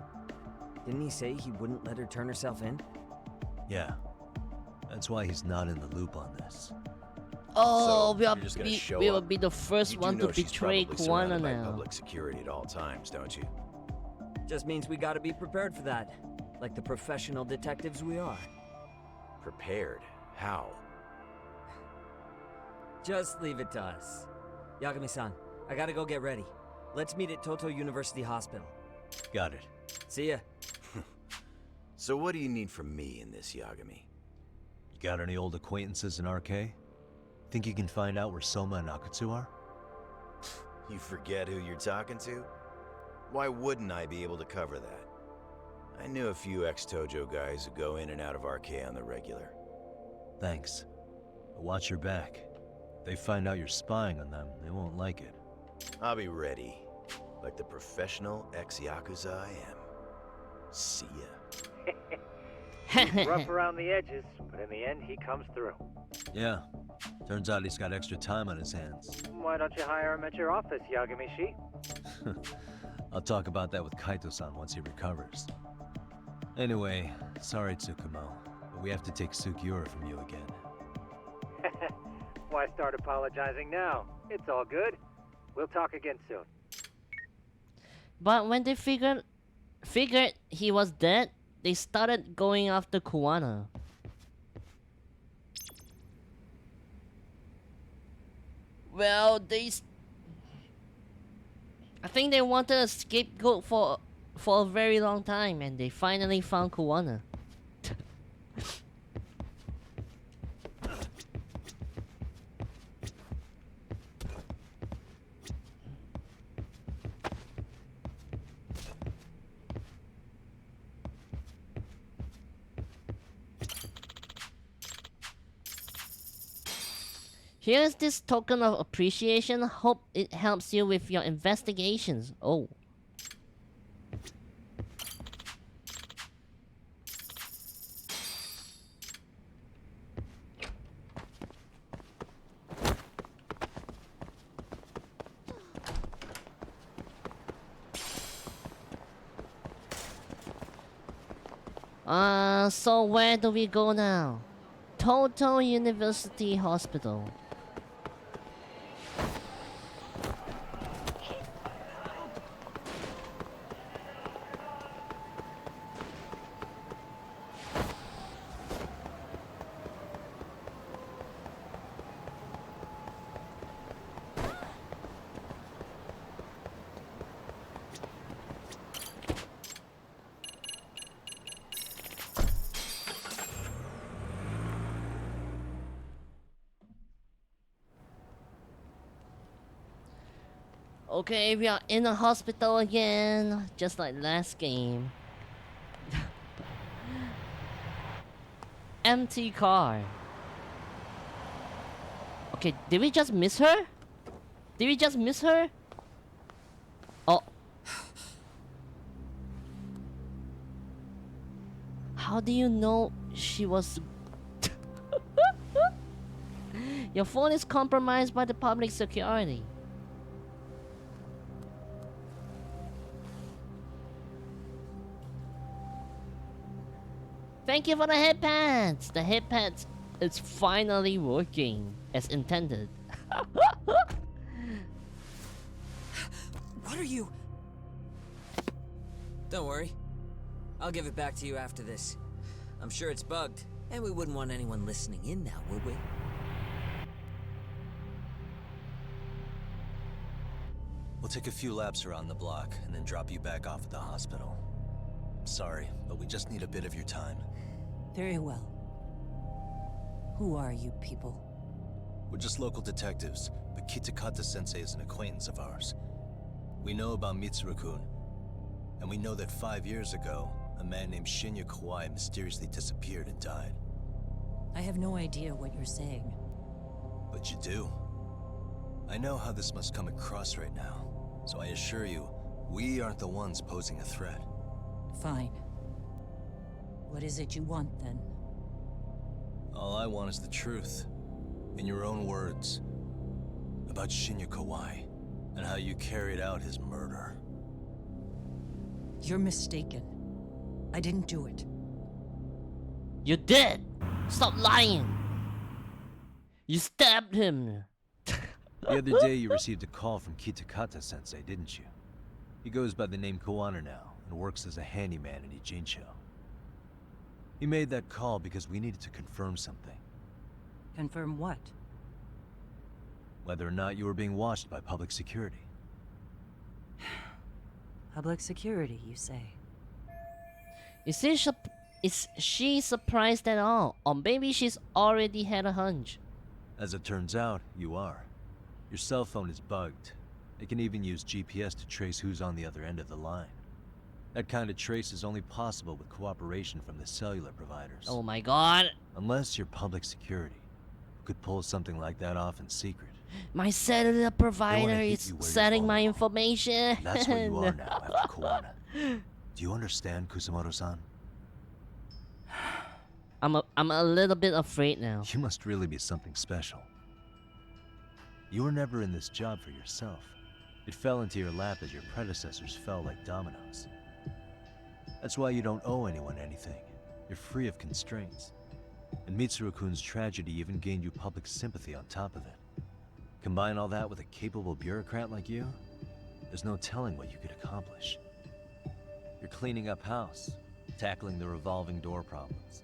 Didn't he say he wouldn't let her turn herself in? Yeah. That's why he's not in the loop on this. Oh, So, we you're just gonna show will up? be the first You do one to know she's betray probably Kuwana surrounded by now. public security at all times, don't you? Just means we gotta be prepared for that. Like the professional detectives we are. Prepared? How? Just leave it to us. Yagami-san, I gotta go get ready. Let's meet at Toto University Hospital. Got it. See ya. So what do you need from me in this, Yagami? You got any old acquaintances in RK? Think you can find out where Soma and Akutsu are? You forget who you're talking to? Why wouldn't I be able to cover that? I knew a few ex-Tojo guys who go in and out of RK on the regular. Thanks. But watch your back. If they find out you're spying on them, they won't like it. I'll be ready, like the professional ex-Yakuza I am. See ya. He's rough around the edges, but in the end, he comes through. Yeah. Turns out he's got extra time on his hands. Why don't you hire him at your office, Yagami-shi? I'll talk about that with Kaito-san once he recovers. Anyway, sorry Tsukumo, but we have to take Sukiura from you again. Why start apologizing now? It's all good. We'll talk again soon. But when they figured he was dead, they started going after Kuwana. Well, I think they wanted a scapegoat for a very long time, and they finally found Kuwana. Here's this token of appreciation. Hope it helps you with your investigations. Oh. So where do we go now? Total University Hospital. Okay, we are in a hospital again, just like last game. Empty car. Okay, did we just miss her? Did we just miss her? Oh. How do you know she was... Your phone is compromised by the public security. Thank you for the headpads! The headpads is finally working as intended. What are you? Don't worry. I'll give it back to you after this. I'm sure it's bugged, and we wouldn't want anyone listening in now, would we? We'll take a few laps around the block and then drop you back off at the hospital. Sorry, but we just need a bit of your time. Very well. Who are you people? We're just local detectives, but Kitakata-sensei is an acquaintance of ours. We know about Mitsuru-kun, and we know that 5 years ago, a man named Shinya Kawai mysteriously disappeared and died. I have no idea what you're saying. But you do. I know how this must come across right now, so I assure you, we aren't the ones posing a threat. Fine. What is it you want, then? All I want is the truth. In your own words. About Shinya Kawai, and how you carried out his murder. You're mistaken. I didn't do it. You did! Stop lying! You stabbed him! The other day you received a call from Kitakata-sensei, didn't you? He goes by the name Koana now, and works as a handyman in Ijincho. He made that call because we needed to confirm something. Confirm what? Whether or not you were being watched by public security. Public security, you say? Is she surprised at all? Or maybe she's already had a hunch? As it turns out, you are. Your cell phone is bugged. It can even use GPS to trace who's on the other end of the line. That kind of trace is only possible with cooperation from the cellular providers. Oh my god! Unless you're public security, who could pull something like that off in secret. My cellular provider is setting my information. That's where you are now after Koana. Do you understand, Kusumoto-san? I'm a little bit afraid now. You must really be something special. You were never in this job for yourself. It fell into your lap as your predecessors fell like dominoes. That's why you don't owe anyone anything. You're free of constraints. And Mitsuru-kun's tragedy even gained you public sympathy on top of it. Combine all that with a capable bureaucrat like you, there's no telling what you could accomplish. You're cleaning up house, tackling the revolving door problems.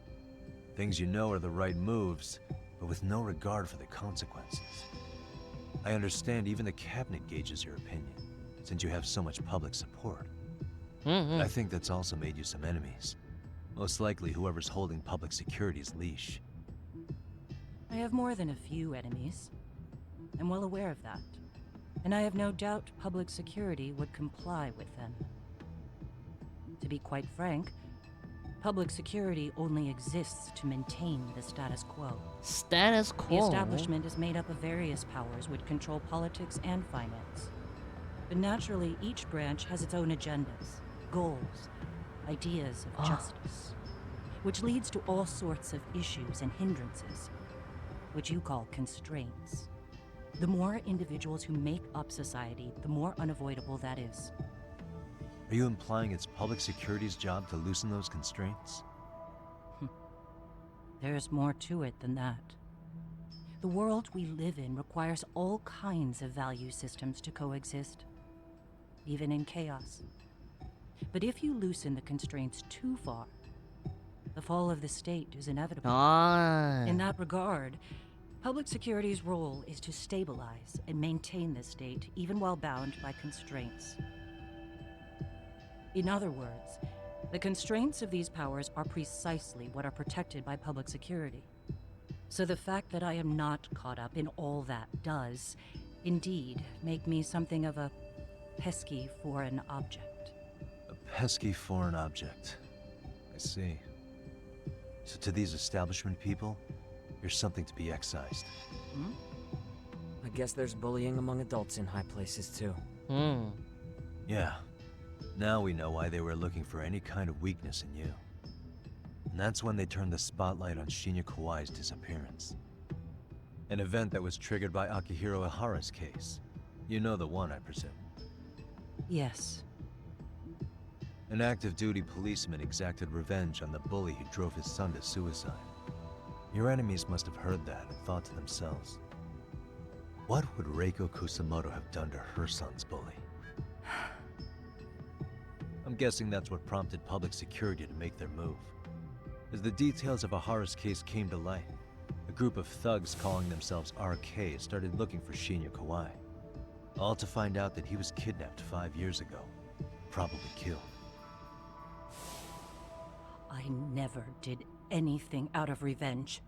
Things you know are the right moves, but with no regard for the consequences. I understand even the cabinet gauges your opinion, since you have so much public support. I think that's also made you some enemies. Most likely whoever's holding public security's leash. I have more than a few enemies. I'm well aware of that. And I have no doubt public security would comply with them. To be quite frank, Public security only exists to maintain the status quo. Status quo? The establishment is made up of various powers which control politics and finance. But naturally, each branch has its own agendas, goals, ideas of justice, which leads to all sorts of issues and hindrances, which you call constraints. The more individuals who make up society, the more unavoidable that is. Are you implying it's public security's job to loosen those constraints? There's more to it than that. The world we live in requires all kinds of value systems to coexist, even in chaos. But if you loosen the constraints too far, the fall of the state is inevitable. In that regard, public security's role is to stabilize and maintain the state, even while bound by constraints. In other words, the constraints of these powers are precisely what are protected by public security. So the fact that I am not caught up in all that does, indeed, make me something of a pesky foreign object. A pesky foreign object. I see. So to these establishment people, you're something to be excised. I guess there's bullying among adults in high places too. Yeah. Now we know why they were looking for any kind of weakness in you. And that's when they turned the spotlight on Shinya Kawai's disappearance. An event that was triggered by Akihiro Ihara's case. You know the one, I presume. Yes. An active duty policeman exacted revenge on the bully who drove his son to suicide. Your enemies must have heard that and thought to themselves, what would Reiko Kusamoto have done to her son's bully? I'm guessing that's what prompted public security to make their move. As the details of Ihara's case came to light, a group of thugs calling themselves RK started looking for Shinya Kawai. All to find out that he was kidnapped 5 years ago, probably killed. I never did anything out of revenge.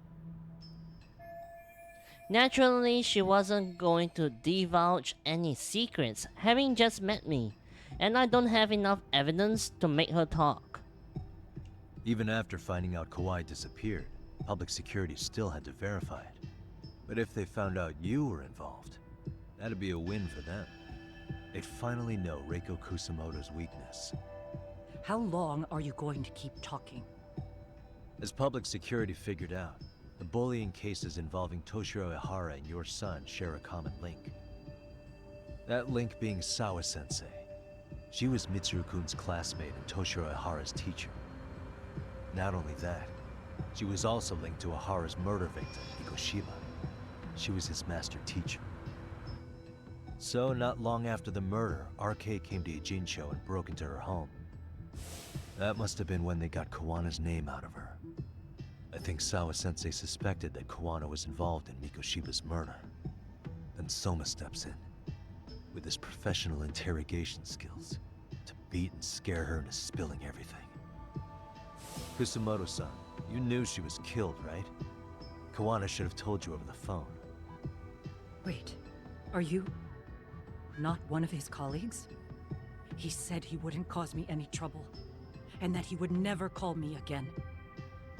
Naturally, she wasn't going to divulge any secrets, having just met me, and I don't have enough evidence to make her talk. Even after finding out Kawai disappeared, public security still had to verify it. But if they found out you were involved, that'd be a win for them. They'd finally know Reiko Kusamoto's weakness. How long are you going to keep talking? As public security figured out, the bullying cases involving Toshiro Ihara and your son share a common link. That link being Sawa-sensei. She was Mitsuru-kun's classmate and Toshiro Ihara's teacher. Not only that, she was also linked to Ihara's murder victim, Mikoshiba. She was his master teacher. So, not long after the murder, RK came to Ijincho and broke into her home. That must have been when they got Kawana's name out of her. I think Sawa-sensei suspected that Kawana was involved in Mikoshiba's murder. Then Soma steps in, with his professional interrogation skills, to beat and scare her into spilling everything. Kusamoto-san, you knew she was killed, right? Kawana should have told you over the phone. Wait, are you not one of his colleagues? He said he wouldn't cause me any trouble, and that he would never call me again.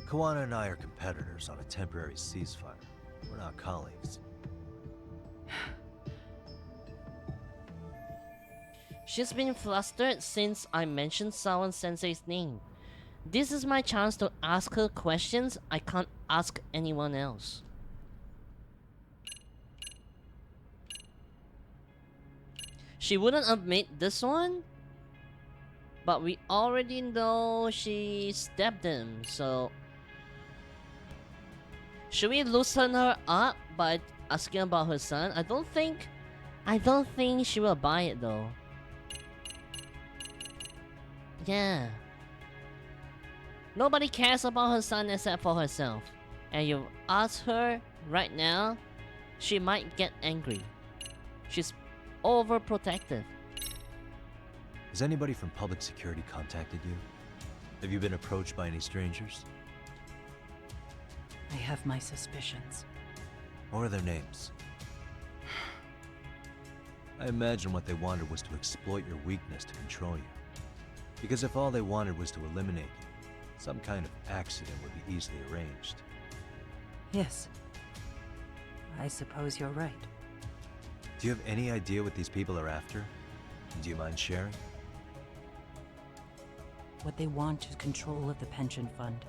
Kawana and I are competitors on a temporary ceasefire. We're not colleagues. She's been flustered since I mentioned Sawa-sensei's name. This is my chance to ask her questions I can't ask anyone else. She wouldn't admit this one, but we already know she stabbed him, so... Should we loosen her up by asking about her son? I don't think she will buy it though. Yeah. Nobody cares about her son except for herself. And you ask her right now, she might get angry. She's overprotective. Has anybody from public security contacted you? Have you been approached by any strangers? I have my suspicions. What are their names? I imagine what they wanted was to exploit your weakness to control you. Because if all they wanted was to eliminate you, Some kind of accident would be easily arranged. Yes. I suppose you're right. Do you have any idea what these people are after? Do you mind sharing? What they want is control of the pension fund,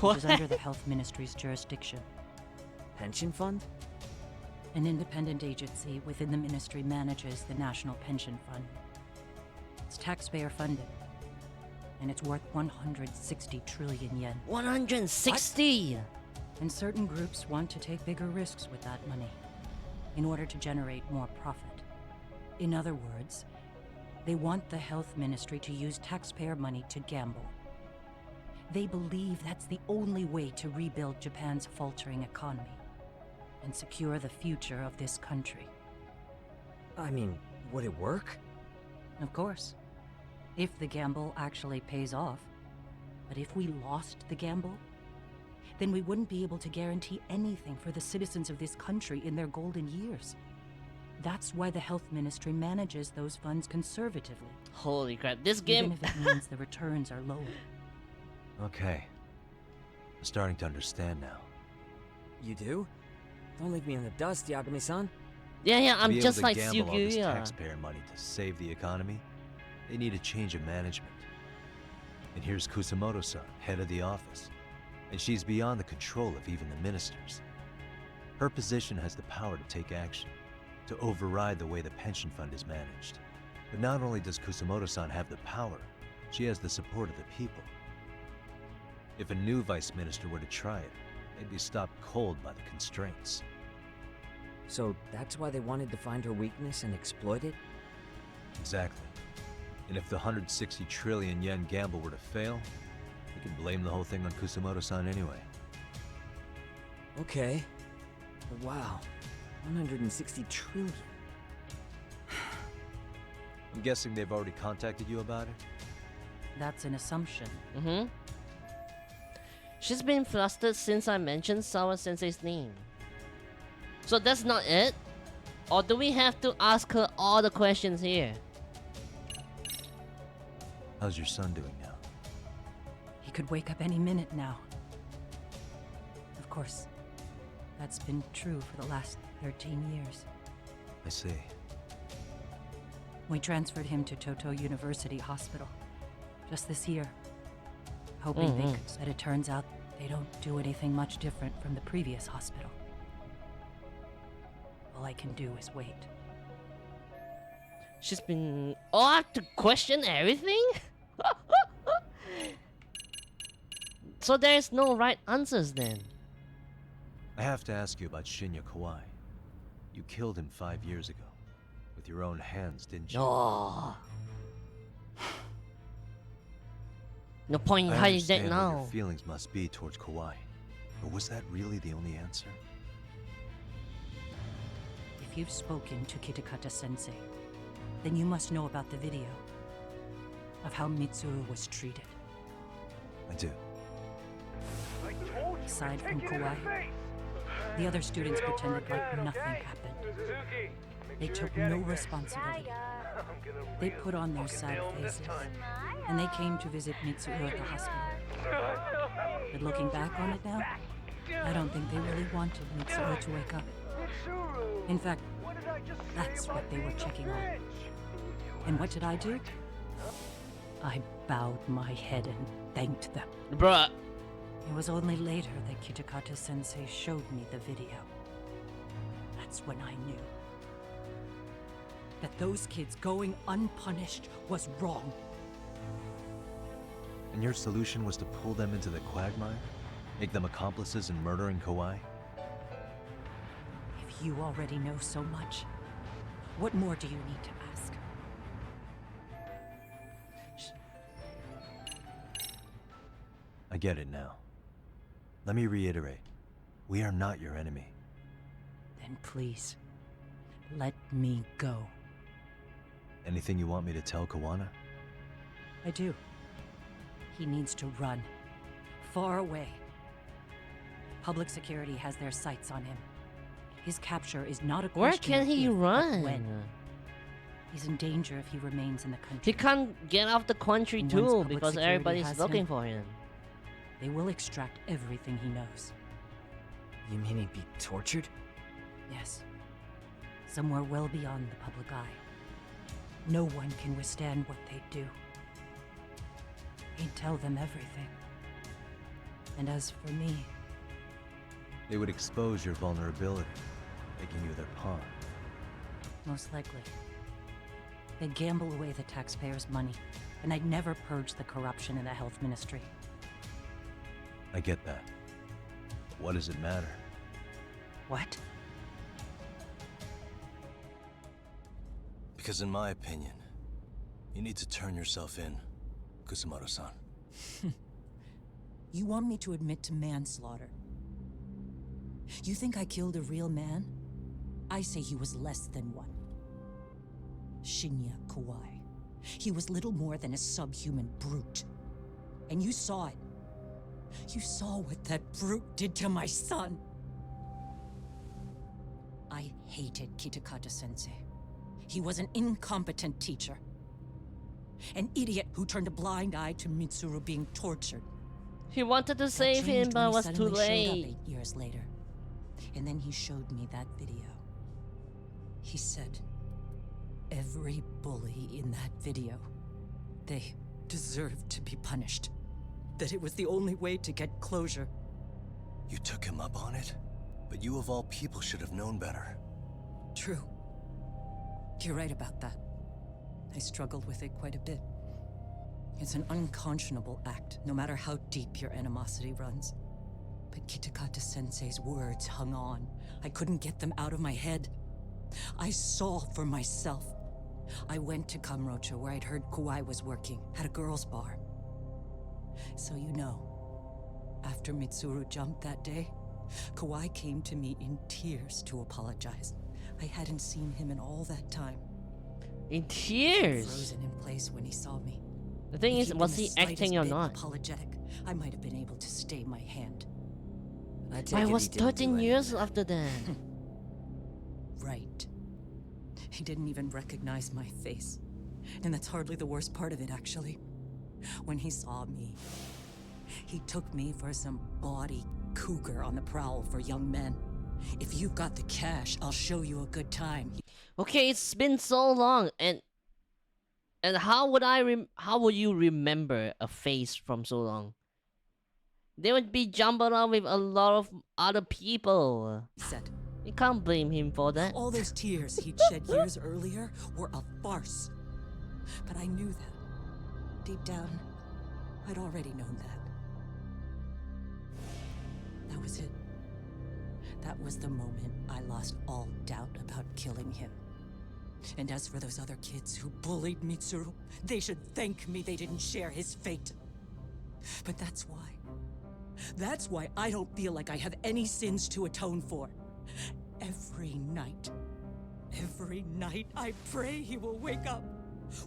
which is under the Health Ministry's jurisdiction. Pension fund? An independent agency within the ministry manages the National Pension Fund. It's taxpayer funded, and it's worth 160 trillion yen. 160! What? And certain groups want to take bigger risks with that money in order to generate more profit. In other words, they want the health ministry to use taxpayer money to gamble. They believe that's the only way to rebuild Japan's faltering economy and secure the future of this country. I mean, would it work? Of course. If the gamble actually pays off. But if we lost the gamble, then we wouldn't be able to guarantee anything for the citizens of this country in their golden years. That's why the health ministry manages those funds conservatively. Holy crap, this game... Even if it means the returns are lower. Okay. I'm starting to understand now. You do? Don't leave me in the dust, Yagami-san. Yeah, I'm just like to be able to gamble all this Suguya. taxpayer money to save the economy, they need a change of management. And here's Kusamoto-san, head of the office. And she's beyond the control of even the ministers. Her position has the power to take action, to override the way the pension fund is managed. But not only does Kusamoto-san have the power, she has the support of the people. If a new vice minister were to try it, they'd be stopped cold by the constraints. So that's why they wanted to find her weakness and exploit it? Exactly. And if the 160 trillion yen gamble were to fail, we can blame the whole thing on Kusamoto-san anyway. Okay. But wow. 160 trillion. I'm guessing they've already contacted you about it? That's an assumption. Mm-hmm. She's been flustered since I mentioned Sawa-sensei's name. So that's not it? Or do we have to ask her all the questions here? How's your son doing now? He could wake up any minute now. Of course, that's been true for the last 13 years. I see. We transferred him to Toto University Hospital just this year, hoping they could, but it turns out they don't do anything much different from the previous hospital. All I can do is wait. She's been... Oh, I have to question everything? So there's no right answers then. I have to ask you about Shinya Kawai. You killed him 5 years ago. With your own hands, didn't you? Oh. No point in I hiding that understand what now. your feelings must be towards Kawai. But was that really the only answer? If you've spoken to Kitakata-sensei, then you must know about the video of how Mitsuru was treated. I do. Aside from Kawai, the other students pretended like nothing happened. They took no responsibility. They put on their sad faces, and they came to visit Mitsuru at the hospital. But looking back on it now, I don't think they really wanted Mitsuru to wake up. In fact, that's what they were checking on. And what did I do? I bowed my head and thanked them. Bruh. It was only later that Kitakata-sensei showed me the video. That's when I knew that those kids going unpunished was wrong. And your solution was to pull them into the quagmire? Make them accomplices in murdering Kawai? If you already know so much, what more do you need to ask? I get it now. Let me reiterate. We are not your enemy. Then please, let me go. Anything you want me to tell Kawana? I do. He needs to run. Far away. Public security has their sights on him. His capture is not a question Where can he of if, but run? when. He's in danger if he remains in the country. He can't get out the country And once too public because security everybody's has looking him, for him. They will extract everything he knows. You mean he'd be tortured? Yes. Somewhere well beyond the public eye. No one can withstand what they do. He'd tell them everything. And as for me, They would expose your vulnerability, making you their pawn. most likely. They'd gamble away the taxpayers' money, and I'd never purge the corruption in the health ministry. I get that. But what does it matter? What? Because in my opinion, you need to turn yourself in, Kusumoto-san. You want me to admit to manslaughter? You think I killed a real man? I say he was less than one. Shinya Kawai. He was little more than a subhuman brute. And you saw it. You saw what that brute did to my son. I hated Kitakata-sensei. He was an incompetent teacher. An idiot who turned a blind eye to Mitsuru being tortured. He wanted to save him, but it was too late. 8 years later. And then he showed me that video. He said, every bully in that video, they deserved to be punished. That it was the only way to get closure. You took him up on it? But you of all people should have known better. True. You're right about that. I struggled with it quite a bit. It's an unconscionable act, no matter how deep your animosity runs. But Kitakata-sensei's words hung on. I couldn't get them out of my head. I saw for myself. I went to Kamurocho, where I'd heard Kawai was working, at a girls' bar. So you know, after Mitsuru jumped that day, Kawai came to me in tears to apologize. I hadn't seen him in all that time. In tears? Frozen in place when he saw me. The thing If is, he'd was been he the slightest acting or bit not? apologetic, I might have been able to stay my hand. I take But it it was he didn't do 13 years after that. Right. He didn't even recognize my face. And that's hardly the worst part of it, actually. When he saw me, he took me for some bawdy cougar on the prowl for young men. If you've got the cash, I'll show you a good time. Okay, it's been so long, and how would how would you remember a face from so long? They would be jumbled up with a lot of other people. Said. You can't blame him for that. All those tears he'd shed years earlier were a farce. But I knew that. Deep down, I'd already known that. That was it. That was the moment I lost all doubt about killing him. And as for those other kids who bullied Mitsuru, they should thank me they didn't share his fate. But that's why. That's why I don't feel like I have any sins to atone for. Every night I pray he will wake up.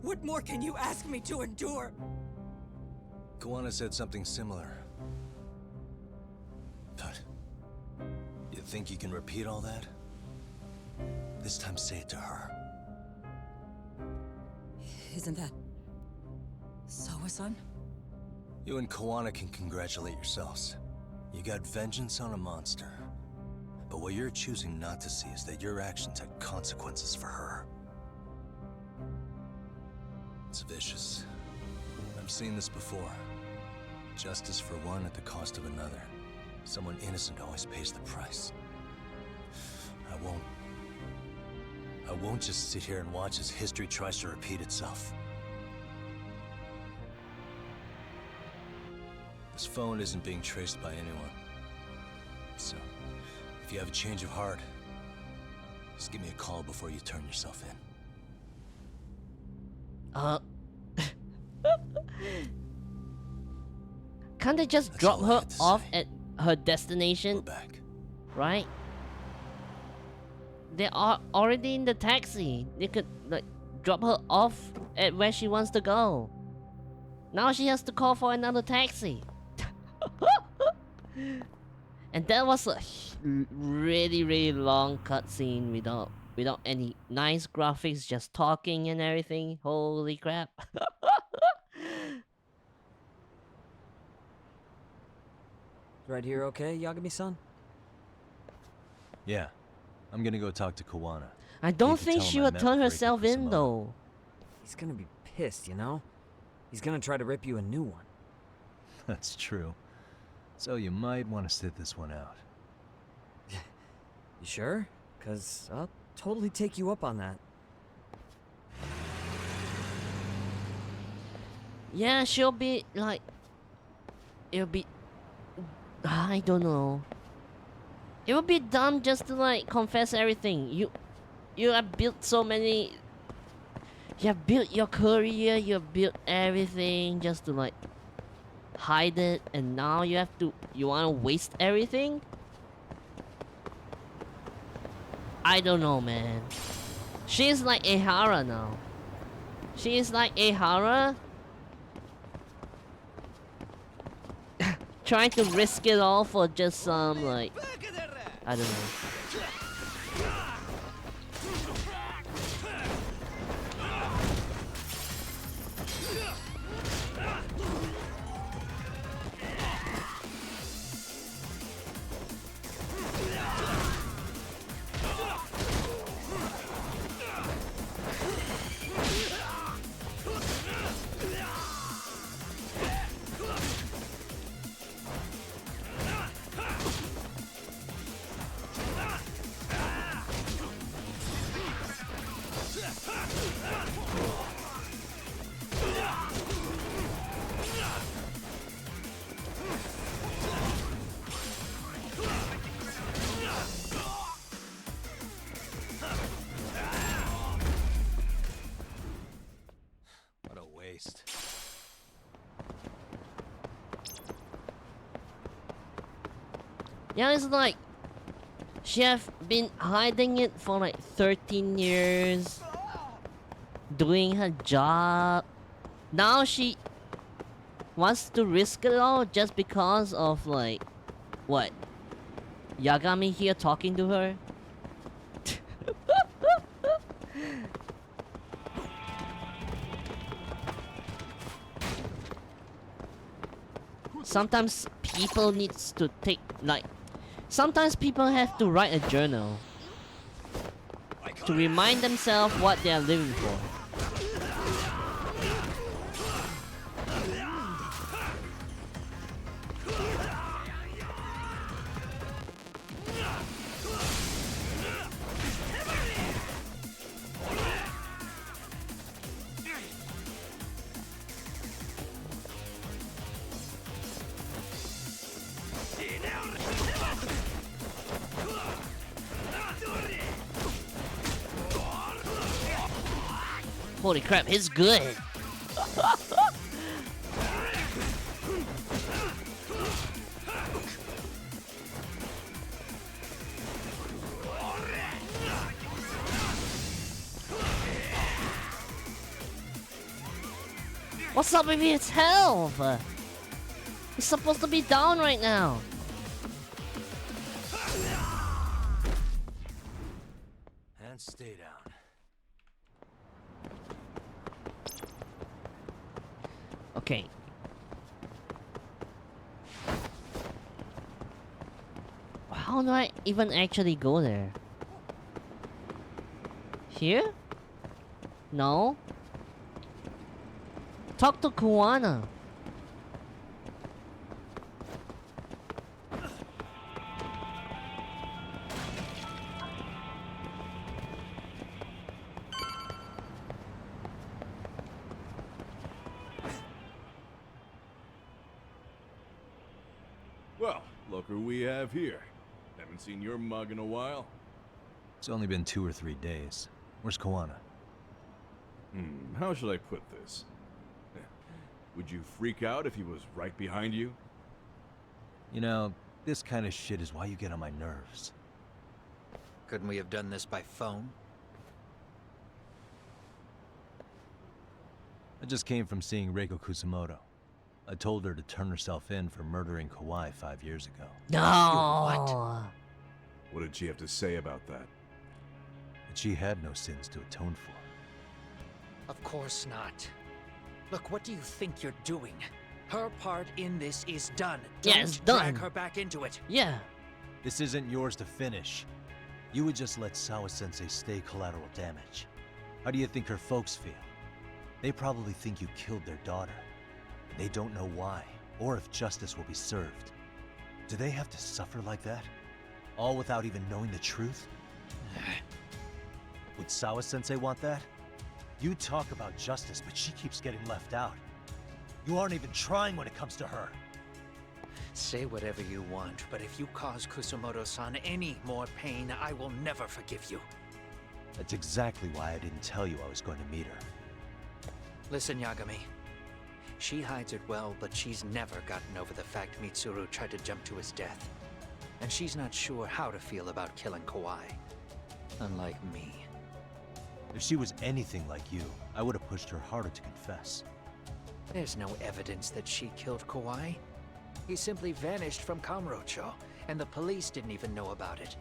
What more can you ask me to endure? Kawana said something similar. But you think you can repeat all that? This time say it to her. Isn't that Sawa-san? You and Kawana can congratulate yourselves. You got vengeance on a monster. But what you're choosing not to see is that your actions had consequences for her. It's vicious. I've seen this before. Justice for one at the cost of another. Someone innocent always pays the price. I won't just sit here and watch as history tries to repeat itself. This phone isn't being traced by anyone. So, if you have a change of heart, just give me a call before you turn yourself in. Can't they just drop her off at her destination? Right? They are already in the taxi. They could like drop her off at where she wants to go. Now she has to call for another taxi. And that was a really long cutscene without without any nice graphics, just talking and everything. Holy crap. Right here okay, Yagami-san? Yeah. I'm gonna go talk to Kawana. I don't Need to think tell him she I would met turn with Reiko herself in Kusumoto. though. He's gonna be pissed, you know? He's gonna try to rip you a new one. That's true. So you might want to sit this one out. You sure? 'Cause I'll totally take you up on that. Yeah, she'll be like... It'll be... I don't know. It would be dumb just to like confess everything. You have built so many... You have built your career, you have built everything just to like... hide it, and now you have to... You wanna waste everything? I don't know, man. She's like a Hara now. She is like a Hara. Trying to risk it all for just some like... I don't know. What a waste. Yeah, it's like... She have been hiding it for like 13 years. Doing her job. Now she... wants to risk it all just because of like... What? Yagami here talking to her? Sometimes people needs to take like... Sometimes people have to write a journal to remind themselves what they are living for. Holy crap, he's good. What's up with his health? He's supposed to be down right now. And stay down. Okay. How do I even actually go there? Here? No? Talk to Kawana. Well, look who we have here. Haven't seen your mug in a while. It's only been 2 or 3 days. Where's Kawana? How should I put this? Would you freak out if he was right behind you? You know, this kind of shit is why you get on my nerves. Couldn't we have done this by phone? I just came from seeing Reiko Kusumoto. I told her to turn herself in for murdering Kawhi 5 years ago. No. What did she have to say about that? It she had no sins to atone for. Of course not. Look, what do you think you're doing? Her part in this is done. Yeah, it's Don't drag done. her back into it. Yeah. This isn't yours to finish. You would just let Sawa-sensei stay collateral damage. How do you think her folks feel? They probably think you killed their daughter. They don't know why, or if justice will be served. Do they have to suffer like that? All without even knowing the truth? Would Sawa-sensei want that? You talk about justice, but she keeps getting left out. You aren't even trying when it comes to her. Say whatever you want, but if you cause Kusumoto-san any more pain, I will never forgive you. That's exactly why I didn't tell you I was going to meet her. Listen, Yagami. She hides it well, but she's never gotten over the fact Mitsuru tried to jump to his death. And she's not sure how to feel about killing Kawai. Unlike me. If she was anything like you, I would have pushed her harder to confess. There's no evidence that she killed Kawai. He simply vanished from Kamurocho, and the police didn't even know about it.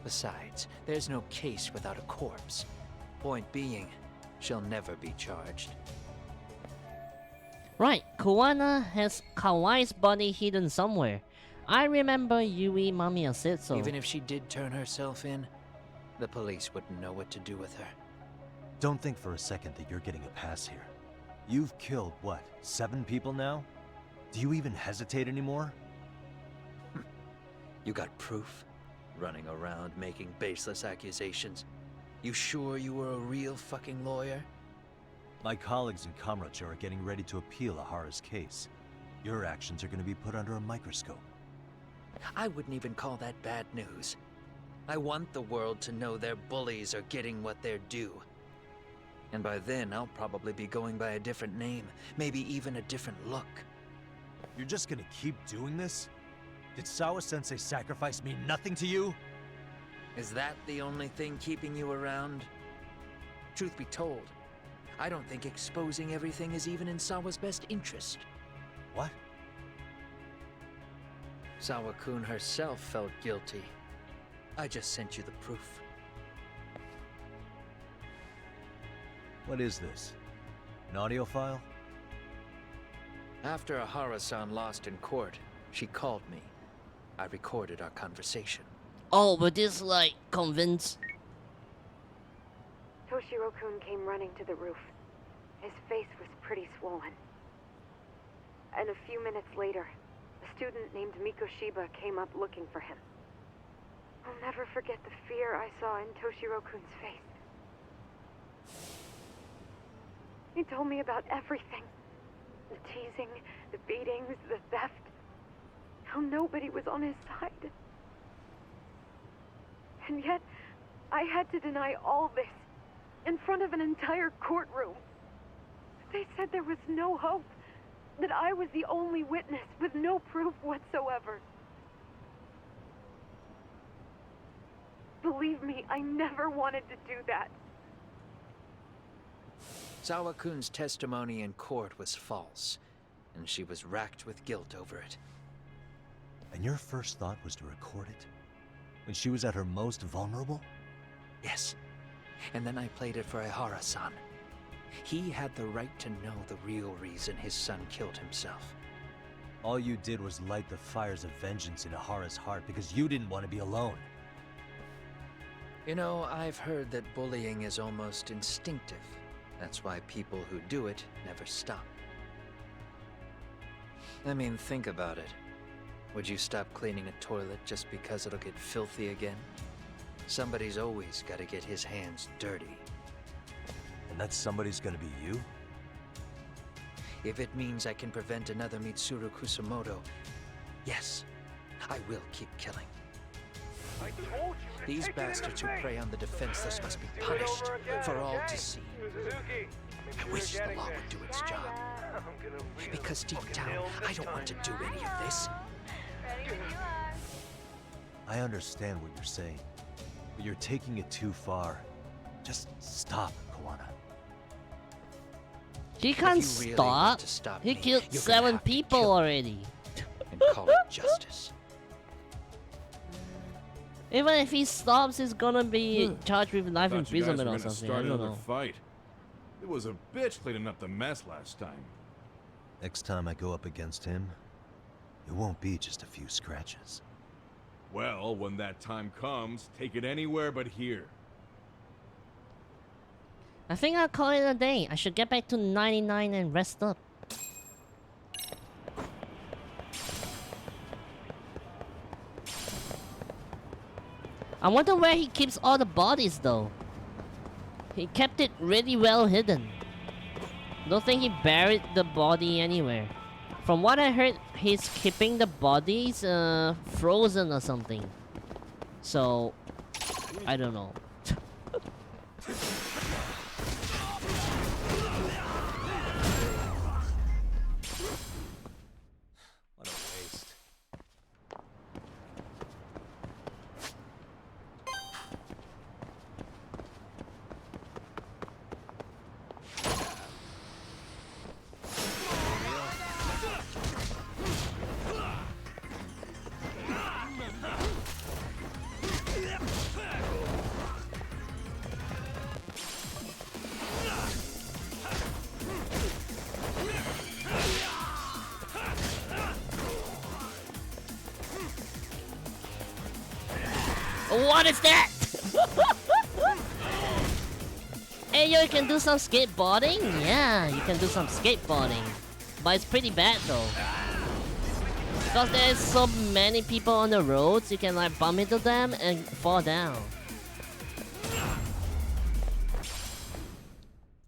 Besides, there's no case without a corpse. Point being, she'll never be charged. Right, Kuwana has Kawaii's body hidden somewhere. I remember Yui Mamiya said so. Even if she did turn herself in, the police wouldn't know what to do with her. Don't think for a second that you're getting a pass here. You've killed, what, 7 people now? Do you even hesitate anymore? You got proof? Running around making baseless accusations. You sure you were a real fucking lawyer? My colleagues in Kamurocho are getting ready to appeal Ahara's case. Your actions are going to be put under a microscope. I wouldn't even call that bad news. I want the world to know their bullies are getting what they're due. And by then, I'll probably be going by a different name, maybe even a different look. You're just gonna keep doing this? Did Sawa-sensei sacrifice mean nothing to you? Is that the only thing keeping you around? Truth be told, I don't think exposing everything is even in Sawa's best interest. What? Sawa-kun herself felt guilty. I just sent you the proof. What is this? An audio file? After Ahara-san lost in court, she called me. I recorded our conversation. Oh, but this like convince. Toshiro-kun came running to the roof. His face was pretty swollen. And a few minutes later, a student named Mikoshiba came up looking for him. I'll never forget the fear I saw in Toshiro-kun's face. He told me about everything. The teasing, the beatings, the theft. How nobody was on his side. And yet, I had to deny all this in front of an entire courtroom. They said there was no hope, that I was the only witness with no proof whatsoever. Believe me, I never wanted to do that. Sawa-kun's testimony in court was false, and she was racked with guilt over it. And your first thought was to record it? When she was at her most vulnerable? Yes. And then I played it for Ahara-san. He had the right to know the real reason his son killed himself. All you did was light the fires of vengeance in Ahara's heart because you didn't want to be alone. You know, I've heard that bullying is almost instinctive. That's why people who do it never stop. I mean, think about it. Would you stop cleaning a toilet just because it'll get filthy again? Somebody's always got to get his hands dirty. And that somebody's gonna be you? If it means I can prevent another Mitsuru Kusumoto, yes, I will keep killing. These bastards who prey on the defenseless must be punished for all to see. I wish the law would do its job. Because deep down, I don't want to do any of this. I understand what you're saying, but you're taking it too far. Just stop, Kawana. He can't really want to stop. stop He me, killed you're gonna 7 have to people kill me. already. And call it justice. Even if he stops, he's gonna be charged with life Thought you guys imprisonment were or gonna something. start I don't another know. fight. It was a bitch cleaning up the mess last time. Next time I go up against him, it won't be just a few scratches. Well, when that time comes, take it anywhere but here. I think I'll call it a day. I should get back to 99 and rest up. I wonder where he keeps all the bodies though. He kept it really well hidden. Don't think he buried the body anywhere. From what I heard, he's keeping the bodies frozen or something. So, I don't know. What a waste. What is that? Hey, yo, you can do some skateboarding? Yeah, you can do some skateboarding. But it's pretty bad though. Because there's so many people on the roads, you can like bump into them and fall down.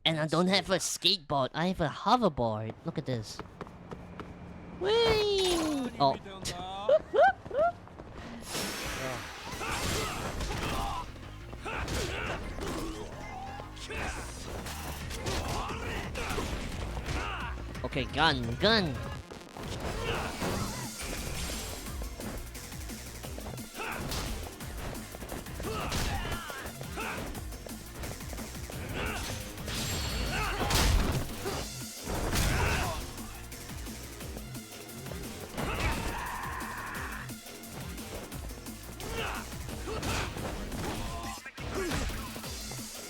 And I don't have a skateboard, I have a hoverboard. Look at this. Whee! Oh. Okay, gun.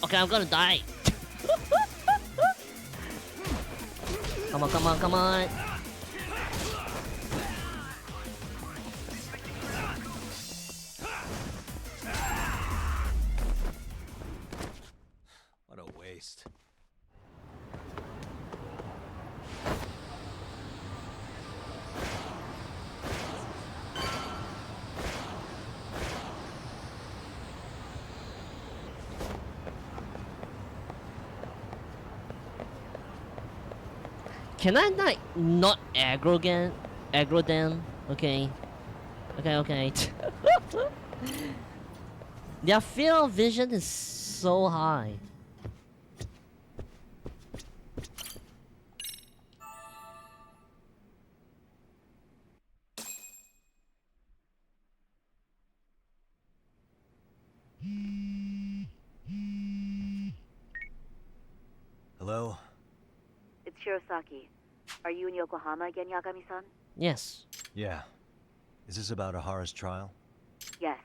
Okay, I'm gonna die. Come on. What a waste. Can I like not aggro again? Aggro them? Okay. Okay. Their field of vision is so high. Hello? It's Shirosaki. Are you in Yokohama again, Yagami-san? Yes. Yeah. Is this about Ahara's trial? Yes.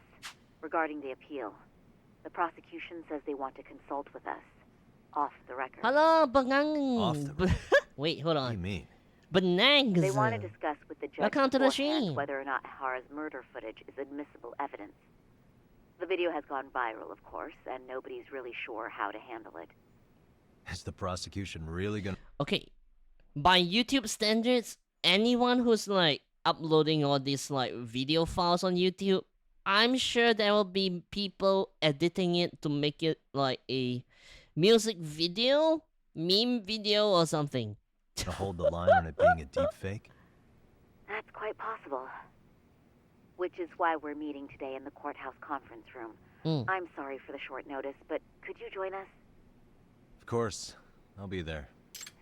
Regarding the appeal. The prosecution says they want to consult with us. Off the record. Hello, Bangang. Off the Wait, hold on. What do you mean? They Banangs. want to discuss with the judge Welcome to the beforehand stream. whether or not Hara's murder footage is admissible evidence. The video has gone viral, of course, and nobody's really sure how to handle it. Is the prosecution really gonna... Okay, by YouTube standards, anyone who's like uploading all these like video files on YouTube, I'm sure there will be people editing it to make it like a music video, meme video, or something. to hold the line on it being a deep fake? That's quite possible. Which is why we're meeting today in the courthouse conference room. I'm sorry for the short notice, but could you join us? Of course. I'll be there.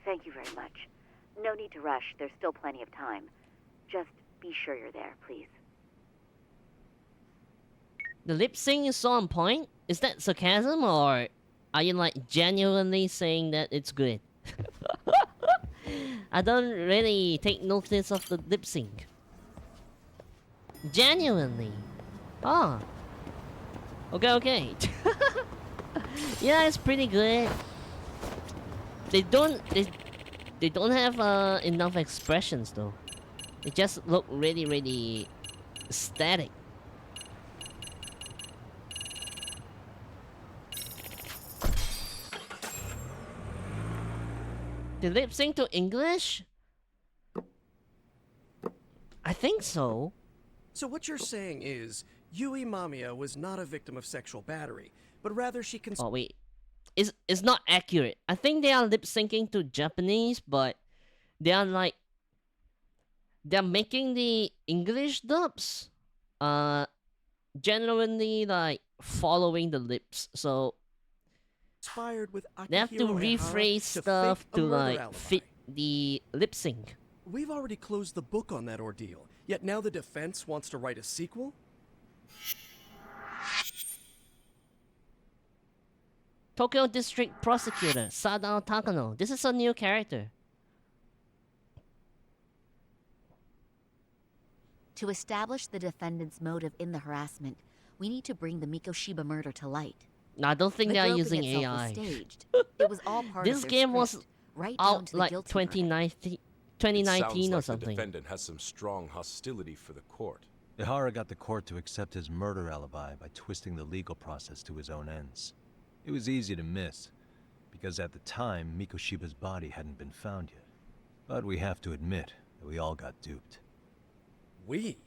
Thank you very much. No need to rush. There's still plenty of time. Just be sure you're there, please. The lip sync is so on point? Is that sarcasm, or are you like genuinely saying that it's good? I don't really take notice of the lip sync. Genuinely. Ah. Okay. Yeah, it's pretty good. They don't have enough expressions though. It just look really static. They lip sync to English? I think so. So what you're saying is, Yui Mamiya was not a victim of sexual battery, but rather she can. Oh wait, it's not accurate. I think they are lip syncing to Japanese, but they are like they're making the English dubs, genuinely like following the lips. So Inspired with they have to Akihiro Ehara rephrase to stuff fake a to murder like alibi. fit the lip sync. We've already closed the book on that ordeal, yet now the defense wants to write a sequel? Tokyo District Prosecutor Sadao Takano. This is a new character. To establish the defendant's motive in the harassment, we need to bring the Mikoshiba murder to light. No, I don't think The they are groping using itself AI. was staged. It was all part This of their game was script, right down out to the like guilty 2019 It 2019 sounds or like something. The defendant has some strong hostility for the court. Ihara got the court to accept his murder alibi by twisting the legal process to his own ends. It was easy to miss, because at the time, Mikoshiba's body hadn't been found yet. But we have to admit that we all got duped. We?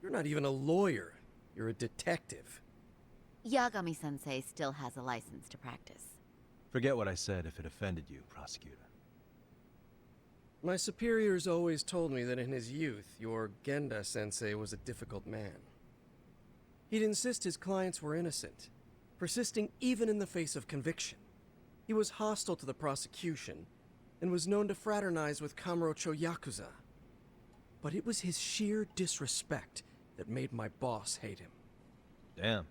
You're not even a lawyer. You're a detective. Yagami-sensei still has a license to practice. Forget what I said if it offended you, prosecutor. My superiors always told me that in his youth, your Genda-sensei was a difficult man. He'd insist his clients were innocent, persisting even in the face of conviction. He was hostile to the prosecution, and was known to fraternize with Kamurocho Yakuza. But it was his sheer disrespect that made my boss hate him. Damn.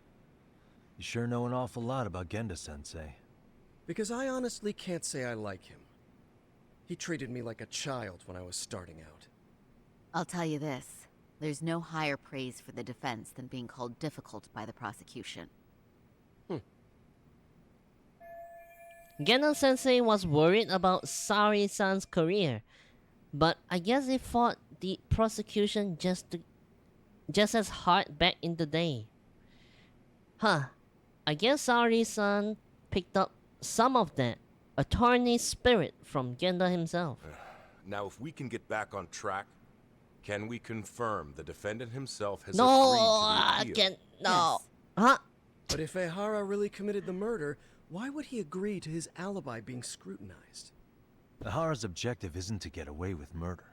You sure know an awful lot about Genda-sensei. Because I honestly can't say I like him. He treated me like a child when I was starting out. I'll tell you this, there's no higher praise for the defense than being called difficult by the prosecution. Gendo Sensei was worried about Sari-san's career, but I guess they fought the prosecution just as hard back in the day. Huh. I guess Sari-san picked up some of that attorney spirit from Genda himself. Now, if we can get back on track, can we confirm the defendant himself has No, agreed to the appeal? no. Huh? But if Ehara really committed the murder, why would he agree to his alibi being scrutinized? Ihara's objective isn't to get away with murder.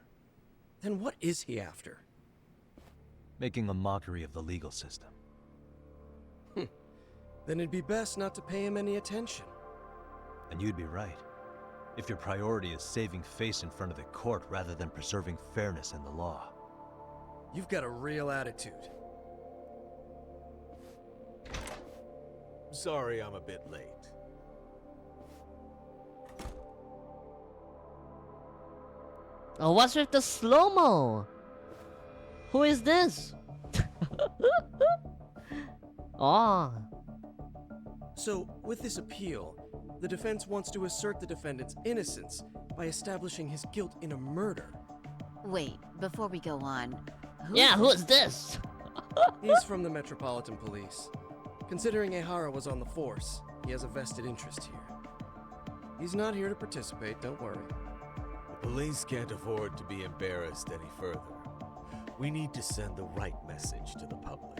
Then what is he after? Making a mockery of the legal system. Then it'd be best not to pay him any attention. And you'd be right. If your priority is saving face in front of the court rather than preserving fairness in the law. You've got a real attitude. Sorry I'm a bit late. Oh, what's with the slow-mo? Who is this? Oh. So, with this appeal, the defense wants to assert the defendant's innocence by establishing his guilt in a murder. Wait, before we go on, who is this? He's from the Metropolitan Police. Considering Ehara was on the force, he has a vested interest here. He's not here to participate, don't worry. The police can't afford to be embarrassed any further. We need to send the right message to the public.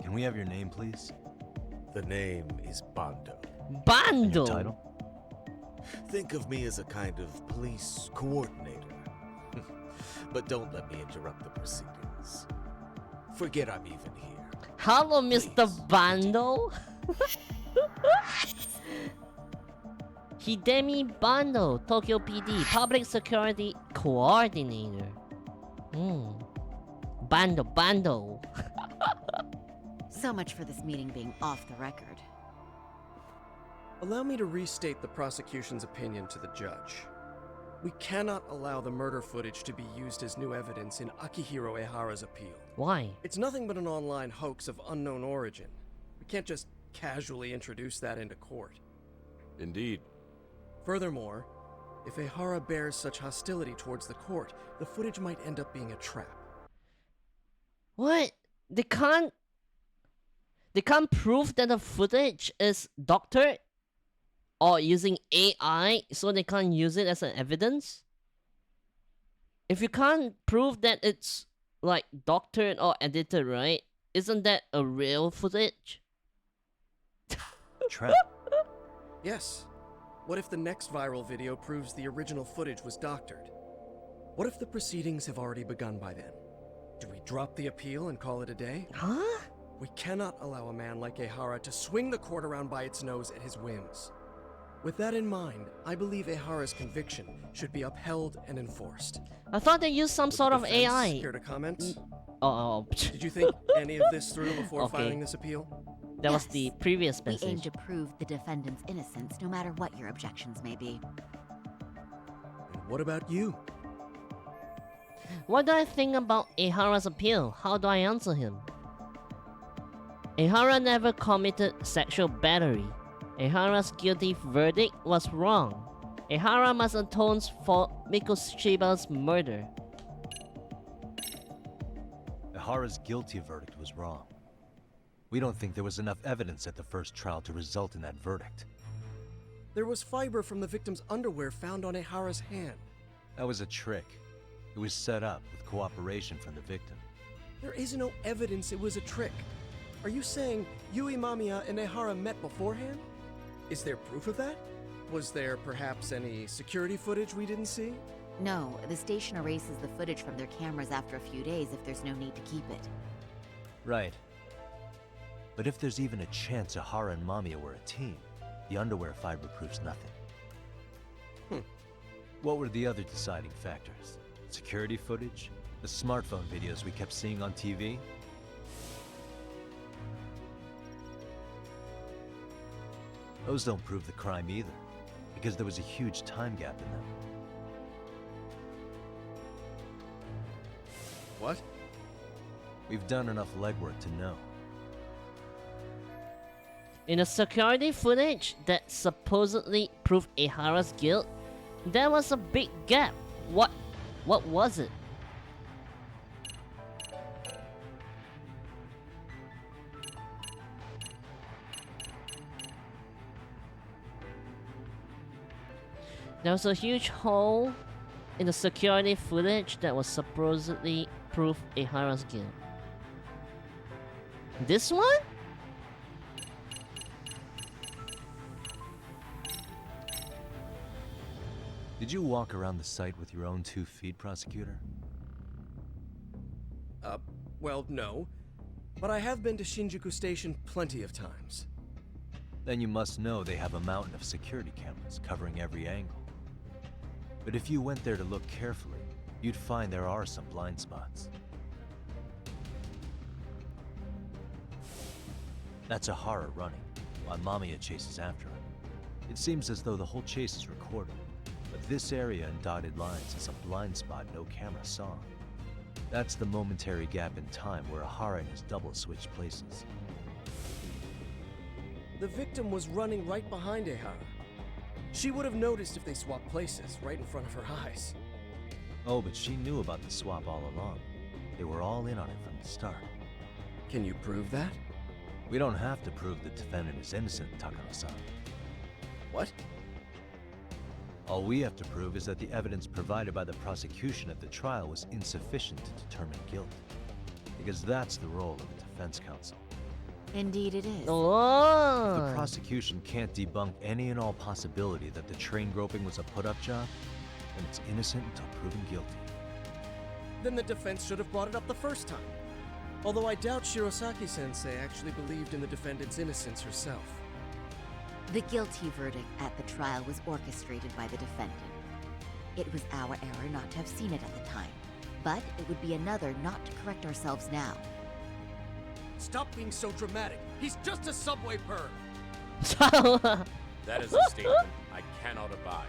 Can we have your name, please? The name is Bando. Bando? Your title? Think of me as a kind of police coordinator. But don't let me interrupt the proceedings. Forget I'm even here. Hello, Mr. Bando. Hidemi Bando, Tokyo PD, Public Security Coordinator. Bando. So much for this meeting being off the record. Allow me to restate the prosecution's opinion to the judge. We cannot allow the murder footage to be used as new evidence in Akihiro Ehara's appeal. Why? It's nothing but an online hoax of unknown origin. We can't just casually introduce that into court. Indeed. Furthermore, if Ehara bears such hostility towards the court, the footage might end up being a trap. What? They can't prove that the footage is doctored or using AI, so they can't use it as an evidence? If you can't prove that it's like doctored or edited, right? Isn't that a real footage? Trap. Yes. What if the next viral video proves the original footage was doctored? What if the proceedings have already begun by then? Do we drop the appeal and call it a day? Huh? We cannot allow a man like Ehara to swing the court around by its nose at his whims. With that in mind, I believe Ehara's conviction should be upheld and enforced. I thought they used some sort of AI. Care to comment? Oh. Did you think any of this through before filing this appeal? That was the previous We message. aim to prove the defendant's innocence, no matter what your objections may be. And what about you? What do I think about Ehara's appeal? How do I answer him? Ehara never committed sexual battery. Ehara's guilty verdict was wrong. Ehara must atone for Mikoshiba's murder. Ehara's guilty verdict was wrong. We don't think there was enough evidence at the first trial to result in that verdict. There was fiber from the victim's underwear found on Ehara's hand. That was a trick. It was set up with cooperation from the victim. There is no evidence it was a trick. Are you saying Yui Mamiya and Ehara met beforehand? Is there proof of that? Was there perhaps any security footage we didn't see? No, the station erases the footage from their cameras after a few days if there's no need to keep it. Right. But if there's even a chance Ehara and Mamiya were a team, the underwear fiber proves nothing. What were the other deciding factors? Security footage? The smartphone videos we kept seeing on TV? Those don't prove the crime either, because there was a huge time gap in them. What? We've done enough legwork to know. In the security footage that supposedly proved Ehara's guilt, there was a big gap. What was it? There was a huge hole in the security footage that was supposedly proof Ehara's guilt. This one? Did you walk around the site with your own 2 feet, prosecutor? Well, no. But I have been to Shinjuku Station plenty of times. Then you must know they have a mountain of security cameras covering every angle. But if you went there to look carefully, you'd find there are some blind spots. That's Ehara running, while Mamiya chases after him. It seems as though the whole chase is recorded, but this area in dotted lines is a blind spot no camera saw. That's the momentary gap in time where Ehara and his double switched places. The victim was running right behind Ehara. She would have noticed if they swapped places, right in front of her eyes. Oh, but she knew about the swap all along. They were all in on it from the start. Can you prove that? We don't have to prove the defendant is innocent, Takano-san. What? All we have to prove is that the evidence provided by the prosecution at the trial was insufficient to determine guilt. Because that's the role of the defense counsel. Indeed it is. Oh. The prosecution can't debunk any and all possibility that the train groping was a put-up job, and it's innocent until proven guilty. Then the defense should have brought it up the first time. Although I doubt Shirosaki-sensei actually believed in the defendant's innocence herself. The guilty verdict at the trial was orchestrated by the defendant. It was our error not to have seen it at the time, but it would be another not to correct ourselves now. Stop being so dramatic. He's just a subway perv. That is a statement I cannot abide.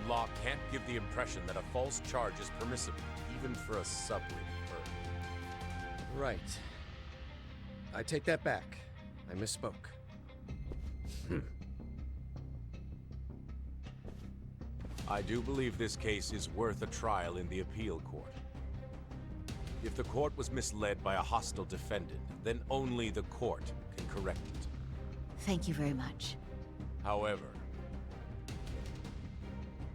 The law can't give the impression that a false charge is permissible, even for a sub-rated bird. Right. I take that back. I misspoke. I do believe this case is worth a trial in the appeal court. If the court was misled by a hostile defendant, then only the court can correct it. Thank you very much. However,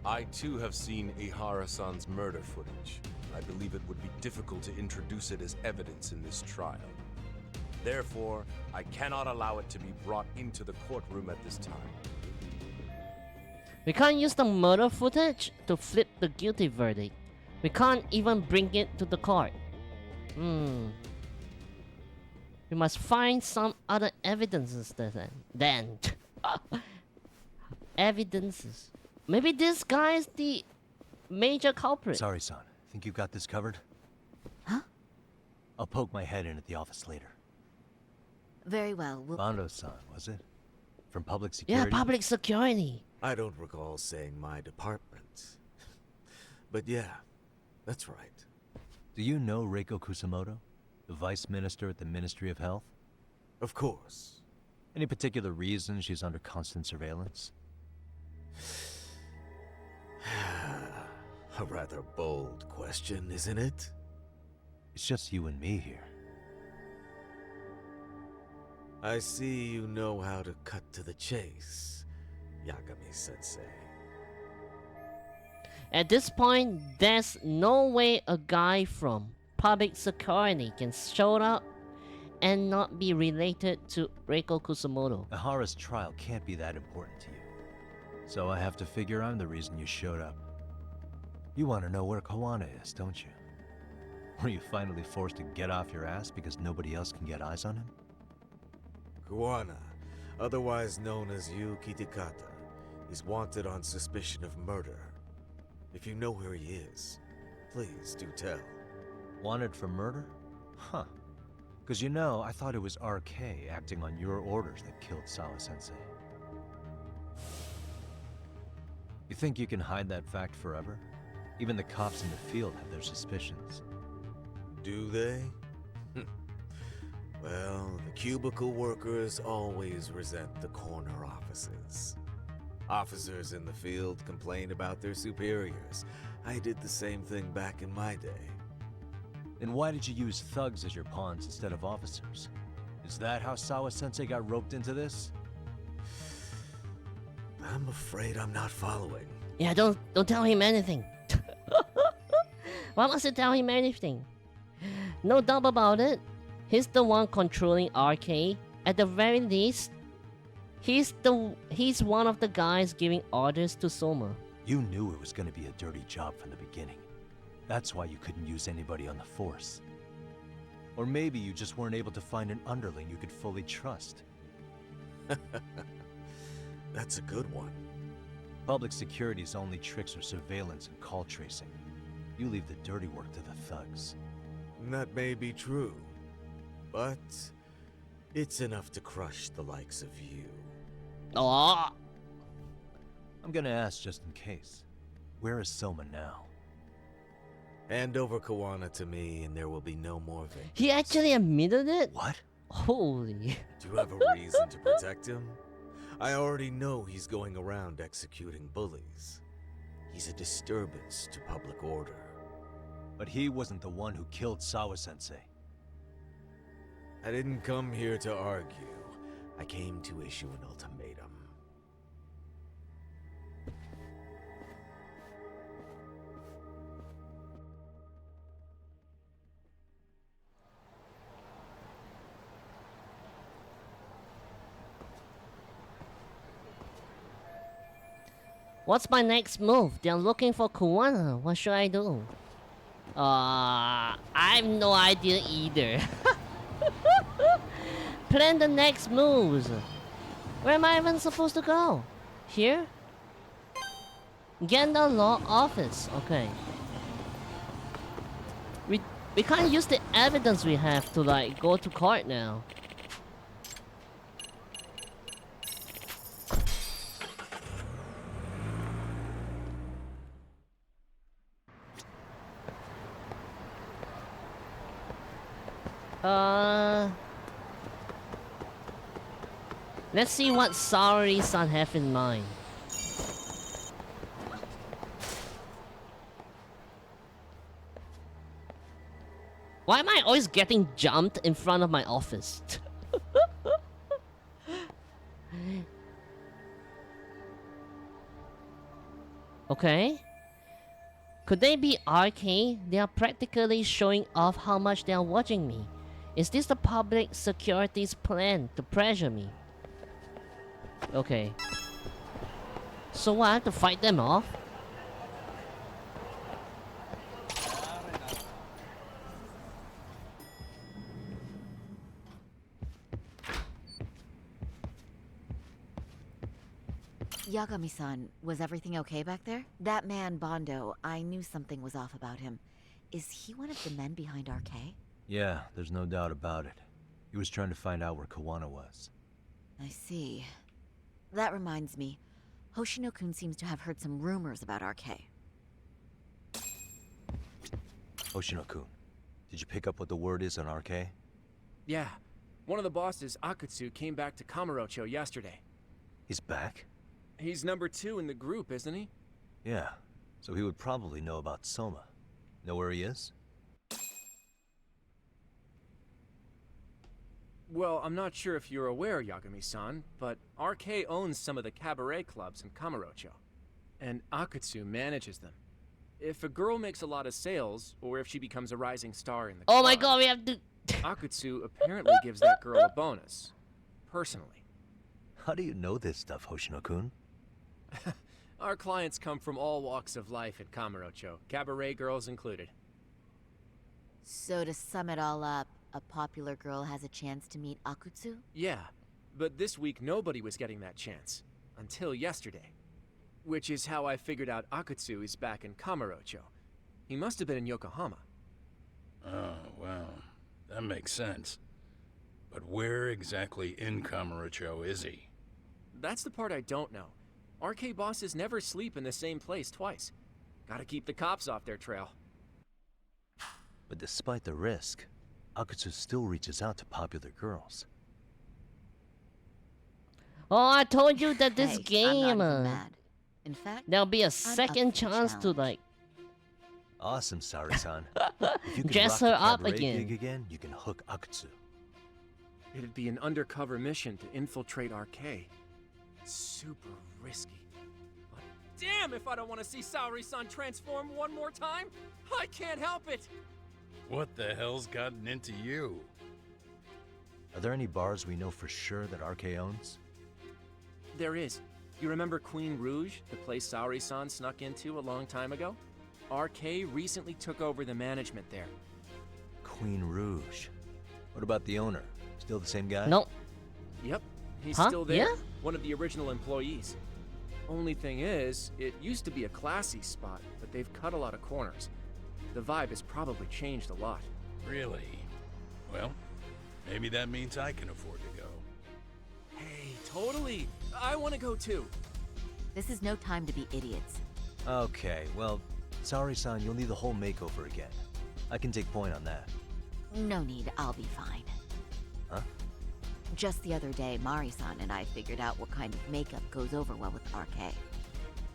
I too have seen Ihara-san's murder footage. I believe it would be difficult to introduce it as evidence in this trial. Therefore, I cannot allow it to be brought into the courtroom at this time. We can't use the murder footage to flip the guilty verdict. We can't even bring it to the court. We must find some other evidences then. Evidences. Maybe this guy is the major culprit. Sorry, son. Think you've got this covered? Huh? I'll poke my head in at the office later. Very well, we'll... Bando-san, was it? From public security? Yeah, public security. I don't recall saying my department. But yeah, that's right. Do you know Reiko Kusamoto? The Vice Minister at the Ministry of Health? Of course. Any particular reason she's under constant surveillance? A rather bold question, isn't it? It's just you and me here. I see you know how to cut to the chase, Yagami-sensei. At this point, there's no way a guy from public security can show up and not be related to Reiko Kusamoto. Ihara's trial can't be that important to you. So I have to figure I'm the reason you showed up. You want to know where Kawana is, don't you? Were you finally forced to get off your ass because nobody else can get eyes on him? Kawana, otherwise known as Yu Kitakata, is wanted on suspicion of murder. If you know where he is, please do tell. Wanted for murder? Huh. Because you know, I thought it was RK acting on your orders that killed Sawa-sensei. You think you can hide that fact forever? Even the cops in the field have their suspicions. Do they? Well, the cubicle workers always resent the corner offices. Officers in the field complain about their superiors. I did the same thing back in my day. Then why did you use thugs as your pawns instead of officers? Is that how Sawa-sensei got roped into this? I'm afraid I'm not following. Yeah, don't tell him anything. Why must you tell him anything? No doubt about it. He's the one controlling RK. At the very least, he's one of the guys giving orders to Soma. You knew it was going to be a dirty job from the beginning. That's why you couldn't use anybody on the force. Or maybe you just weren't able to find an underling you could fully trust. That's a good one. Public security's only tricks are surveillance and call tracing. You leave the dirty work to the thugs. That may be true, but it's enough to crush the likes of you. Oh. I'm gonna ask just in case. Where is Soma now? Hand over Kawana to me and there will be no more victims. He actually admitted it? What? Do Holy. you have a reason to protect him? I already know he's going around executing bullies. He's a disturbance to public order. But he wasn't the one who killed Sawa-sensei. I didn't come here to argue. I came to issue an ultimatum. What's my next move? They're looking for Kawana. What should I do? I have no idea either. Plan the next moves. Where am I even supposed to go? Here? Get the law office. Okay. We can't use the evidence we have to like go to court now. Let's see what Saori-san have in mind. Why am I always getting jumped in front of my office? Okay. Could they be RK? They are practically showing off how much they are watching me. Is this the public security's plan to pressure me? Okay. So I have to fight them off? Yagami-san, was everything okay back there? That man, Bondo, I knew something was off about him. Is he one of the men behind RK? Yeah, there's no doubt about it. He was trying to find out where Kawana was. I see. That reminds me. Hoshino-kun seems to have heard some rumors about RK. Hoshino-kun, did you pick up what the word is on RK? Yeah. One of the bosses, Akutsu, came back to Kamurocho yesterday. He's back? He's number 2 in the group, isn't he? Yeah, so he would probably know about Soma. Know where he is? Well, I'm not sure if you're aware, Yagami-san, but RK owns some of the cabaret clubs in Kamurocho, and Akutsu manages them. If a girl makes a lot of sales, or if she becomes a rising star in the Oh club, my god, we have to... Akutsu apparently gives that girl a bonus. Personally. How do you know this stuff, Hoshino-kun? Our clients come from all walks of life in Kamurocho, cabaret girls included. So to sum it all up, a popular girl has a chance to meet Akutsu? Yeah, but this week nobody was getting that chance. Until yesterday. Which is how I figured out Akutsu is back in Kamurocho. He must have been in Yokohama. Oh, well, that makes sense. But where exactly in Kamurocho is he? That's the part I don't know. RK bosses never sleep in the same place twice. Gotta keep the cops off their trail. But despite the risk, Akutsu still reaches out to popular girls. Oh, I told you that this Hey, I'm game, not even mad. In fact, there'll be a I'm up second for the chance to challenge. like Awesome, Saori-san. If you can dress rock her the up cabaret again. gig again, you can hook Akutsu. It'd be an undercover mission to infiltrate RK. Super risky. But damn if I don't want to see Saori-san transform one more time! I can't help it! What the hell's gotten into you? Are there any bars we know for sure that RK owns? There is. You remember Queen Rouge, the place Saori-san snuck into a long time ago? RK recently took over the management there. Queen Rouge. What about the owner? Still the same guy? Nope. Yep, he's Huh? still there. Yeah? One of the original employees. Only thing is, it used to be a classy spot, but they've cut a lot of corners. The vibe has probably changed a lot. Really? Well, maybe that means I can afford to go. Hey, totally! I want to go too. This is no time to be idiots. Okay, well, Saori-san, you'll need the whole makeover again. I can take point on that. No need, I'll be fine. Huh? Just the other day, Mari-san and I figured out what kind of makeup goes over well with RK.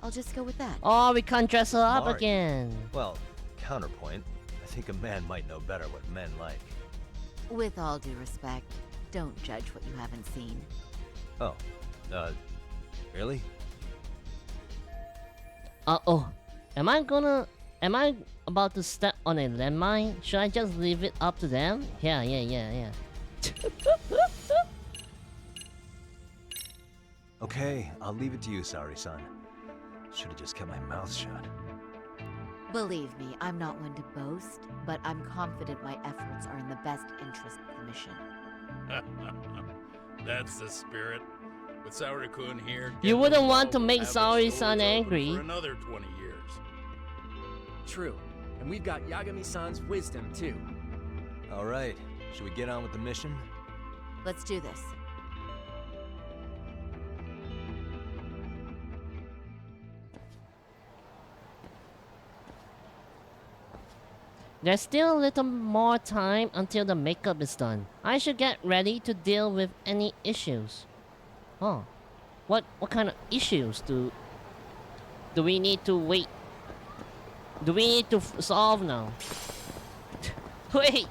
I'll just go with that. Oh, we can't dress her up Smart. again. Well, counterpoint, I think a man might know better what men like. With all due respect, don't judge what you haven't seen. Oh, really? Oh. Am I about to step on a landmine? Should I just leave it up to them? Yeah. Okay, I'll leave it to you, Saori-san. Should've just kept my mouth shut. Believe me, I'm not one to boast, but I'm confident my efforts are in the best interest of the mission. That's the spirit. With Saori-kun here, You getting wouldn't want involved to will make have the Saori-san doors open angry. For another 20 years. True. And we've got Yagami-san's wisdom too. Alright, should we get on with the mission? Let's do this. There's still a little more time until the makeup is done. I should get ready to deal with any issues. Huh. What kind of issues do we need to wait? Do we need to solve now? Wait!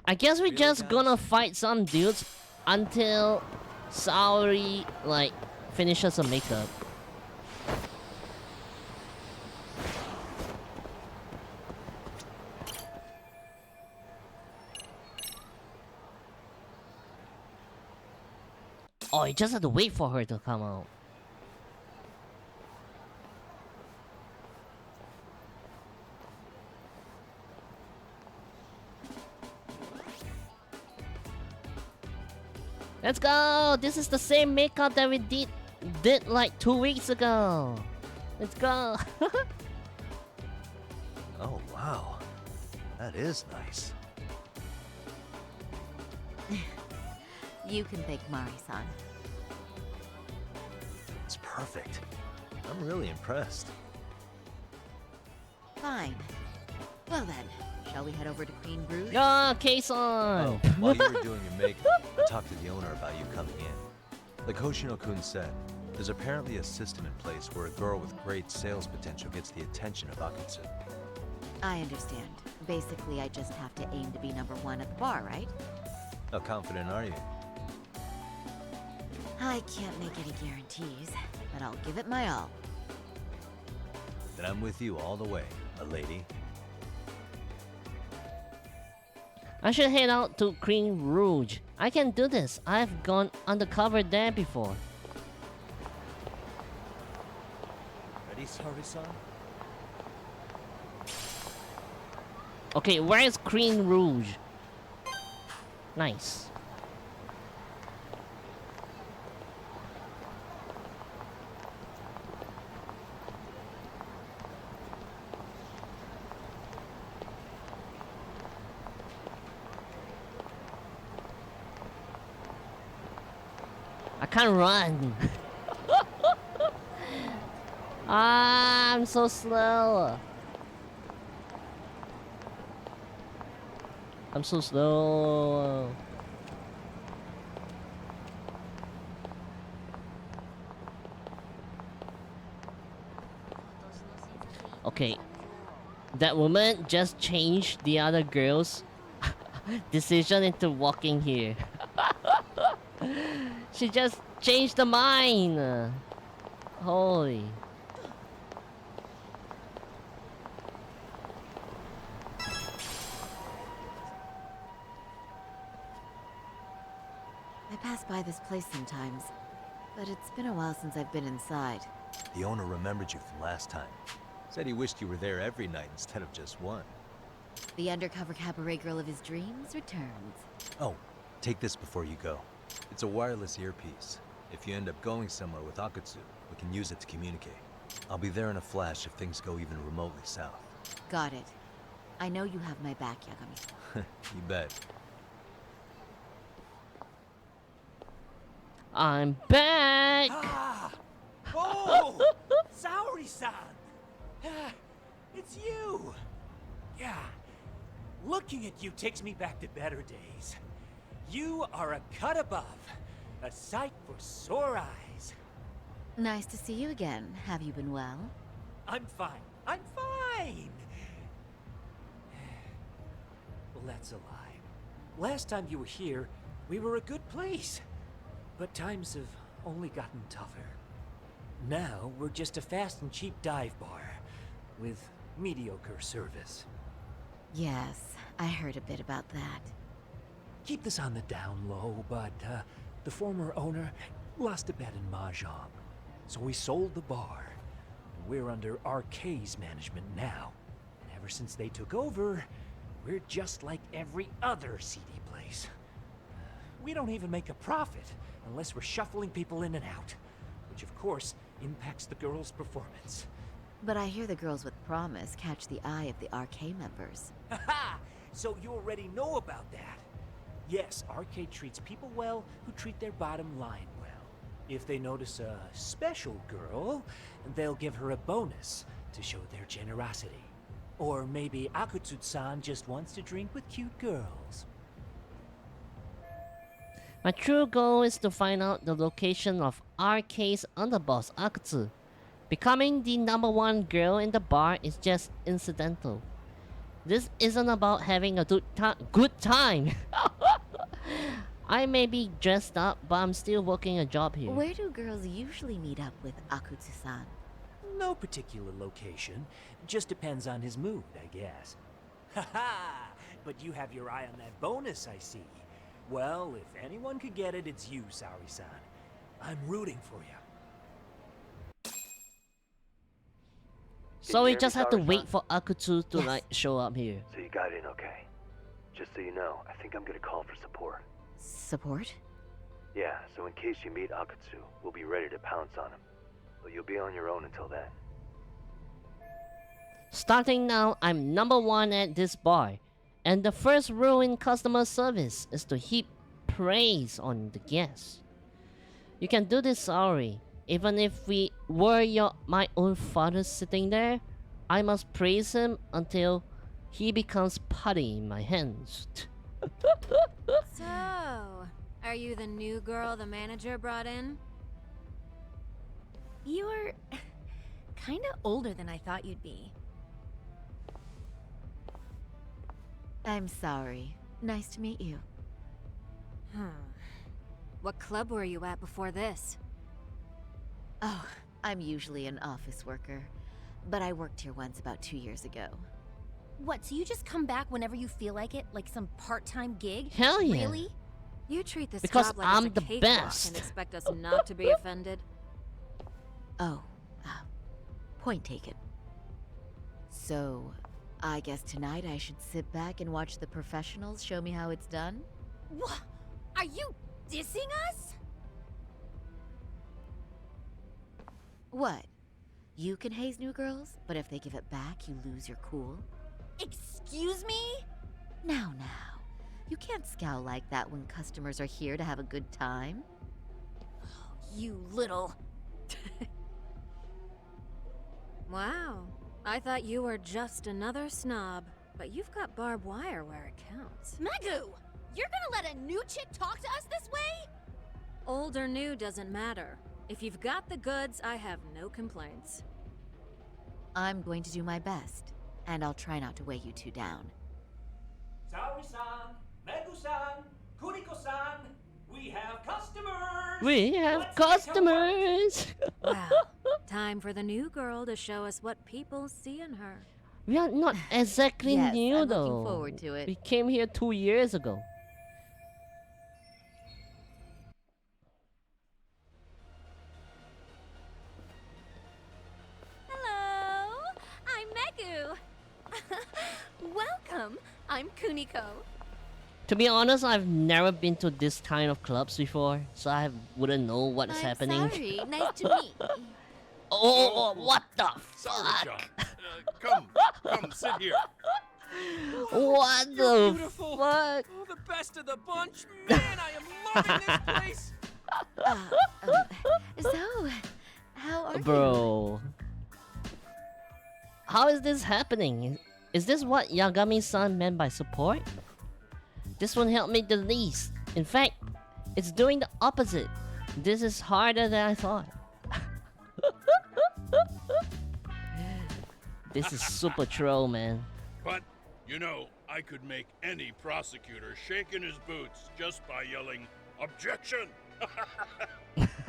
I guess we're just gonna fight some dudes until Saori like finishes her makeup. Oh, you just have to wait for her to come out. Let's go! This is the same makeup that we did like 2 weeks ago. Let's go! Oh, wow. That is nice. You can thank Mari-san. It's perfect. I'm really impressed. Fine. Well then, shall we head over to Queen Bruges? Ah, Kei-san! Oh, while you were doing your makeup, I talked to the owner about you coming in. Like Hoshino-kun said, there's apparently a system in place where a girl with great sales potential gets the attention of Akutsu. I understand. Basically, I just have to aim to be #1 at the bar, right? How confident are you? I can't make any guarantees, but I'll give it my all. Then I'm with you all the way, a lady. I should head out to Queen Rouge. I can do this. I've gone undercover there before. Ready, Saori-san? Okay, where is Queen Rouge? Nice. I can't run. I'm so slow. I'm so slow. Okay. That woman just changed the other girl's decision into walking here. She just changed the mind. Holy. I pass by this place sometimes, but it's been a while since I've been inside. The owner remembered you from last time. Said he wished you were there every night instead of just one. The undercover cabaret girl of his dreams returns. Oh, take this before you go. It's a wireless earpiece. If you end up going somewhere with Akutsu, we can use it to communicate. I'll be there in a flash if things go even remotely south. Got it. I know you have my back, Yagami. You bet. I'm back! Ah! Oh! Saori-san! It's you! Yeah. Looking at you takes me back to better days. You are a cut above. A sight for sore eyes. Nice to see you again. Have you been well? I'm fine. I'm fine! Well, that's a lie. Last time you were here, we were a good place. But times have only gotten tougher. Now, we're just a fast and cheap dive bar. With mediocre service. Yes, I heard a bit about that. Keep this on the down low, but the former owner lost a bet in Mahjong. So we sold the bar. We're under RK's management now. And ever since they took over, we're just like every other seedy place. We don't even make a profit unless we're shuffling people in and out, which of course impacts the girls' performance. But I hear the girls with promise catch the eye of the RK members. Haha! So you already know about that. Yes, Arcade treats people well who treat their bottom line well. If they notice a special girl, they'll give her a bonus to show their generosity. Or maybe Akutsu-san just wants to drink with cute girls. My true goal is to find out the location of RK's underboss Akutsu. Becoming the #1 girl in the bar is just incidental. This isn't about having a good time. I may be dressed up, but I'm still working a job here. Where do girls usually meet up with Akutsu-san? No particular location. Just depends on his mood, I guess. Haha! But you have your eye on that bonus, I see. Well, if anyone could get it, it's you, Saori-san. I'm rooting for you. So we just have to wait for Akutsu to like show up here. So you got in okay. Just so you know, I think I'm gonna call for support. Support? Yeah, so in case you meet Akutsu, we'll be ready to pounce on him. But you'll be on your own until then. Starting now, I'm #1 at this bar, and the first rule in customer service is to heap praise on the guests. You can do this, Saori. Even if we were my own father sitting there, I must praise him until he becomes putty in my hands. So, are you the new girl the manager brought in? You're kinda older than I thought you'd be. I'm sorry. Nice to meet you. What club were you at before this? Oh, I'm usually an office worker, but I worked here once about 2 years ago. What, so you just come back whenever you feel like it? Like some part-time gig? Hell yeah. Really? You treat this Because job like I'm it's the a cakewalk best. and expect us not to be offended? Oh, point taken. So, I guess tonight I should sit back and watch the professionals show me how it's done? What? Are you dissing us? What? You can haze new girls, but if they give it back, you lose your cool? Excuse me? Now. You can't scowl like that when customers are here to have a good time. You little... Wow. I thought you were just another snob, but you've got barbed wire where it counts. Megu! You're gonna let a new chick talk to us this way? Old or new doesn't matter. If you've got the goods, I have no complaints. I'm going to do my best, and I'll try not to weigh you two down. Saori-san, Megu-san, Kuriko-san, we have customers! We have customers! Well, time for the new girl to show us what people see in her. We are not exactly Yes, new I'm though. looking forward to it. We came here 2 years ago. Hello! I'm Megu! Welcome! I'm Kuniko. To be honest, I've never been to this kind of clubs before, so I wouldn't know what's happening. Sorry, nice to meet. Oh, what the Sorry, fuck? John. Come, sit here. What You're the beautiful. fuck? Oh, the best of the bunch. Man, I am loving this place. So, how are you? Bro. How is this happening? Is this what Yagami-san meant by support? This won't help me the least. In fact, it's doing the opposite. This is harder than I thought. This is super troll, man. But, you know, I could make any prosecutor shake in his boots just by yelling, "Objection!"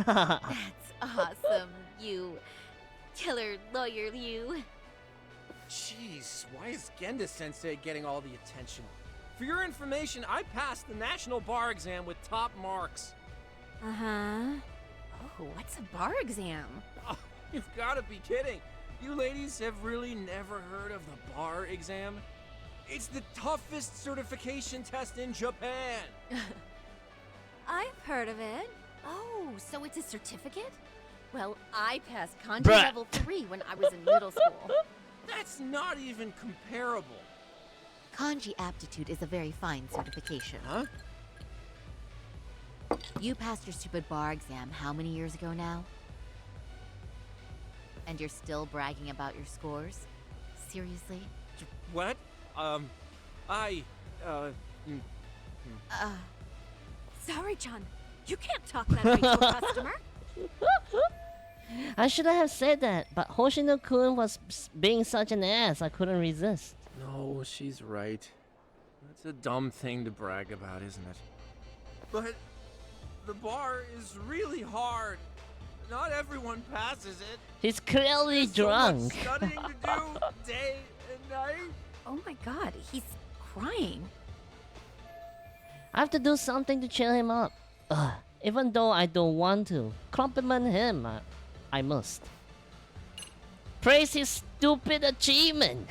That's awesome, you killer lawyer, you. Jeez, why is Genda-sensei getting all the attention? For your information, I passed the national bar exam with top marks. Uh-huh. Oh, what's a bar exam? Oh, you've got to be kidding. You ladies have really never heard of the bar exam? It's the toughest certification test in Japan. heard of it. Oh, so it's a certificate? Well, I passed kanji Bruh. level 3 when I was in middle school. That's not even comparable. Kanji aptitude is a very fine certification. Huh? You passed your stupid bar exam how many years ago now? And you're still bragging about your scores? Seriously? What? Sorry, Chan. You can't talk that way to a customer. I should have said that, but Hoshino-kun was being such an ass, I couldn't resist. No, she's right. That's a dumb thing to brag about, isn't it? But the bar is really hard. Not everyone passes it. He's clearly There's drunk. So much studying to do day and night. Oh my god, he's crying. I have to do something to cheer him up. Ugh, even though I don't want to. Compliment him, I must. Praise his stupid achievement.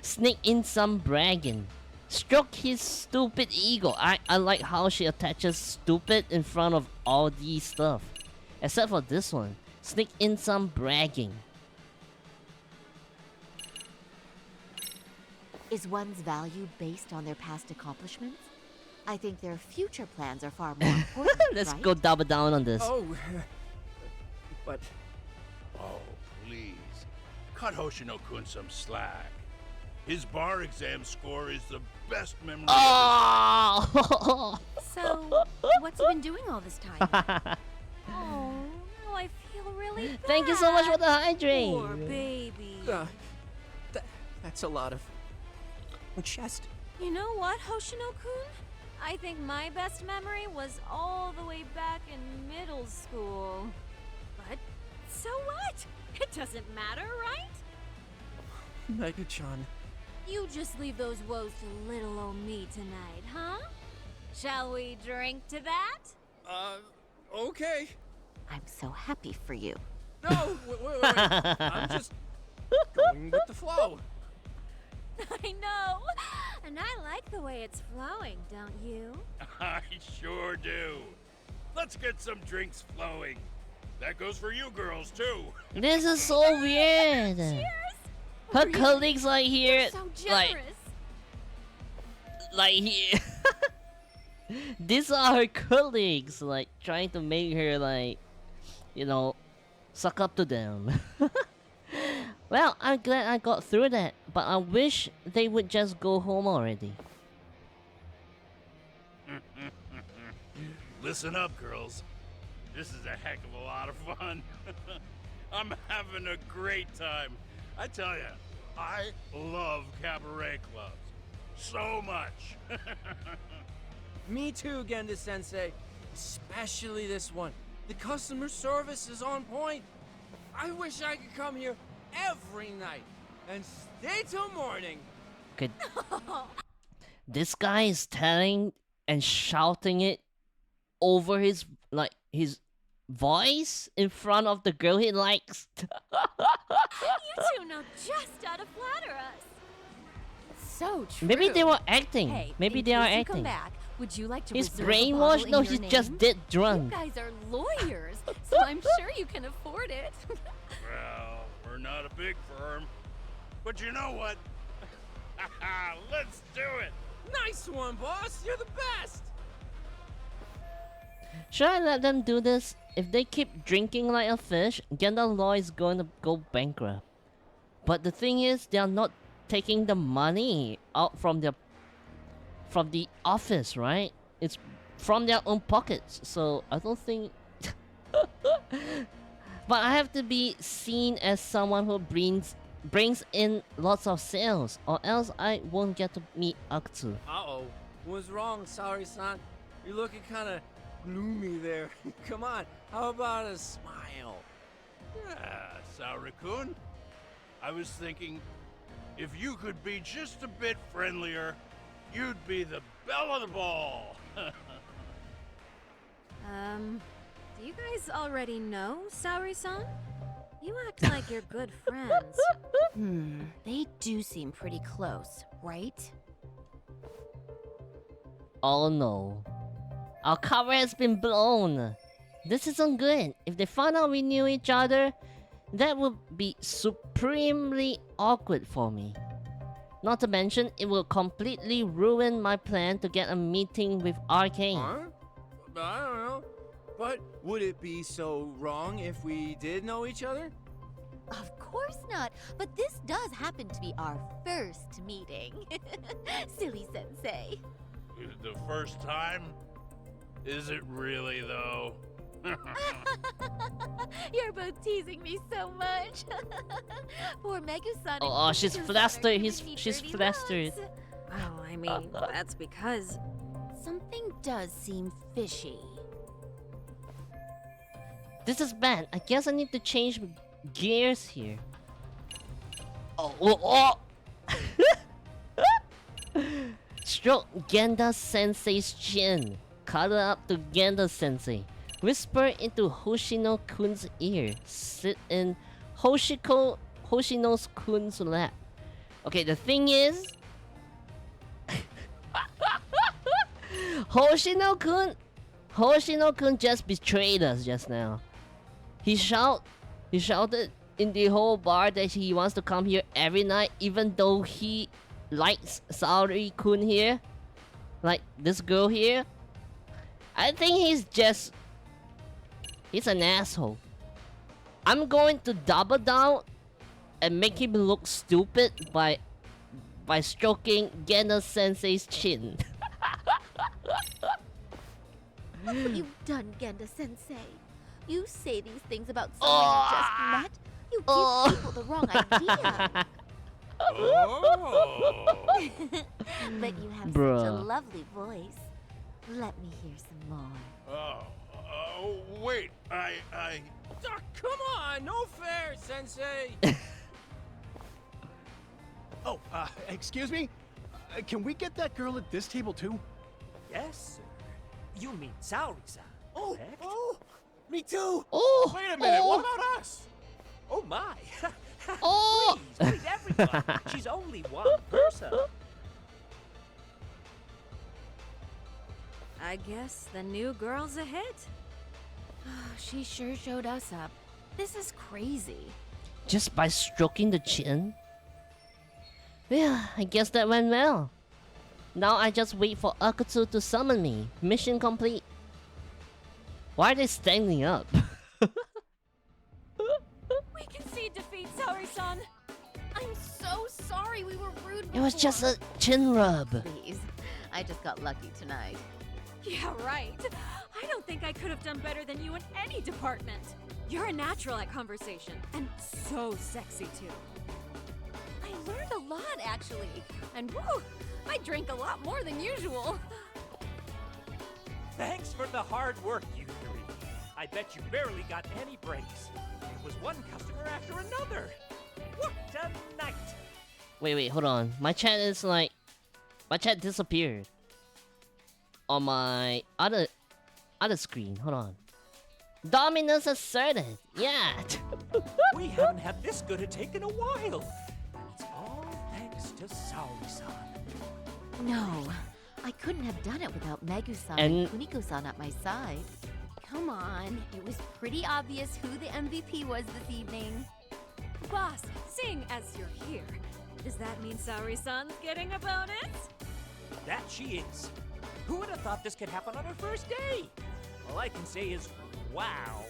Sneak in some bragging. Stroke his stupid ego. I like how she attaches stupid in front of all these stuff. Except for this one. Sneak in some bragging. Is one's value based on their past accomplishments? I think their future plans are far more important, Let's right? go double down on this. Oh, but... Oh, please. Cut Hoshino-kun some slack. His bar exam score is the best memory Oh! So, what's he been doing all this time? Oh, now I feel really bad. Thank you so much for the hydrate. Poor baby. That's a lot of... chest. You know what, Hoshino-kun? I think my best memory was all the way back in middle school. But so what? It doesn't matter, right? Mega-chan. You just leave those woes to little old me tonight, huh? Shall we drink to that? Okay. I'm so happy for you. No, wait. I'm just going with the flow. I know. And I like the way it's flowing, don't you? I sure do. Let's get some drinks flowing. That goes for you girls, too. This is so weird. Her colleagues are here, so like here. These are her colleagues, like trying to make her like, you know, suck up to them. Well, I'm glad I got through that, but I wish they would just go home already. Listen up, girls. This is a heck of a lot of fun. I'm having a great time. I tell ya, I love cabaret clubs. So much. Me too, Genda-sensei. Especially this one. The customer service is on point. I wish I could come here every night and stay till morning. Okay. This guy is telling and shouting it over his voice in front of the girl he likes. You two know just how to flatter us. So true. Maybe they were acting. Hey, Maybe in they are case you come acting. back, would you like to He's reserve a bottle brainwashed? in No, your he's name? just dead drunk. You guys are lawyers, so I'm sure you can afford it. Well, we're not a big firm. But you know what? Let's do it. Nice one, boss. You're the best. Should I let them do this? If they keep drinking like a fish, Genda Law is going to go bankrupt. But the thing is, they are not taking the money out from the office, right? It's from their own pockets. So I don't think. But I have to be seen as someone who brings in lots of sales, or else I won't get to meet Akutsu. Uh-oh. What's wrong, Sari-san? You're looking kind of gloomy there. Come on, how about a smile? Yeah, Saori-kun. I was thinking, if you could be just a bit friendlier, you'd be the belle of the ball. Do you guys already know Saori-san? You act like you're good friends. They do seem pretty close, right? Oh no. Our cover has been blown. This isn't good. If they find out we knew each other, that would be supremely awkward for me. Not to mention, it will completely ruin my plan to get a meeting with Arcane. Huh? I don't know. But would it be so wrong if we did know each other? Of course not, but this does happen to be our first meeting. Silly sensei. The first time? Is it really, though? You're both teasing me so much. Poor Megusan. Oh, she's flustered. She's flustered. Well, I mean, that's because something does seem fishy. This is bad. I guess I need to change gears here. Oh. Stroke Genda Sensei's chin. Cuddle up to Genda Sensei. Whisper into Hoshino-kun's ear. Sit in Hoshino-kun's lap. Okay, the thing is... Hoshino-kun just betrayed us just now. He shouted in the whole bar that he wants to come here every night, even though he likes Saori-kun here. Like this girl here. I think he's an asshole. I'm going to double down and make him look stupid by stroking Genda Sensei's chin. Look what you've done, Genda Sensei. You say these things about someone you just met. You give people the wrong idea. But you have such a lovely voice. Let me hear some more. Wait, I... Oh, come on, no fair, Sensei. Excuse me? Can we get that girl at this table too? Yes, sir. You mean Saori-san, correct? Oh, me too. Oh, wait a minute. What about us? Oh my. Oh, please, everyone. She's only one person. I guess the new girl's a hit. She sure showed us up. This is crazy. just by stroking the chin? Yeah, I guess that went well. Now I just wait for Akutsu to summon me. Mission complete. Why are they standing up? We concede defeat, Saori-san. I'm so sorry we were rude before. It was just a chin rub. Please, I just got lucky tonight. Yeah, right. I don't think I could have done better than you in any department. You're a natural at conversation, and so sexy too. I learned a lot, actually. And woo, I drank a lot more than usual. Thanks for the hard work, you three. I bet you barely got any breaks. It was one customer after another. What a night! Wait, hold on. My chat is like... My chat disappeared. On my other screen. Hold on. Dominance asserted. Yeah. We haven't had this good a take in a while. And it's all thanks to Saori-san. No, I couldn't have done it without Megu-san And- and Kuniko-san at my side. Come on, it was pretty obvious who the MVP was this evening. Boss, seeing as you're here, does that mean Saori-san's getting a bonus? That she is. Who would have thought this could happen on her first day? All I can say is, wow.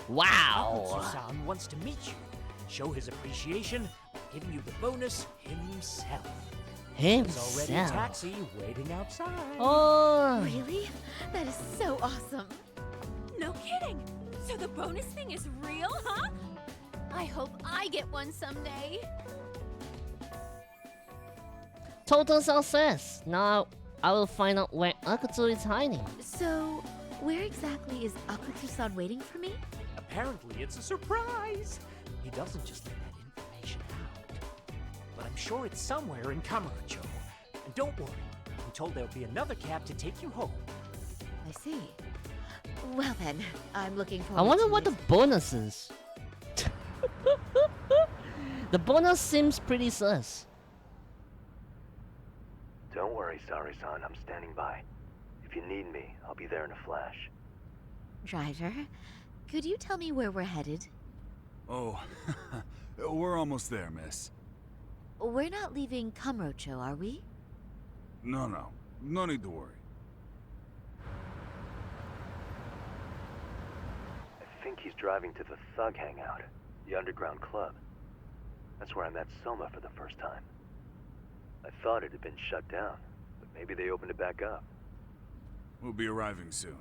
Wow. Akutsu-san wants to meet you, show his appreciation by giving you the bonus himself. There's already a taxi waiting outside. Oh. Really? That is so awesome. No kidding. So the bonus thing is real, huh? I hope I get one someday. Total success. Now I will find out where Akutsu is hiding. So, where exactly is Akutsu-san waiting for me? Apparently it's a surprise. He doesn't just let that information out. But I'm sure it's somewhere in Kamurocho. And don't worry, I'm told there'll be another cab to take you home. I see. Well then, I'm looking forward I wonder to what the it. bonus is. The bonus seems pretty sus. Don't worry, Saori-san, I'm standing by. If you need me, I'll be there in a flash. Driver, could you tell me where we're headed? Oh, we're almost there, miss. We're not leaving Kamurocho, are we? No. No need to worry. I think he's driving to the Thug Hangout, the underground club. That's where I met Soma for the first time. I thought it had been shut down, but maybe they opened it back up. We'll be arriving soon.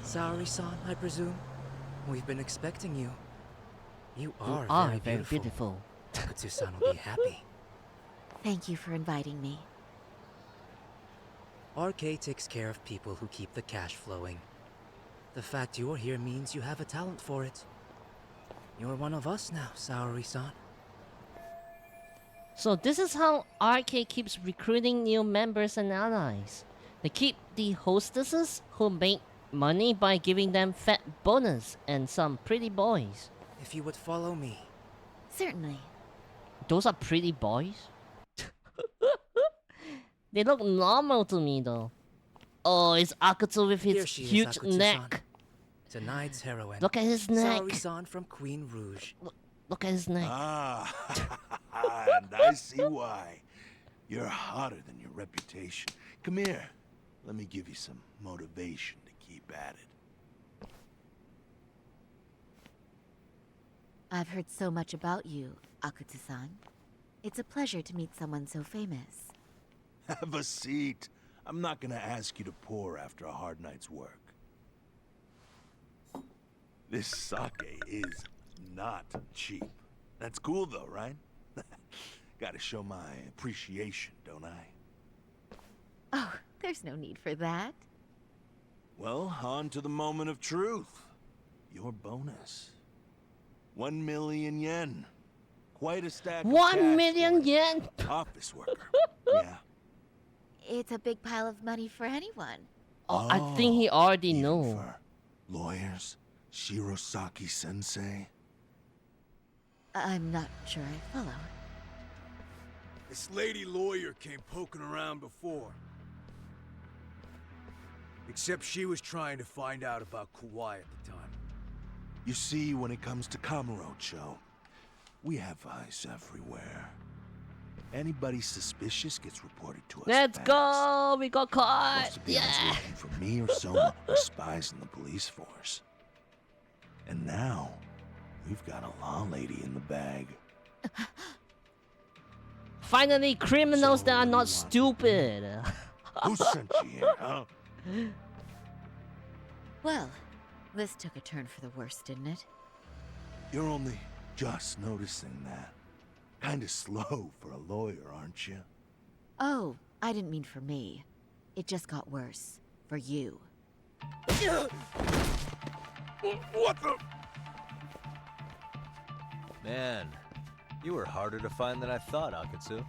Saori-san, I presume? We've been expecting you. You are, very beautiful. Akutsu-san will be happy. Thank you for inviting me. RK takes care of people who keep the cash flowing. The fact you're here means you have a talent for it. You're one of us now, Saori-san. So this is how RK keeps recruiting new members and allies. They keep the hostesses who make money by giving them fat bonus and some pretty boys. If you would follow me. Certainly. Those are pretty boys? They look normal to me though. Oh, it's Akutsu with his huge neck. Tonight's heroine. Look at his neck. Saori-san from Queen Rouge. Look at his neck. And I see why. You're hotter than your reputation. Come here. Let me give you some motivation to keep at it. I've heard so much about you, Akutsu-san. It's a pleasure to meet someone so famous. Have a seat. I'm not gonna ask you to pour after a hard night's work. This sake is not cheap. That's cool though, right? Gotta show my appreciation, don't I? Oh, there's no need for that. Well, on to the moment of truth. Your bonus. 1 million yen. Quite a stack of 1 cash million for an yen? office worker. Yeah. It's a big pile of money for anyone. Oh, I think he already know. For lawyers? Shirosaki-sensei? I'm not sure I follow. This lady lawyer came poking around before. Except she was trying to find out about Kauai at the time. You see, when it comes to Kamurocho, we have eyes everywhere. Anybody suspicious gets reported to us. Let's fast. go! We got caught! Most of the Yeah! guys working for me or Soma are spies in the police force. And now, we've got a law lady in the bag. Finally, criminals that are not stupid! Who sent you here, huh? Well, this took a turn for the worse, didn't it? You're only just noticing that. Kinda slow for a lawyer, aren't you? Oh, I didn't mean for me. It just got worse. For you. What the? Man, you were harder to find than I thought, Akutsu.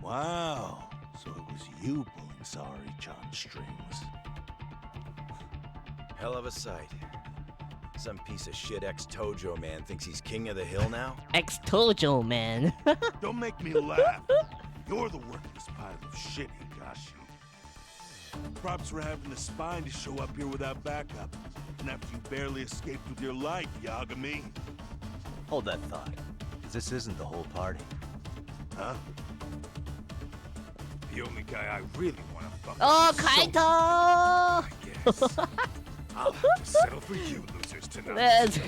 Wow, so it was you pulling Saori-chan's strings. Hell of a sight. Some piece of shit ex-Tojo man thinks he's king of the hill now? Ex-Tojo man. Don't make me laugh. You're the worthless pile of shit, Higashi. Props for having the spine to show up here without backup. And after you barely escaped with your life, Yagami. Hold that thought, 'cause this isn't the whole party. Huh? The only guy I really want to fuck Oh, is Kaito! Soma, I'll have to settle for you losers tonight. Let's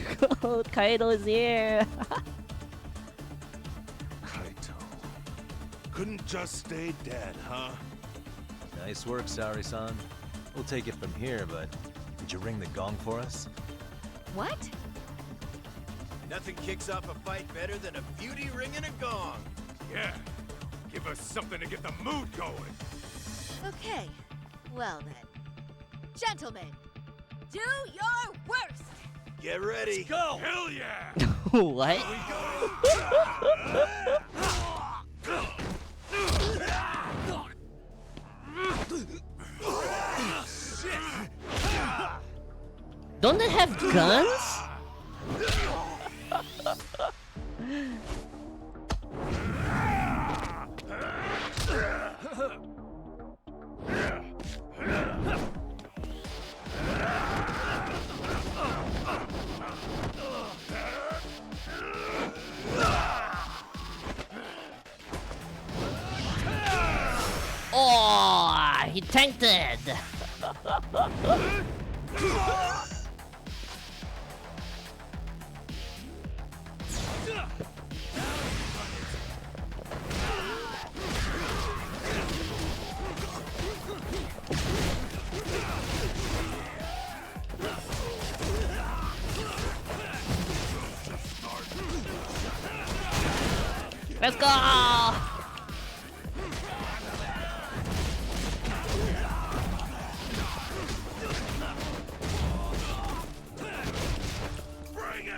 go! Kaito's here! Kaito. Couldn't just stay dead, huh? Nice work, Saori-san. We'll take it from here, but did you ring the gong for us? What? Nothing kicks off a fight better than a beauty ringing a gong. Yeah, give us something to get the mood going. Okay. Well then. Gentlemen, do your worst! Get ready. Let's go! Hell yeah! What? Don't they have guns? Oh, he tanked it. Let's go! Bring it!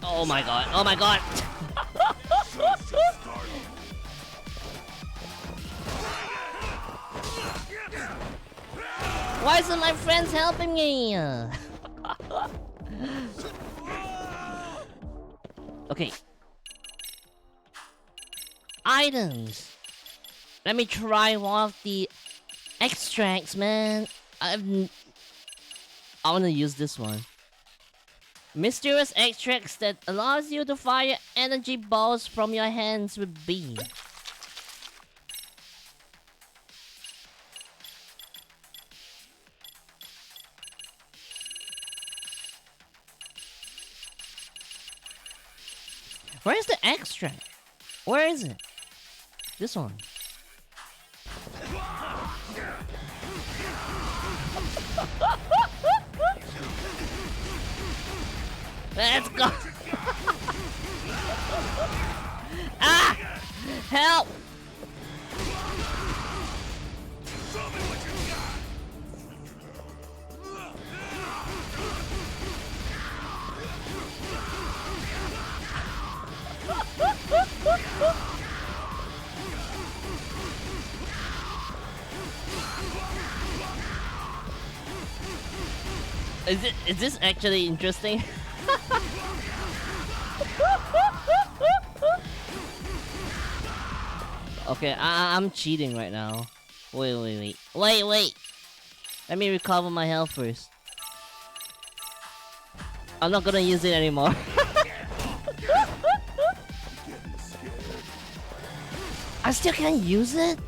Oh my god, oh my god! Why isn't my friends helping me? Okay. Items. Let me try one of the extracts, man. I wanna use this one. Mysterious extracts that allows you to fire energy balls from your hands with B. Where's the extract? Where is it? This one. Let's go! Ah! Help! Is this actually interesting? Okay, I'm cheating right now. Wait. Let me recover my health first. I'm not gonna use it anymore. I still can't use it?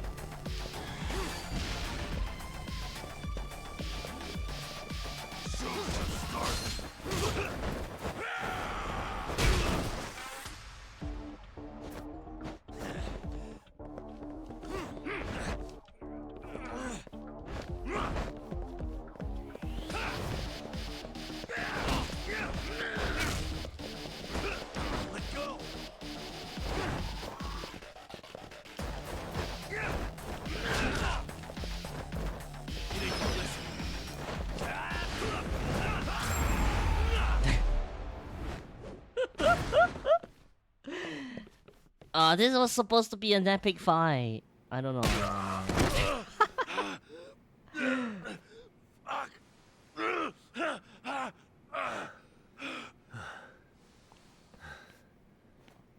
This was supposed to be an epic fight. I don't know.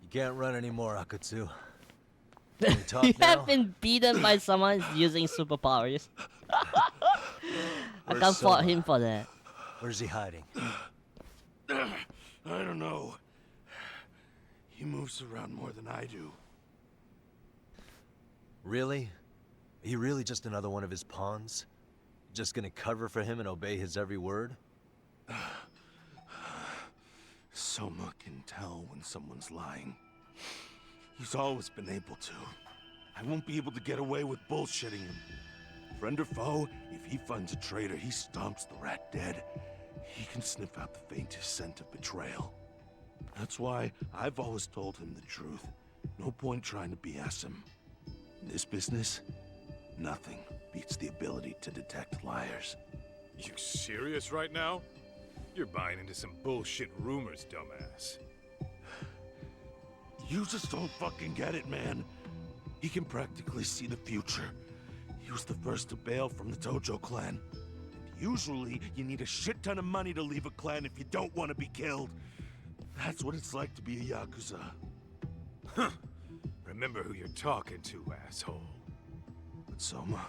You can't run anymore, Akatsu. Can we talk You now? have been beaten by someone using superpowers. I Where's can't fault Soma? him for that. Where's he hiding? I don't know. He moves around more than I do. Really? Are you really just another one of his pawns? Just gonna cover for him and obey his every word? Soma can tell when someone's lying. He's always been able to. I won't be able to get away with bullshitting him. Friend or foe, if he finds a traitor, he stomps the rat dead. He can sniff out the faintest scent of betrayal. That's why I've always told him the truth. No point trying to BS him. In this business, nothing beats the ability to detect liars. You serious right now? You're buying into some bullshit rumors, dumbass. You just don't fucking get it, man. He can practically see the future. He was the first to bail from the Tojo clan. And usually, you need a shit ton of money to leave a clan if you don't want to be killed. That's what it's like to be a Yakuza. Huh. Remember who you're talking to, asshole. But Soma,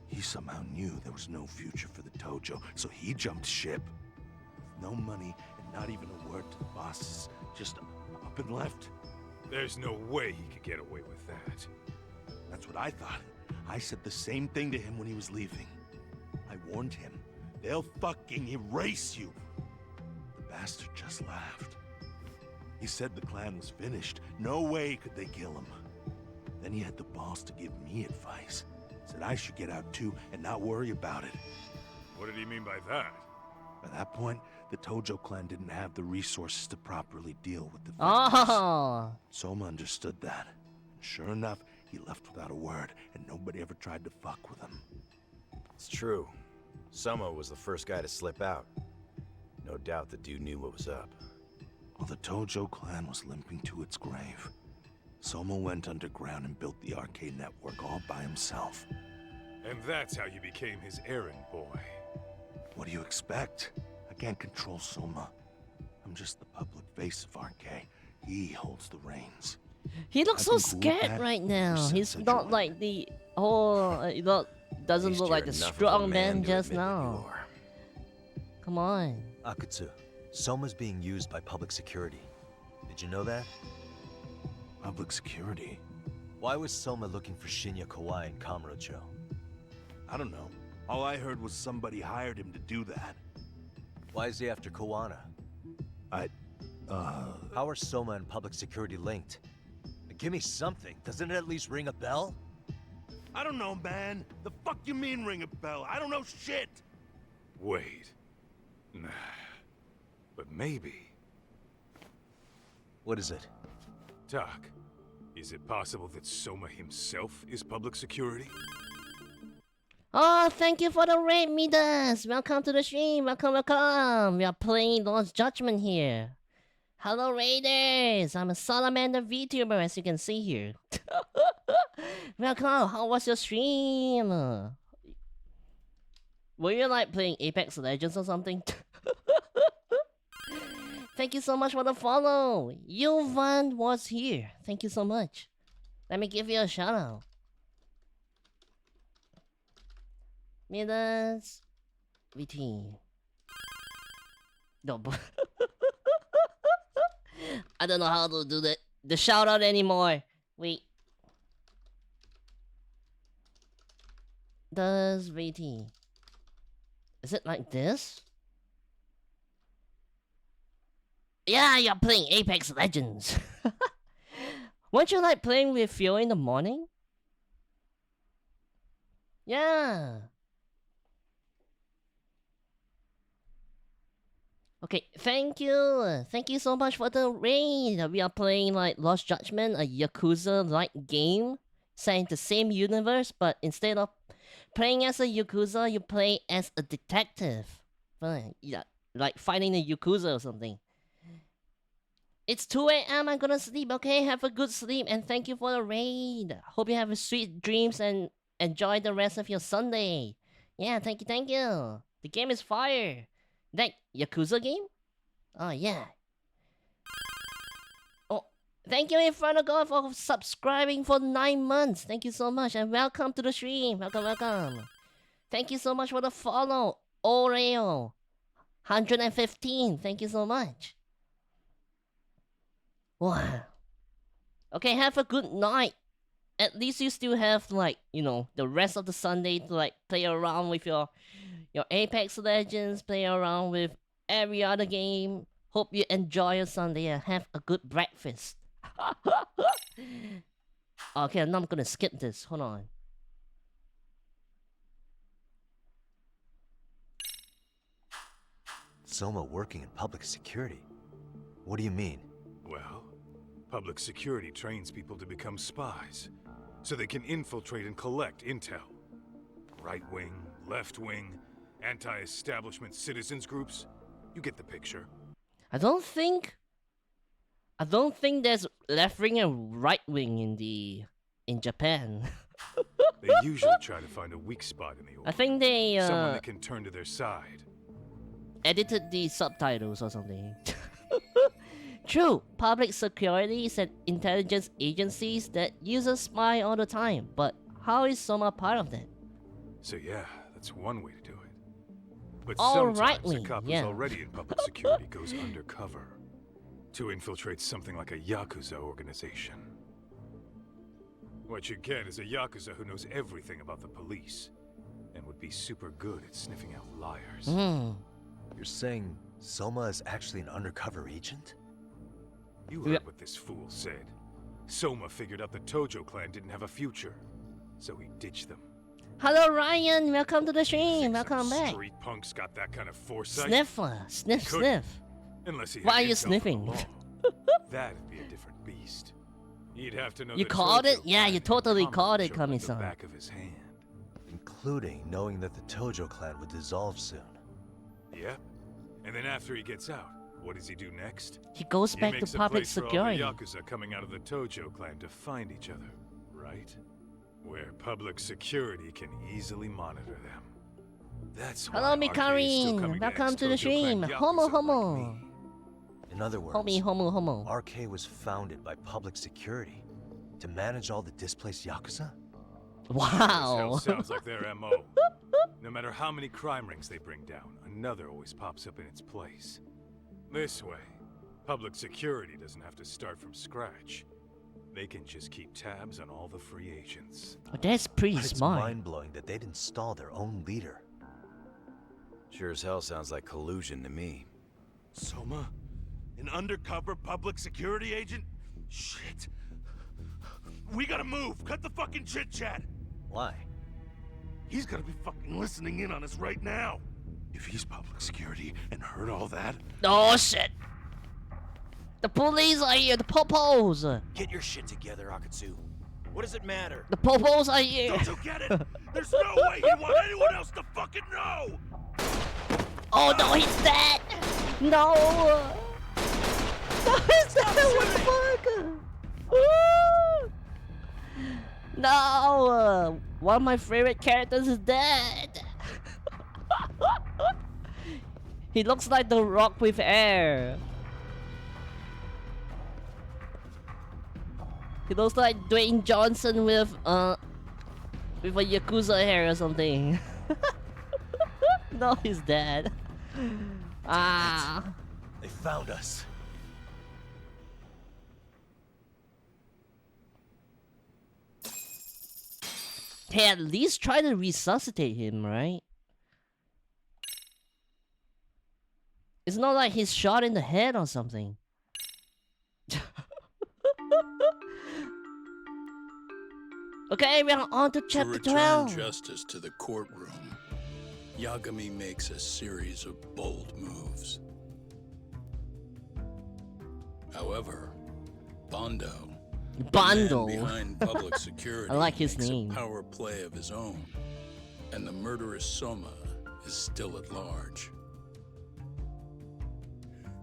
he somehow knew there was no future for the Tojo, so he jumped ship. With no money and not even a word to the bosses, just up and left. There's no way he could get away with that. That's what I thought. I said the same thing to him when he was leaving. I warned him, they'll fucking erase you. The bastard just laughed. He said the clan was finished. No way could they kill him. Then he had the balls to give me advice. Said I should get out too and not worry about it. What did he mean by that? By that point, the Tojo clan didn't have the resources to properly deal with the victims. Oh. Soma understood that. And sure enough, he left without a word, and nobody ever tried to fuck with him. It's true. Soma was the first guy to slip out. No doubt the dude knew what was up. While the Tojo clan was limping to its grave, Soma went underground and built the arcade network all by himself. And that's how you became his errand boy. What do you expect? I can't control Soma. I'm just the public face of RK. He holds the reins. He looks so I've been cool with scared that right ever now. since He's I not joined. like the doesn't Least look like you're the enough of a strong man man to just admit what you now. are. Come on. Akutsu, Soma's being used by public security. Did you know that? Public security? Why was Soma looking for Shinya Kawai and Kamurocho? I don't know. All I heard was somebody hired him to do that. Why is he after Kawana? How are Soma and public security linked? Give me something. Doesn't it at least ring a bell? I don't know, man. The fuck you mean ring a bell? I don't know shit. Wait. Nah. But maybe. What is it? Doc, is it possible that Soma himself is public security? Oh, thank you for the raid, Midas. Welcome to the stream. Welcome, welcome. We are playing Lost Judgment here. Hello, Raiders. I'm a Salamander VTuber, as you can see here. Welcome. How was your stream? Were you like playing Apex Legends or something? Thank you so much for the follow. Yuvan was here. Thank you so much. Let me give you a shout out. Midas VT. No, I don't know how to do the shout out anymore. Wait. Does VT? Is it like this? Yeah, you're playing Apex Legends. Weren't you like playing with Phil in the morning? Yeah. Okay, thank you. Thank you so much for the raid. We are playing like Lost Judgment, a Yakuza-like game set in the same universe, but instead of playing as a Yakuza, you play as a detective. Yeah, like fighting a Yakuza or something. It's 2 a.m. I'm gonna sleep, okay? Have a good sleep and thank you for the raid. Hope you have sweet dreams and enjoy the rest of your Sunday. Yeah, thank you, thank you. The game is fire. That Yakuza game? Oh, yeah. Oh, thank you, Inferno God, for subscribing for 9 months. Thank you so much and welcome to the stream. Welcome, welcome. Thank you so much for the follow. Oreo. 115. Thank you so much. Wow. Okay, have a good night. At least you still have, like, you know, the rest of the Sunday to, like, play around with your Apex Legends, play around with every other game. Hope you enjoy your Sunday and have a good breakfast. Okay, now I'm gonna skip this. Hold on. Soma working in public security? What do you mean? Well, public security trains people to become spies, so they can infiltrate and collect intel. Right wing, left wing, anti-establishment citizens groups. You get the picture. I don't think there's left wing and right wing in Japan. They usually try to find a weak spot in the order. I think they someone they can turn to their side. edited the subtitles or something. True, public securities and intelligence agencies that use a spy all the time, but how is Soma part of that? So yeah, that's one way to do it. But All sometimes right-wing, a cop yeah. who's already in public security goes undercover to infiltrate something like a Yakuza organization. What you get is a Yakuza who knows everything about the police and would be super good at sniffing out liars. You're saying Soma is actually an undercover agent? You heard what this fool said. Soma figured out the Tojo clan didn't have a future, so he ditched them. Hello Ryan, welcome to the stream. Welcome back. Street punks got that kind of foresight. Sniffer, sniff, Couldn't, sniff. Unless he had Why are you intel from the sniffing? law. That'd be a different beast. You'd have to know. You the called Tojo it? Yeah, clan you and totally Kama called it, showed like the Kami-san. back of his hand. Including knowing that the Tojo clan would dissolve soon. Yep. And then after he gets out, what does he do next? He goes back to makes a public place for all security. the Yakuza coming out of the Tojo clan to find each other, right? Where public security can easily monitor them. That's why Hello RK is still Mikarin, coming welcome to the ex-Tojo stream. clan Homo Yakuza homo. like me. In other words, Homo. RK was founded by public security to manage all the displaced Yakuza? Sure as hell Wow. sounds like their MO. No matter how many crime rings they bring down, another always pops up in its place. This way, public security doesn't have to start from scratch. They can just keep tabs on all the free agents. Oh, that's pretty But it's smart. mind-blowing that they'd install their own leader. Sure as hell sounds like collusion to me. Soma? An undercover public security agent? Shit. We gotta move. Cut the fucking chit-chat. Why? He's gotta be fucking listening in on us right now. If he's public security and heard all that... Oh shit! The police are here, the popos! Get your shit together, Akatsu. What does it matter? The popos are here! Don't you get it? There's no way he'd want anyone else to fucking know! Oh no, he's dead! No! No, he's dead! What the fuck? Woo! No! One of my favorite characters is dead! He looks like the Rock with air. He looks like Dwayne Johnson with a Yakuza hair or something. No, he's dead. Ah. They found us. Hey, at least try to resuscitate him, right? It's not like he's shot in the head or something. Okay, we're on to chapter To return 12. justice to the courtroom, Yagami makes a series of bold moves. However, Bondo, Bondo. the man behind public security, I like his makes name. a power play of his own, and the murderous Soma is still at large.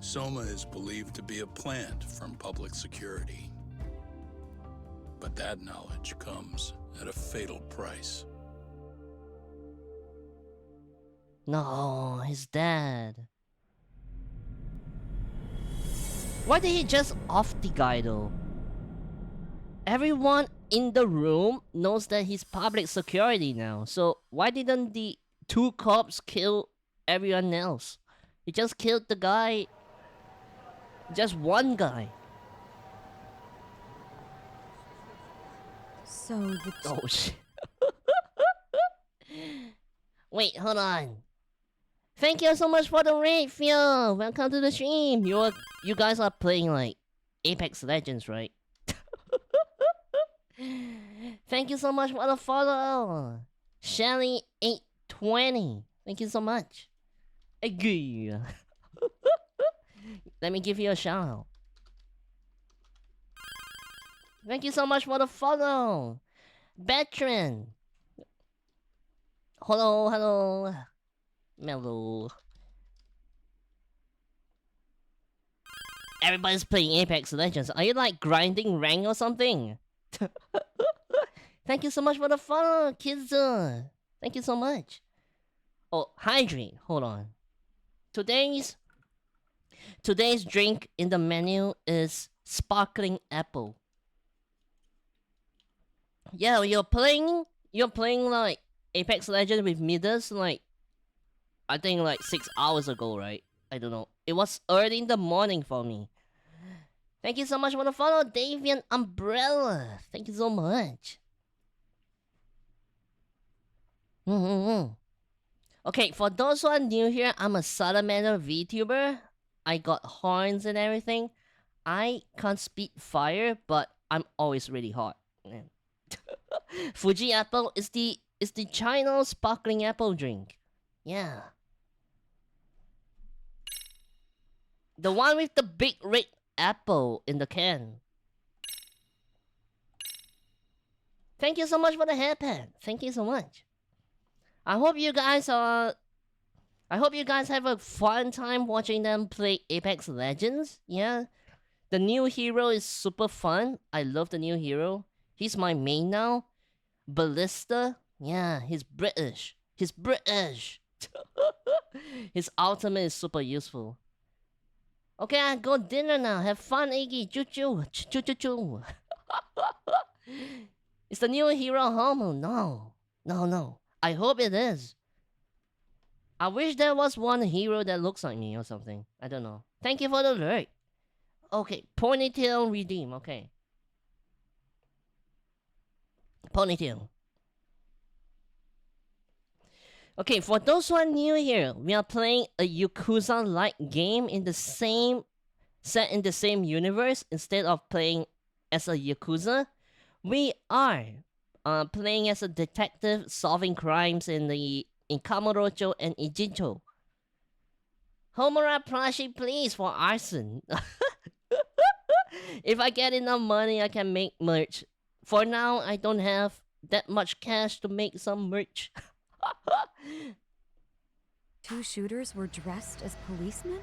Soma is believed to be a plant from public security. But that knowledge comes at a fatal price. No, he's dead. Why did he just off the guy though? Everyone in the room knows that he's public security now. So why didn't the two cops kill everyone else? He just killed the guy. Just one guy. So the Oh shit. Wait, hold on. Thank you so much for the raid, Phil. Welcome to the stream. You guys are playing like Apex Legends, right? Thank you so much for the follow. Shelly820. Thank you so much. Agree. Let me give you a shout out. Thank you so much for the follow. Veteran. Hello, hello. Mellow. Everybody's playing Apex Legends. Are you like grinding rank or something? Thank you so much for the follow, kids. Thank you so much. Oh, hydrate. Hold on. Today's drink in the menu is sparkling apple. Yeah, you're playing like Apex Legends with Midas like I think like 6 hours ago, right? I don't know. It was early in the morning for me. Thank you so much for the follow, Davian Umbrella. Thank you so much. Okay, for those who are new here, I'm a salamander VTuber. I got horns and everything. I can't spit fire, but I'm always really hot. Fuji apple is the China sparkling apple drink. Yeah. The one with the big red apple in the can. Thank you so much for the hairpad. Thank you so much. I hope you guys have a fun time watching them play Apex Legends. Yeah. The new hero is super fun. I love the new hero. He's my main now. Ballista. Yeah, he's British. He's British. His ultimate is super useful. Okay, I go dinner now. Have fun, Iggy. Choo choo. Choo choo choo. Is the new hero homo? No. No. I hope it is. I wish there was one hero that looks like me or something. I don't know. Thank you for the alert. Okay, ponytail redeem. Okay. Ponytail. Okay, for those who are new here, we are playing a Yakuza-like game set in the same universe. Instead of playing as a Yakuza, we are playing as a detective solving crimes in Kamurocho and Ijincho. Homura plushie, please, for arson. If I get enough money, I can make merch. For now, I don't have that much cash to make some merch. Two shooters were dressed as policemen?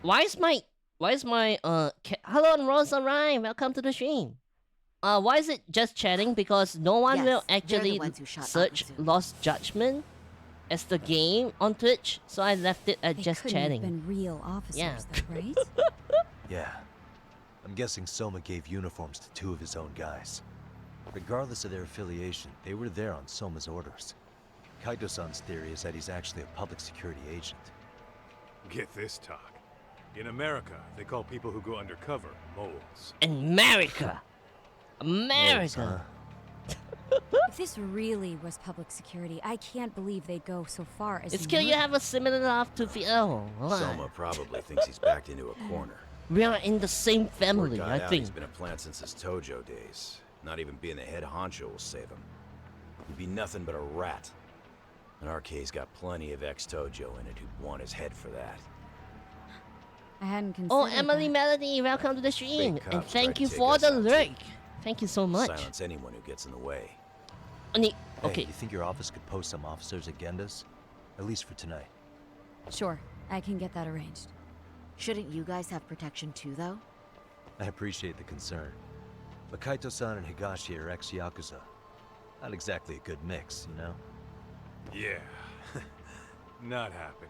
Why is my hello Rosa Ryan, welcome to the stream. Why is it just chatting? Because no one will actually search Lost Judgment as the game on Twitch, so I left it at just chatting. Have been real officers, though, right? Yeah. I'm guessing Soma gave uniforms to 2 of his own guys. Regardless of their affiliation, they were there on Soma's orders. Kaito-san's theory is that he's actually a public security agent. Get this talk. In America, they call people who go undercover moles. America! If this really was public security, I can't believe they'd go so far as. It's because you have a similar laugh to feel. Soma probably thinks he's backed into a corner. We are in the same family, I think. He's been a plant since his Tojo days. Not even being the head honcho will save him. He'd be nothing but a rat. And RK's got plenty of ex-Tojo in it who'd want his head for that. I hadn't considered. Oh, Emily Melody, welcome to the stream, and thank you for the lurk. Thank you so much. Silence anyone who gets in the way. Okay. Hey, you think your office could post some officers at Genda's? At least for tonight. Sure, I can get that arranged. Shouldn't you guys have protection too, though? I appreciate the concern. But Kaito-san and Higashi are ex-Yakuza. Not exactly a good mix, you know? Yeah. Not happening.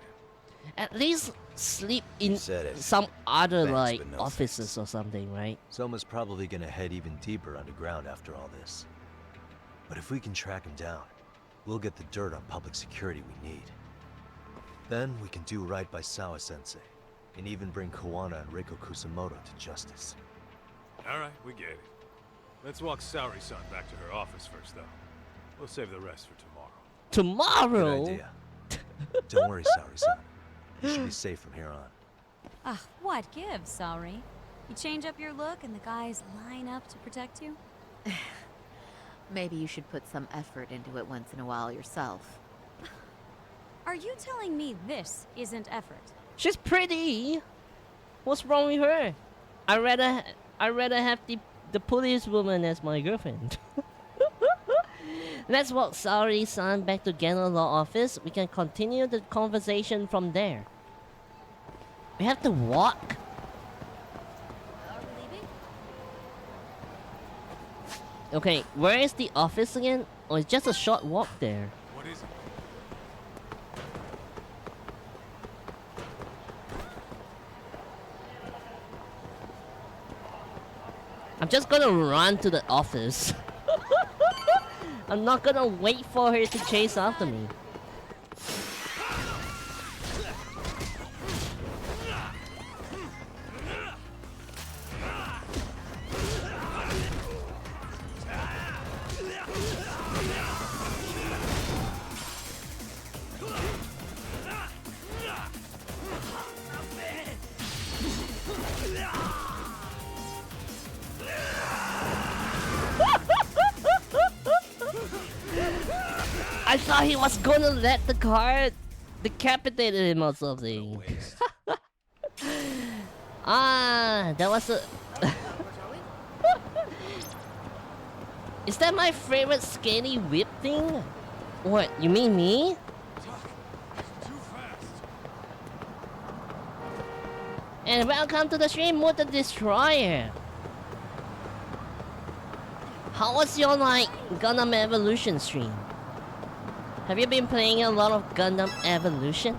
At least sleep in some other like offices or something, right? Soma's probably gonna head even deeper underground after all this. But if we can track him down, we'll get the dirt on public security we need. Then we can do right by Sawa-sensei, and even bring Kawana and Reiko Kusamoto to justice. Alright, we get it. Let's walk Saori-san back to her office first, though. We'll save the rest for tomorrow. Tomorrow? Good idea. Don't worry, Saori-san. You should be safe from here on. What gives, sorry? You change up your look and the guys line up to protect you? Maybe you should put some effort into it once in a while yourself. Are you telling me this isn't effort? She's pretty. What's wrong with her? I rather have the police woman as my girlfriend. Let's walk Saori-san back to Geno Law Office. We can continue the conversation from there. We have to walk? Okay, where is the office again? Oh, it's just a short walk there. What is it? I'm just gonna run to the office. I'm not gonna wait for her to chase after me. I thought he was gonna let the car decapitate him or something. Ah, that was a... Is that my favorite skinny whip thing? What, you mean me? And welcome to the stream, Motor Destroyer. How was your, like, Gundam Evolution stream? Have you been playing a lot of Gundam Evolution?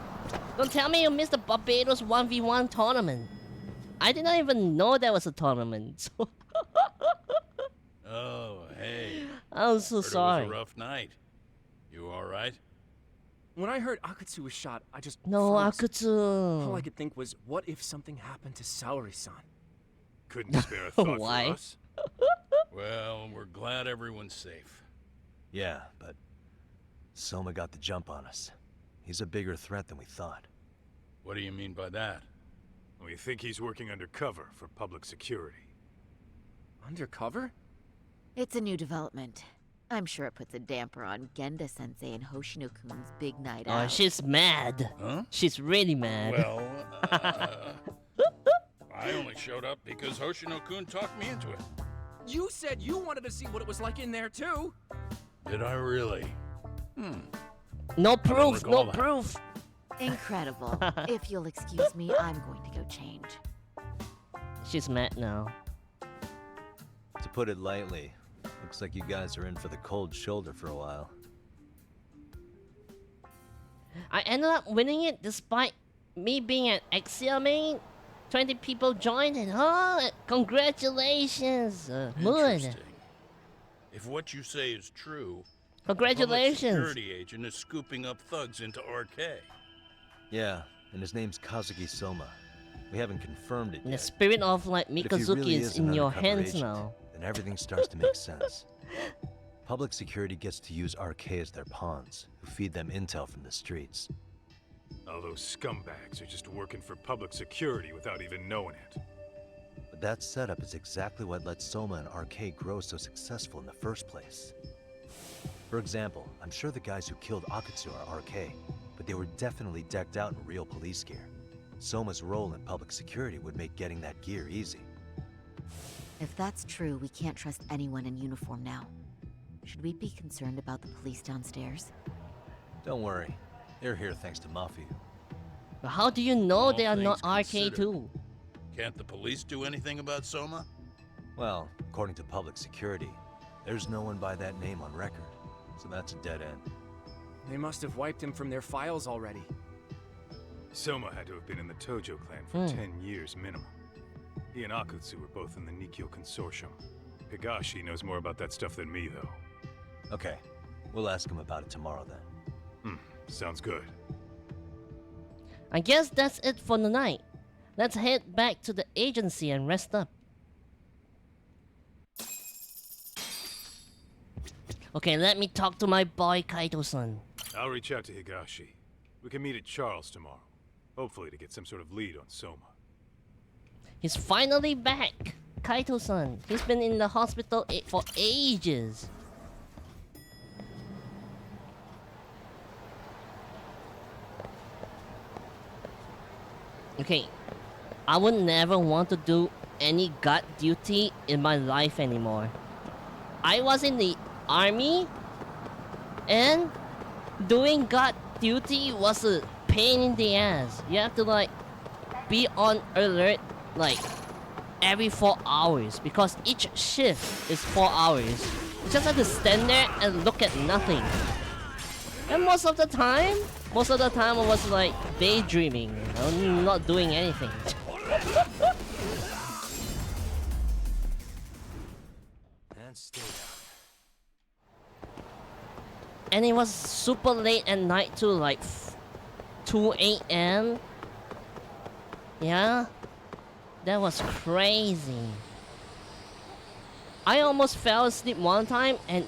Don't tell me you missed the Barbados 1v1 tournament. I did not even know there was a tournament. Oh, hey. I'm so sorry. It was a rough night. You alright? When I heard Akatsu was shot, I just No, froze. Akatsu. All I could think was, what if something happened to Saori-san? Couldn't spare a thought Why? for us. Well, we're glad everyone's safe. Yeah, but Soma got the jump on us. He's a bigger threat than we thought. What do you mean by that? We think he's working undercover for public security. Undercover? It's a new development. I'm sure it puts a damper on Genda-sensei and Hoshino-kun's big night Oh, out. she's mad. Huh? She's really mad. Well, I only showed up because Hoshino-kun talked me into it. You said you wanted to see what it was like in there, too. Did I really? No proof, recall no that. proof. Incredible. If you'll excuse me, I'm going to go change. She's mad now. To put it lightly, looks like you guys are in for the cold shoulder for a while. I ended up winning it despite me being an Exia main. 20 people joined and congratulations. Good. Interesting. If what you say is true, Congratulations. a public security agent is scooping up thugs into RK. Yeah, and his name's Kazuki Soma. We haven't confirmed it And the yet. spirit of like But if he Mikazuki really is an in your undercover hands agent, now. then everything starts to make sense. Public security gets to use RK as their pawns, who feed them intel from the streets. All those scumbags are just working for public security without even knowing it. But that setup is exactly what let Soma and RK grow so successful in the first place. For example, I'm sure the guys who killed Akatsu are RK, but they were definitely decked out in real police gear. Soma's role in public security would make getting that gear easy. If that's true, we can't trust anyone in uniform now. Should we be concerned about the police downstairs? Don't worry, they're here thanks to Mafia. But how do you know All they are not things considered. RK2? Can't the police do anything about Soma? Well, according to public security, there's no one by that name on record, so that's a dead end. They must have wiped him from their files already. Soma had to have been in the Tojo clan for Hmm. 10 years minimum. He and Akutsu were both in the Nikkyo Consortium. Higashi knows more about that stuff than me, though. Okay, we'll ask him about it tomorrow then. Sounds good. I guess that's it for the night. Let's head back to the agency and rest up. Okay, let me talk to my boy Kaito-san. I'll reach out to Higashi. We can meet at Charles tomorrow. Hopefully to get some sort of lead on Soma. He's finally back. Kaito-san. He's been in the hospital for ages. Okay, I would never want to do any guard duty in my life anymore. I was in the army, and doing guard duty was a pain in the ass. You have to like be on alert like every 4 hours because each shift is 4 hours. You just have to stand there and look at nothing. And most of the time I was like daydreaming, you know, not doing anything. And stay down. And it was super late at night too, like 2 a.m. Yeah, that was crazy. I almost fell asleep one time, and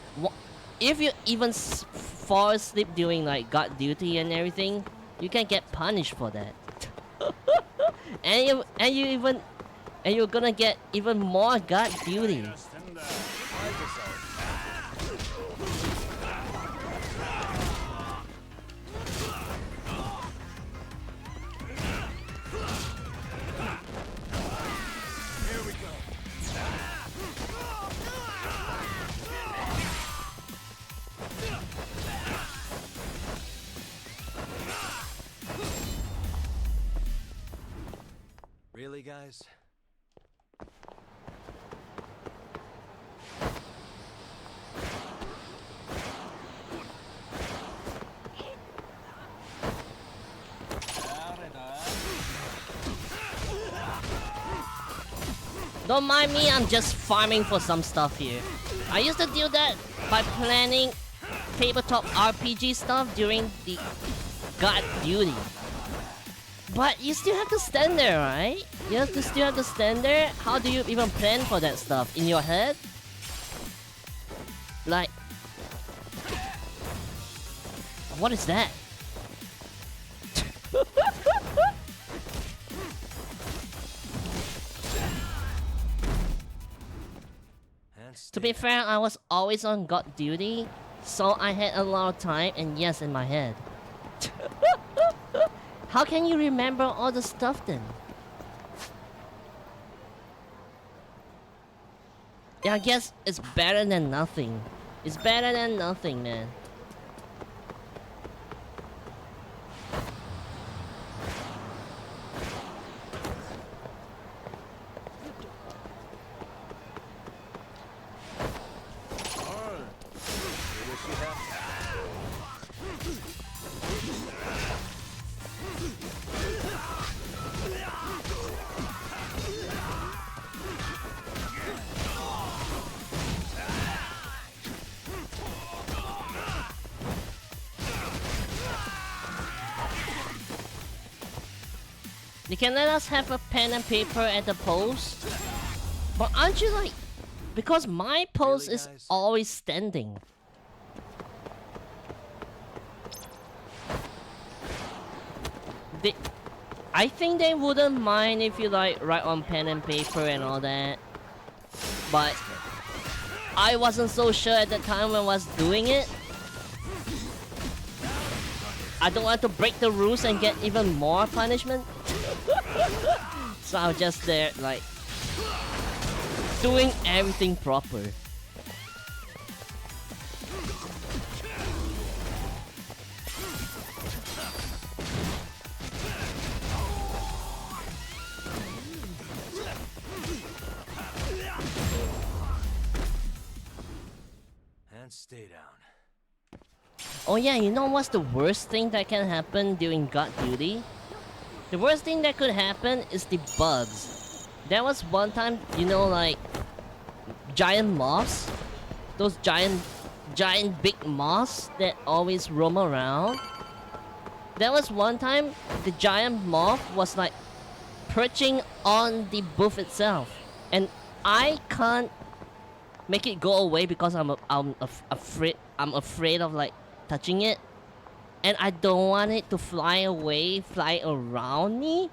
if you even fall asleep during like guard duty and everything, you can get punished for that. and you're gonna get even more guard duty. Really, guys? Don't mind me, I'm just farming for some stuff here. I used to do that by planning tabletop RPG stuff during the guard duty. But you still have to stand there, right? You still have to stand there? How do you even plan for that stuff? In your head? Like... What is that? To be fair, I was always on guard duty, so I had a lot of time and yes in my head. How can you remember all the stuff then? Yeah, I guess it's better than nothing. It's better than nothing, man. You can let us have a pen and paper at the post. But aren't you like... Because my post is always standing. I think they wouldn't mind if you like write on pen and paper and all that. But I wasn't so sure at the time when I was doing it. I don't want to break the rules and get even more punishment. So I was just there like doing everything proper. And stay down. Oh yeah, you know what's the worst thing that can happen during guard duty? The worst thing that could happen is the bugs. There was one time, you know, like giant moths, those giant big moths that always roam around. There was one time the giant moth was like perching on the booth itself, and I can't make it go away because I'm afraid of like touching it, and I don't want it to fly away, fly around me.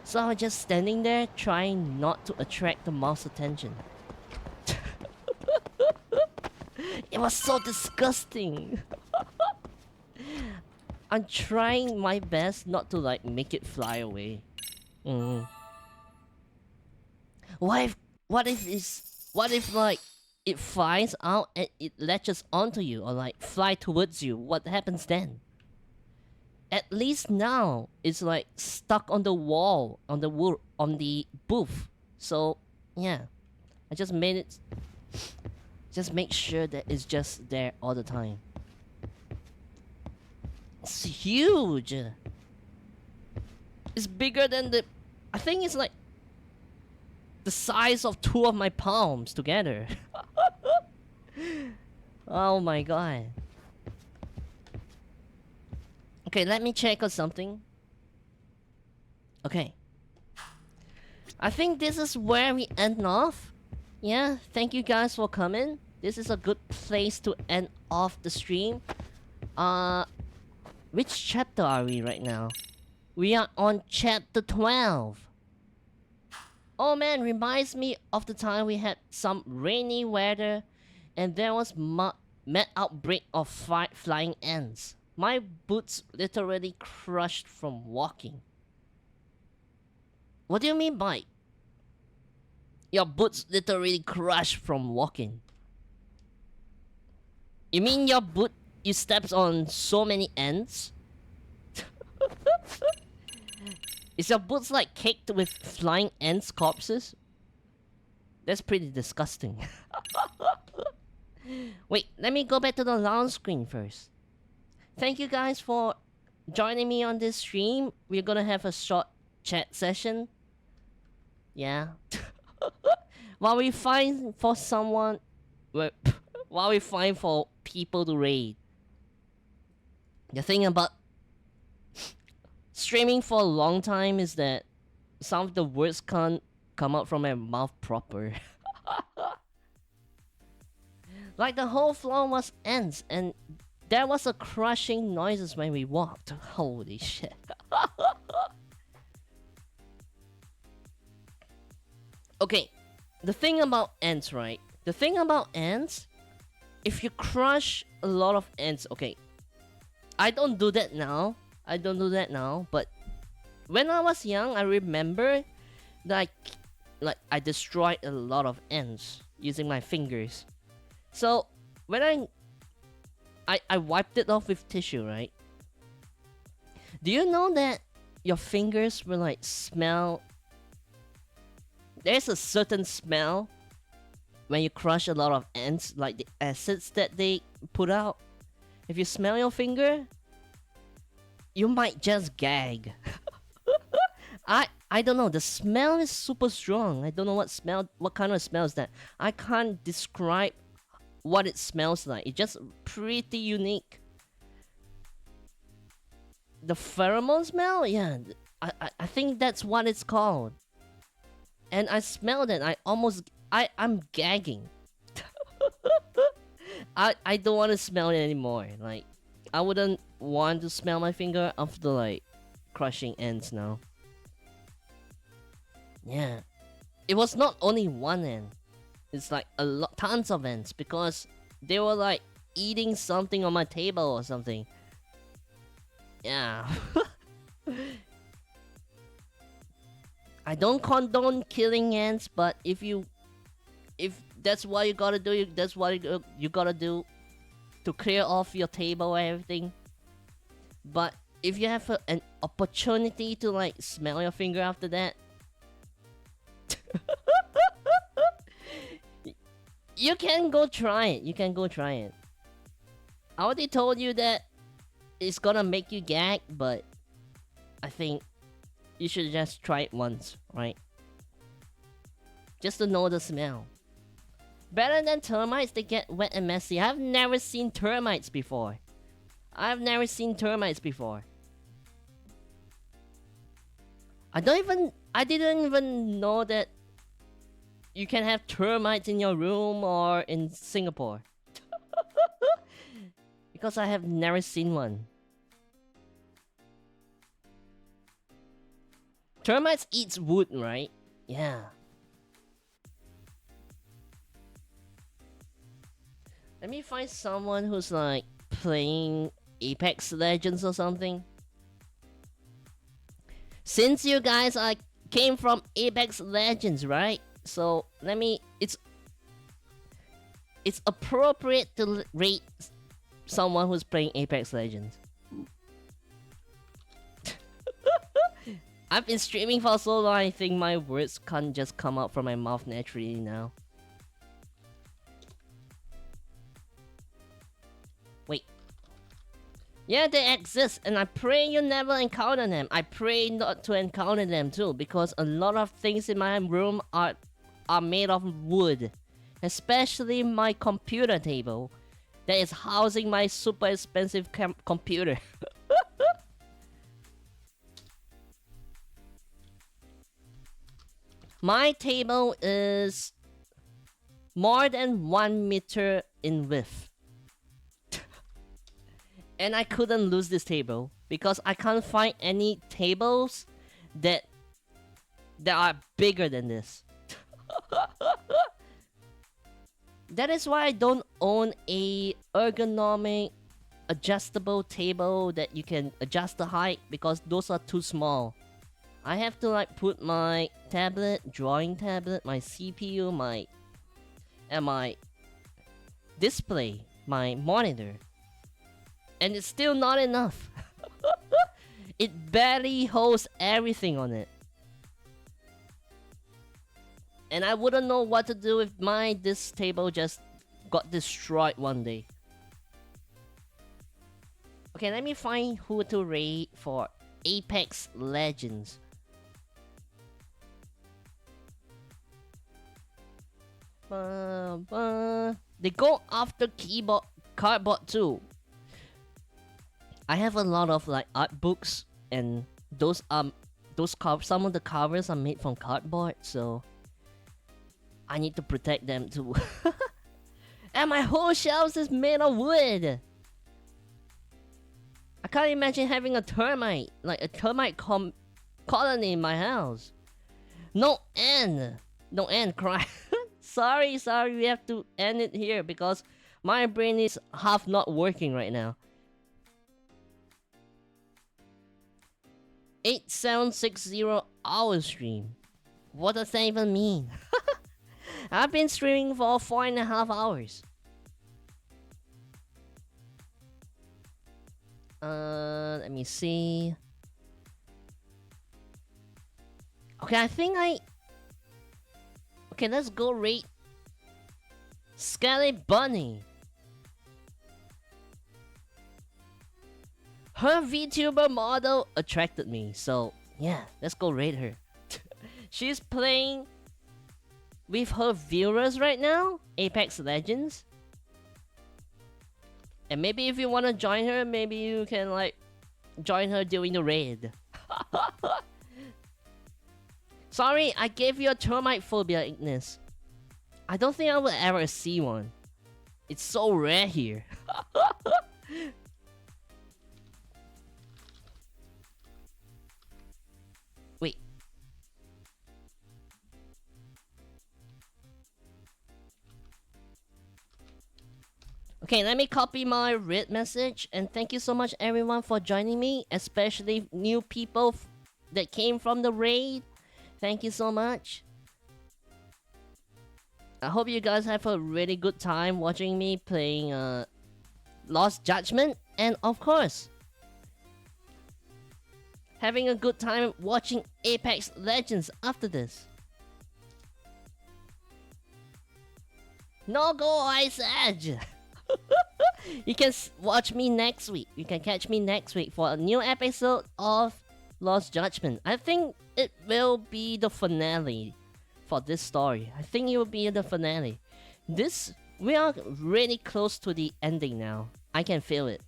So I was just standing there trying not to attract the mouse attention. It was so disgusting. I'm trying my best not to like make it fly away. What if like it flies out and it latches onto you or like fly towards you? What happens then? At least now it's like stuck on the wall on the booth. So yeah, I just made it. Just make sure that it's just there all the time. It's huge. It's bigger than the. I think it's like the size of 2 of my palms together. Oh my god. Okay, let me check on something. Okay. I think this is where we end off. Yeah, thank you guys for coming. This is a good place to end off the stream. Which chapter are we right now? We are on chapter 12. Oh man, reminds me of the time we had some rainy weather and there was mad outbreak of flying ants. My boots literally crushed from walking. What do you mean by your boots literally crushed from walking? You mean you stepped on so many ants? Is your boots like caked with flying ants corpses? That's pretty disgusting. Wait, let me go back to the lounge screen first. Thank you guys for joining me on this stream. We're gonna have a short chat session. Yeah. While we find for someone... While we find for people to raid. The thing about streaming for a long time is that some of the words can't come out from my mouth proper. Like the whole floor was ants and there was a crushing noises when we walked. Holy shit. Okay, the thing about ants, right? The thing about ants, if you crush a lot of ants, okay, I don't do that now. But when I was young, I remember that I destroyed a lot of ants using my fingers. So when I wiped it off with tissue, right? Do you know that your fingers will like smell? There's a certain smell when you crush a lot of ants, like the acids that they put out. If you smell your finger, you might just gag. I don't know, the smell is super strong. I don't know what kind of smell is that. I can't describe what it smells like. It's just pretty unique. The pheromone smell? Yeah, I think that's what it's called. And I smelled it. I'm gagging. I don't want to smell it anymore. Like, I wouldn't want to smell my finger after like crushing ants now. Yeah, it was not only one ant. It's like tons of ants because they were like eating something on my table or something. Yeah. I don't condone killing ants, but if that's what you gotta do, that's what you gotta do to clear off your table and everything. But if you have an opportunity to like smell your finger after that, you can go try it. I already told you that it's gonna make you gag, but I think you should just try it once, right? Just to know the smell. Better than termites, they get wet and messy. I've never seen termites before. I didn't even know that you can have termites in your room or in Singapore. Because I have never seen one. Termites eats wood, right? Yeah. Let me find someone who's like playing Apex Legends or something. Since you guys came from Apex Legends, right? So let me. It's appropriate to rate someone who's playing Apex Legends. I've been streaming for so long, I think my words can't just come out from my mouth naturally now. Wait. Yeah, they exist, and I pray you never encounter them. I pray not to encounter them too, because a lot of things in my room are made of wood. Especially my computer table that is housing my super expensive computer. My table is more than 1 meter in width. And I couldn't lose this table because I can't find any tables that are bigger than this. That is why I don't own a ergonomic adjustable table that you can adjust the height, because those are too small. I have to like put my tablet, drawing tablet, my CPU, my display, my monitor. And it's still not enough. It barely holds everything on it. And I wouldn't know what to do if this table just got destroyed one day. Okay, let me find who to raid for Apex Legends. They go after cardboard too. I have a lot of like art books, and some of the covers are made from cardboard, so I need to protect them too. And my whole shelves is made of wood. I can't imagine having a termite colony in my house. No end cry. Sorry, we have to end it here because my brain is half not working right now. 8760 hour stream. What does that even mean? I've been streaming for 4.5 hours. Let me see. Okay, okay, let's go rate Skelly Bunny. Her VTuber model attracted me, so yeah, let's go rate her. She's playing with her viewers right now, Apex Legends. And maybe if you want to join her, maybe you can like join her during the raid. Sorry, I gave you a termite phobia, Ignis. I don't think I will ever see one. It's so rare here. Wait. Okay, let me copy my read message, and thank you so much everyone for joining me, especially new people that came from the raid. Thank you so much. I hope you guys have a really good time watching me playing Lost Judgment, and of course, having a good time watching Apex Legends after this. No go, Ice Edge! You can watch me next week. You can catch me next week for a new episode of Lost Judgment. I think it will be the finale for this story. I think it will be the finale. We are really close to the ending now. I can feel it.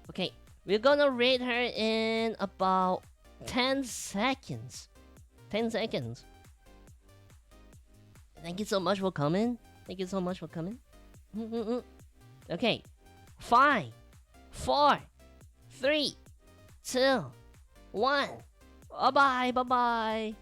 Okay, we're gonna rate her in about 10 seconds. 10 seconds. Thank you so much for coming. Thank you so much for coming. Okay, 5, 4, 3, 2, 1. Bye bye. Bye bye.